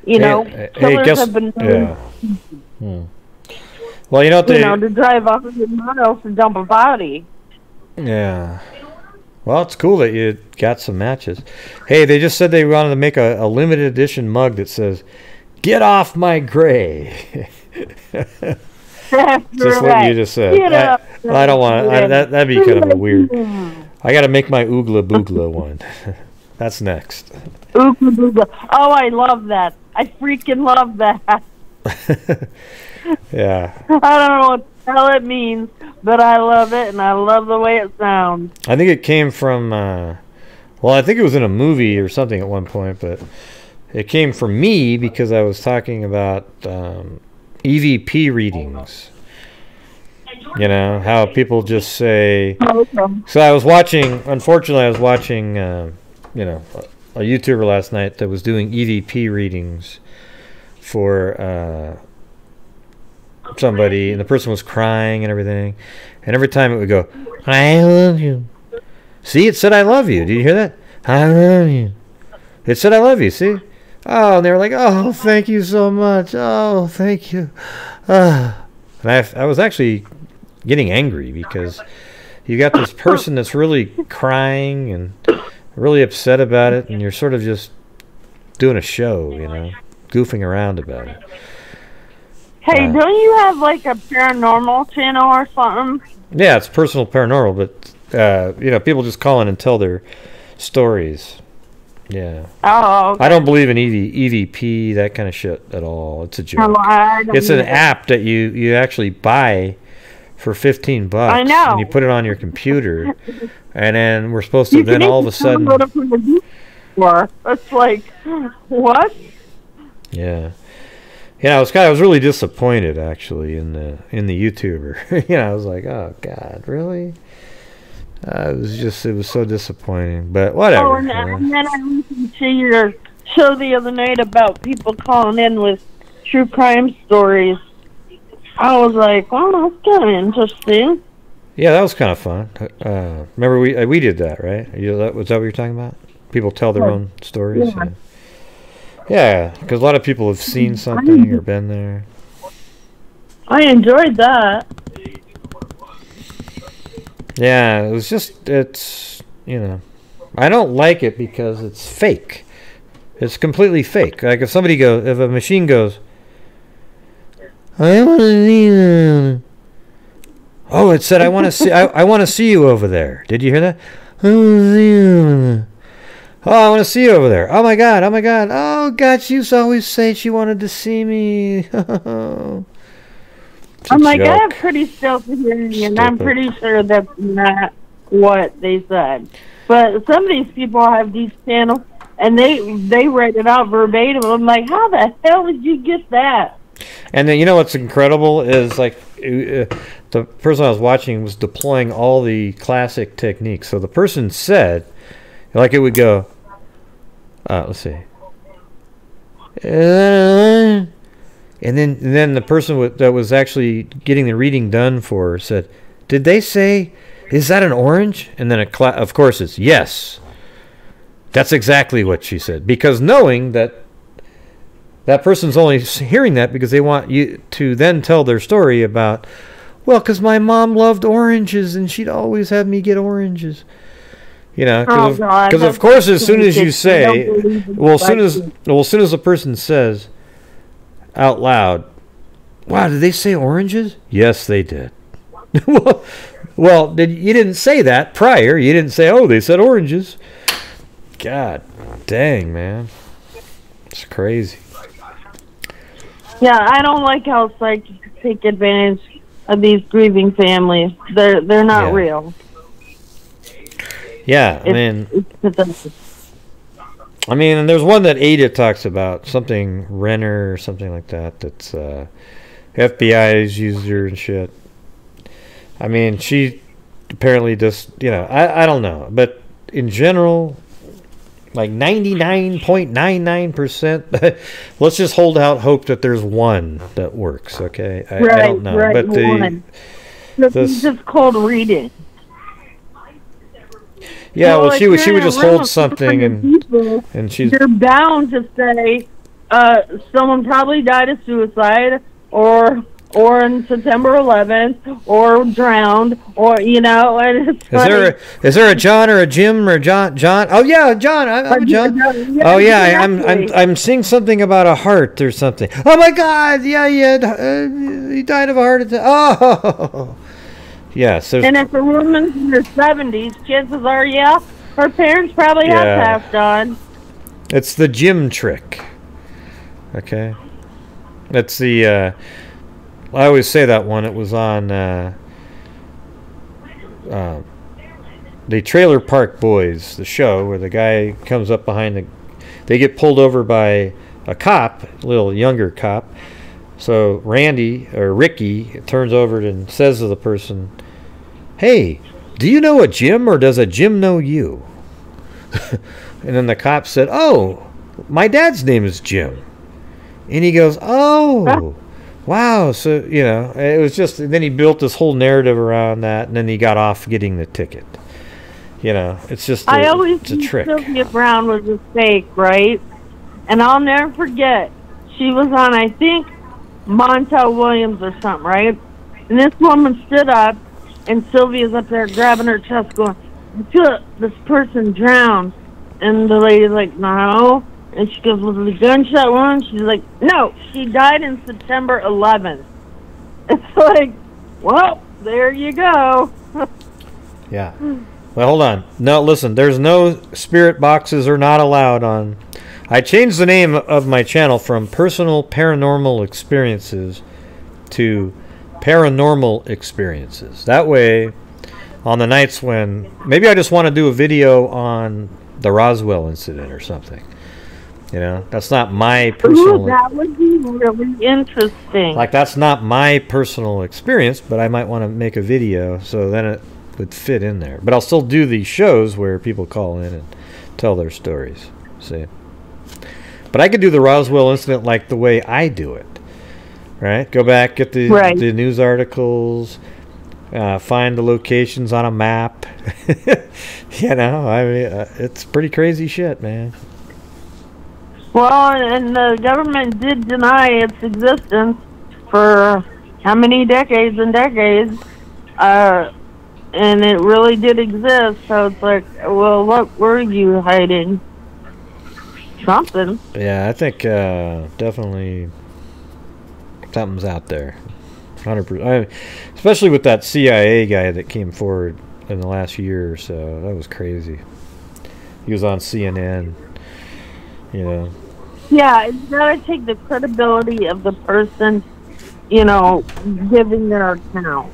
Killers have been known,
Well,
to drive 100 miles to dump a body.
Yeah. Well, it's cool that you got some matches. Hey, they just said they wanted to make a limited edition mug that says, "Get off my gray." Just what you just said. I don't want to. That'd be kind of a weird. I got to make my Oogla Boogla one. That's next.
Oogla Boogla. Oh, I love that. I freaking love that.
Yeah.
I don't know what the hell it means, but I love it, and I love the way it sounds.
I think it came from, I think it was in a movie or something at one point, but it came from me because I was talking about EVP readings. How people just say... So I was watching, unfortunately, a YouTuber last night that was doing EVP readings for... somebody, and the person was crying and everything, and every time it would go, "I love you." See, it said "I love you." Did you hear that? "I love you." It said "I love you." See? Oh, and they were like, "Oh, thank you so much. Oh, thank you." And I was actually getting angry because you got this person that's really crying and really upset about it, and you're sort of just doing a show, goofing around about it.
Hey, don't you have like a paranormal channel or something?
Yeah, it's personal paranormal, but people just call in and tell their stories. Yeah.
Oh, okay.
I don't believe in EVP, that kind of shit at all. It's a joke. It's an app that you actually buy for $15.
I know.
And you put it on your computer, and then we're supposed to then all of a sudden.
It's like, what?
Yeah. I was really disappointed actually in the YouTuber. I was like, oh God, really? It was so disappointing. But whatever.
Oh, and then I listened to your show the other night about people calling in with true crime stories. I was like, well, that's kind of interesting.
Yeah, that was kind of fun. Remember we did that, right? Was that what you're talking about? People tell their own stories.
Yeah.
Yeah, because a lot of people have seen something or been there.
I enjoyed that.
Yeah, it's I don't like it because it's fake. It's completely fake. Like if a machine goes, "I want to see them." Oh, it said, I want to see you over there. Did you hear that? I want to see you. Oh, I want to see you over there. Oh my God. Oh God, she used to always say she wanted to see me.
I'm like, I have pretty stealthy hearing, and I'm pretty sure that's not what they said. But some of these people have these channels, and they write it out verbatim. I'm like, how the hell did you get that?
And then what's incredible is like the person I was watching was deploying all the classic techniques. So the person said, like it would go, let's see. And then the person that was actually getting the reading done for her said, "Did they say, is that an orange?" And then of course it's yes. That's exactly what she said. Because knowing that person's only hearing that because they want you to then tell their story about, well, because my mom loved oranges and she'd always have me get oranges. Because of course, as soon as you say, as soon as a person says out loud, "Wow, did they say oranges?" Yes, they did. Well, you didn't say that prior. You didn't say, "Oh, they said oranges." God dang, man, it's crazy.
Yeah, I don't like how psychics take advantage of these grieving families. They're not real.
Yeah, I mean, and there's one that Ada talks about, something Renner or something like that. That's FBI's used her and shit. I mean, she apparently just, you know, I don't know, but in general, like 99.99%. Let's just hold out hope that there's one that works. Okay, I don't know, but
it's just called reading.
Yeah, well,
like
she would just hold something and she's.
You're bound to say someone probably died of suicide, or on September 11th, or drowned, or you know. And it's
is there a John or a Jim or John? Oh yeah, John. I'm a John. Oh yeah, I'm seeing something about a heart or something. Oh my God! Yeah, he died of a heart attack. Oh. Yes. And
if a woman's in her 70s, chances are, yeah, her parents probably have passed on.
It's the Jim trick. Okay. That's the. I always say that one. It was on the Trailer Park Boys, the show where the guy comes up behind they get pulled over by a cop, a little younger cop. So Randy or Ricky turns over and says to the person, "Hey, do you know a Jim, or does a Jim know you?" And then the cop said, "Oh, my dad's name is Jim." And he goes, "Oh, wow." So, you know, it was just, and then he built this whole narrative around that, and then he got off getting the ticket. You know, it's just it's a trick.
Sylvia Brown was a fake, right? And I'll never forget, she was on, I think, Montel Williams or something, right? And this woman stood up, and Sylvia's up there grabbing her chest going, "I feel this person drowned." And the lady's like, "No." And she goes, "Was it a gunshot wound?" She's like, "No, she died in September 11th. It's like, well, there you go.
Yeah. Well, hold on. No, listen, there's no spirit boxes are not allowed on. I changed the name of my channel from Personal Paranormal Experiences to Paranormal Experiences. That way, on the nights when maybe I just want to do a video on the Roswell incident or something. You know, that's not my personal.
Ooh, that would be really interesting.
Like, that's not my personal experience, but I might want to make a video, so then it would fit in there. But I'll still do these shows where people call in and tell their stories. See? But I could do the Roswell incident like the way I do it. Right? Go back, get the news articles, find the locations on a map. You know, I mean, it's pretty crazy shit, man.
Well, and the government did deny its existence for how many decades and decades, and it really did exist. So it's like, well, what were you hiding? Something.
Yeah, I think definitely something's out there. 100%. Especially with that CIA guy that came forward in the last year or so. That was crazy. He was on CNN, you know.
Yeah, it's got to take the credibility of the person, you know, giving their account.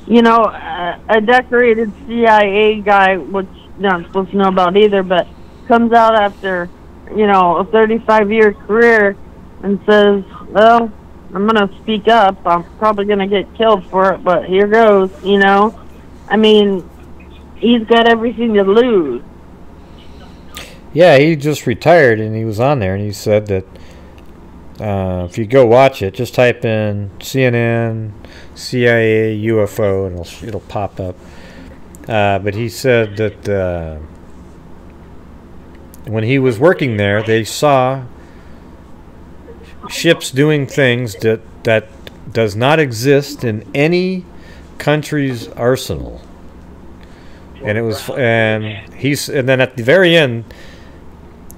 You know, a decorated CIA guy, which you're not supposed to know about either, but comes out after, you know, a 35-year career and says, well, I'm going to speak up. I'm probably going to get killed for it, but here goes, you know. I mean, he's got everything to lose.
Yeah, he just retired, and he was on there, and he said that if you go watch it, just type in CNN, CIA, UFO, and it'll pop up. But he said that when he was working there, they saw ships doing things that does not exist in any country's arsenal. And it was, and then at the very end,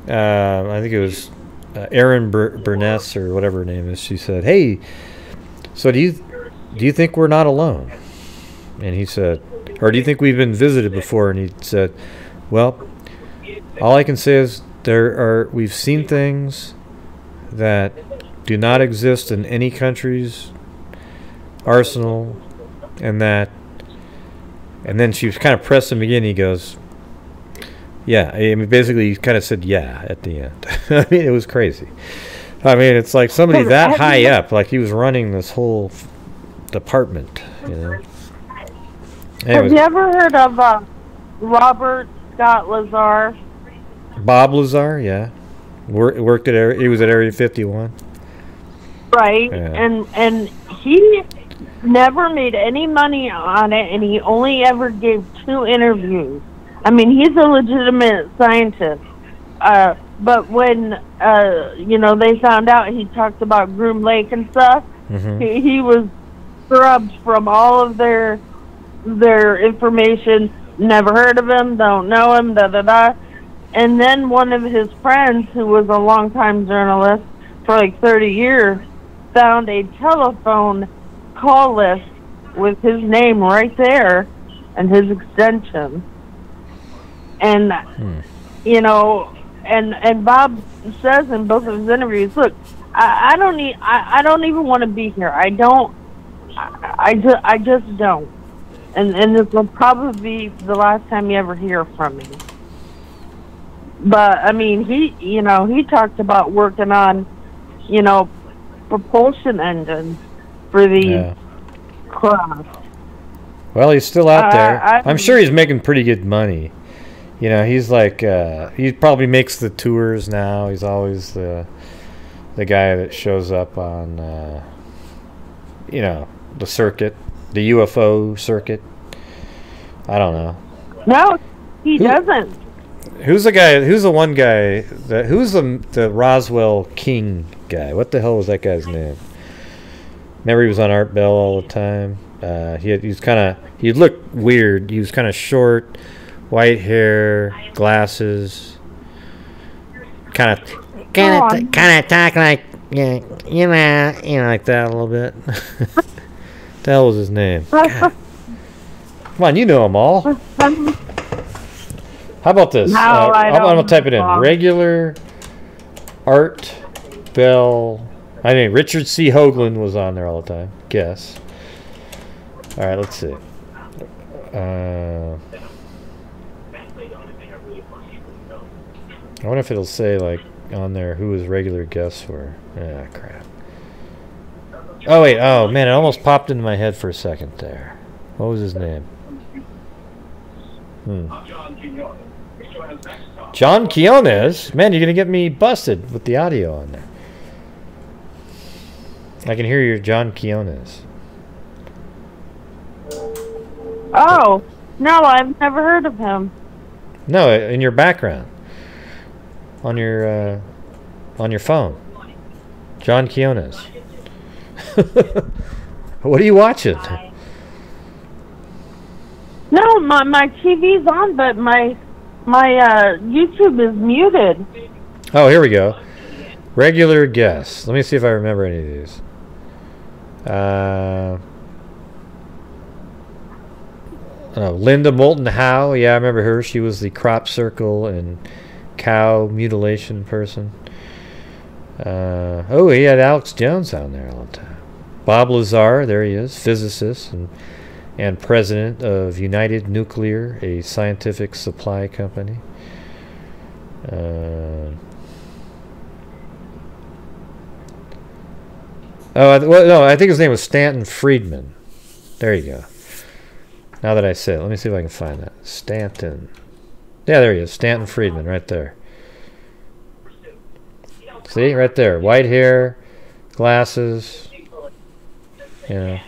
I think it was Erin Burness or whatever her name is. She said, "Hey, so do you think we're not alone?" And he said, "Or do you think we've been visited before?" And he said, "Well, all I can say is we've seen things that do not exist in any country's arsenal, and that And then she was kind of pressed him again. He goes, yeah. I mean, basically, he kind of said, yeah, at the end. I mean, it was crazy. I mean, it's like somebody that high up, like he was running this whole department, you know.
Have you ever heard of Robert Scott Lazar?
Bob Lazar, yeah. Worked at he was at Area 51.
Right,
Yeah.
and he never made any money on it, and he only ever gave 2 interviews. I mean, he's a legitimate scientist. But when you know, they found out he talked about Groom Lake and stuff, he was scrubbed from all of their information. Never heard of him, don't know him, da da da. And then one of his friends, who was a longtime journalist for like 30 years, found a telephone call list with his name right there and his extension. And you know, and Bob says in both of his interviews, look, I don't even want to be here. I just don't. And this will probably be the last time you ever hear from me. But I mean, he talked about working on, you know, propulsion engines for these craft.
Well, he's still out there. I'm sure he's making pretty good money. You know, he's like he probably makes the tours now. He's always the guy that shows up on you know, the circuit, the UFO circuit. I don't know.
No, he doesn't.
Who's the guy? Who's the one guy? Who's the Roswell King guy? What the hell was that guy's name? Remember, he was on Art Bell all the time. He looked weird. He was kind of short, white hair, glasses, kind of talk like you know, like that a little bit. The hell was his name? God. Come on, you know them all. How about this?
No,
I'm going to type it in. Regular Art Bell. I mean, Richard C. Hoagland was on there all the time. Guess. All right, let's see. I wonder if it'll say, like, on there who his regular guests were. Ah, crap. Oh, wait. Oh, man, it almost popped into my head for a second there. What was his name? John Quiones? Man, you're going to get me busted with the audio on there. I can hear your John Quiones.
Oh, no, I've never heard of him.
No, in your background. On your phone. John Quiones. What are you watching?
No, my TV's on, but my YouTube is muted.
Oh, here we go. Regular guests. Let me see if I remember any of these. Linda Moulton Howe. Yeah, I remember her. She was the crop circle and cow mutilation person. Oh, he had Alex Jones on there all the time. Bob Lazar, there he is, physicist and president of United Nuclear, a scientific supply company. I think his name was Stanton Friedman. There you go. Now that I say it, let me see if I can find that. Stanton. Yeah, there he is. Stanton Friedman, right there. See, right there. White hair, glasses. You know.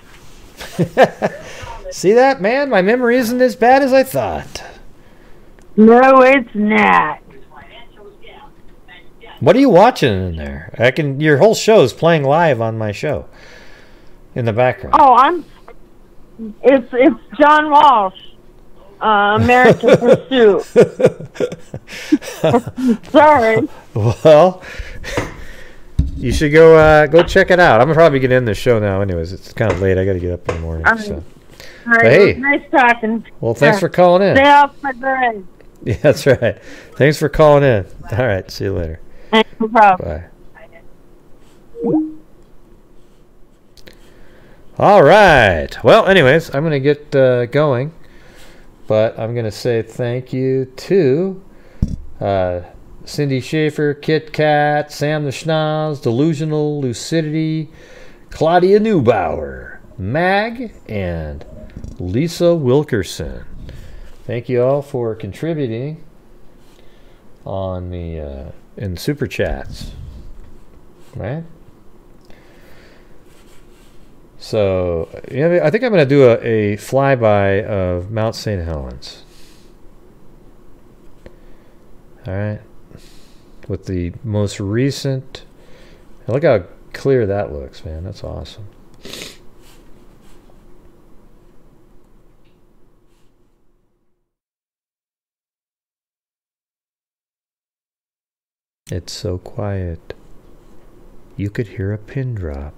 See that, man? My memory isn't as bad as I thought.
No, it's not.
What are you watching in there? Your whole show is playing live on my show in the background.
Oh, it's John Walsh, American Pursuit. Sorry.
Well, you should go check it out. I'm probably gonna end the show now, anyways. It's kind of late. I got to get up in the morning. So.
All right,
Hey.
nice talking.
Well, thanks for calling in.
Stay off my brain.
Yeah, that's right. Thanks for calling in. All right, see you later.
No problem.
Bye. All right. Well, anyways, I'm going to get going. but I'm going to say thank you to Cindy Schaefer, Kit Kat, Sam the Schnoz, Delusional Lucidity, Claudia Neubauer, Mag, and Lisa Wilkerson. Thank you all for contributing on the in Super Chats. Right? So, yeah, I think I'm going to do a flyby of Mount St. Helens. All right. With the most recent... Look how clear that looks, man. That's awesome. It's so quiet. You could hear a pin drop.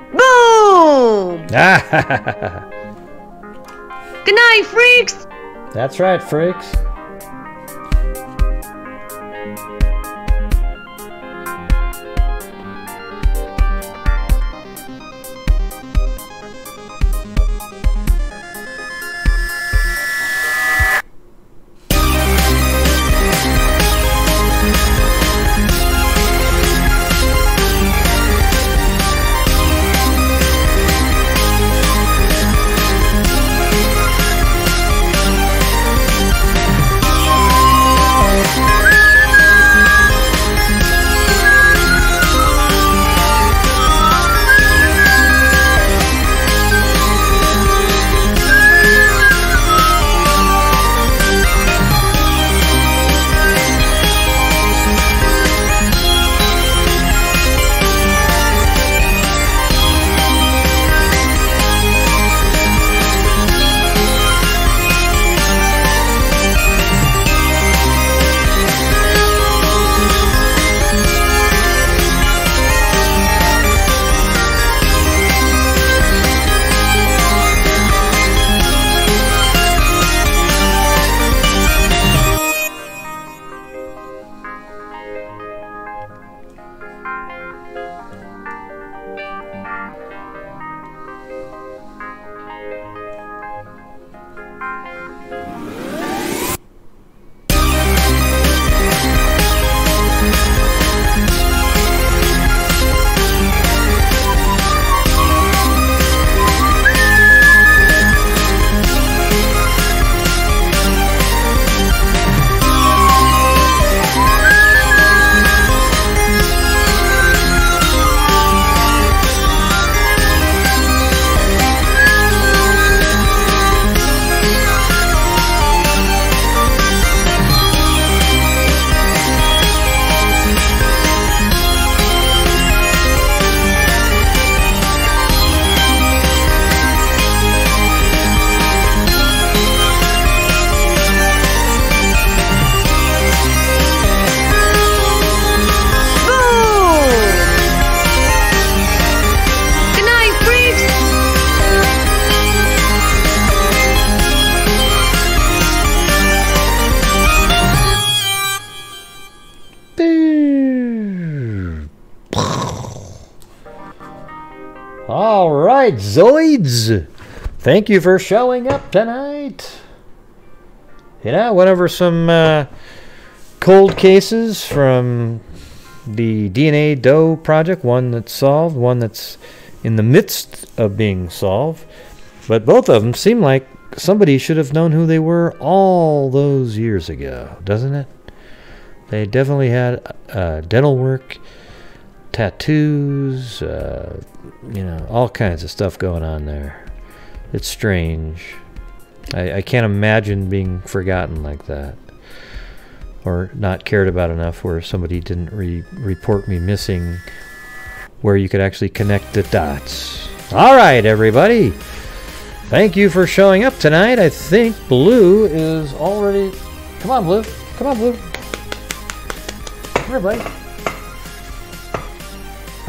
Boom!
Good
night, freaks!
That's right, freaks. All right, Zoids. Thank you for showing up tonight. You know, went over some cold cases from the DNA Doe Project. One that's solved, one that's in the midst of being solved. But both of them seem like somebody should have known who they were all those years ago, doesn't it? They definitely had dental work, tattoos, you know, all kinds of stuff going on there. It's strange. I can't imagine being forgotten like that, or not cared about enough where somebody didn't report me missing, where you could actually connect the dots. All right, everybody. Thank you for showing up tonight. I think Blue is already... Come on, Blue. Come on, Blue. Come here, buddy.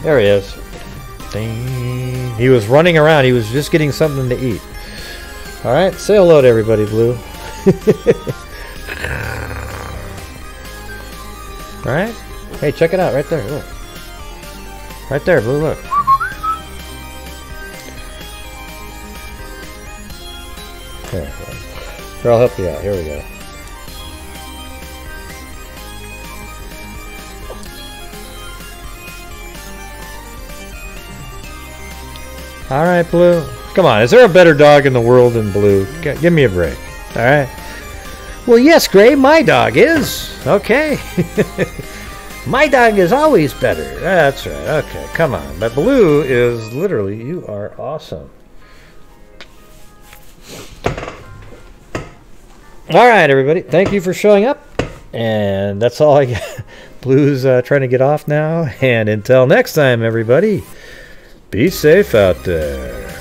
There he is. Ding. He was running around. He was just getting something to eat. All right, say hello to everybody, Blue. All right. Hey, check it out right there. Look. Right there, Blue. Look. Here I'll help you out. Here we go. All right, Blue. Come on. Is there a better dog in the world than Blue? Give me a break. All right. Well, yes, Gray. My dog is. Okay. My dog is always better. That's right. Okay. Come on. But Blue is literally. You are awesome. All right, everybody. Thank you for showing up. And that's all I got. Blue's trying to get off now. And until next time, everybody. Be safe out there.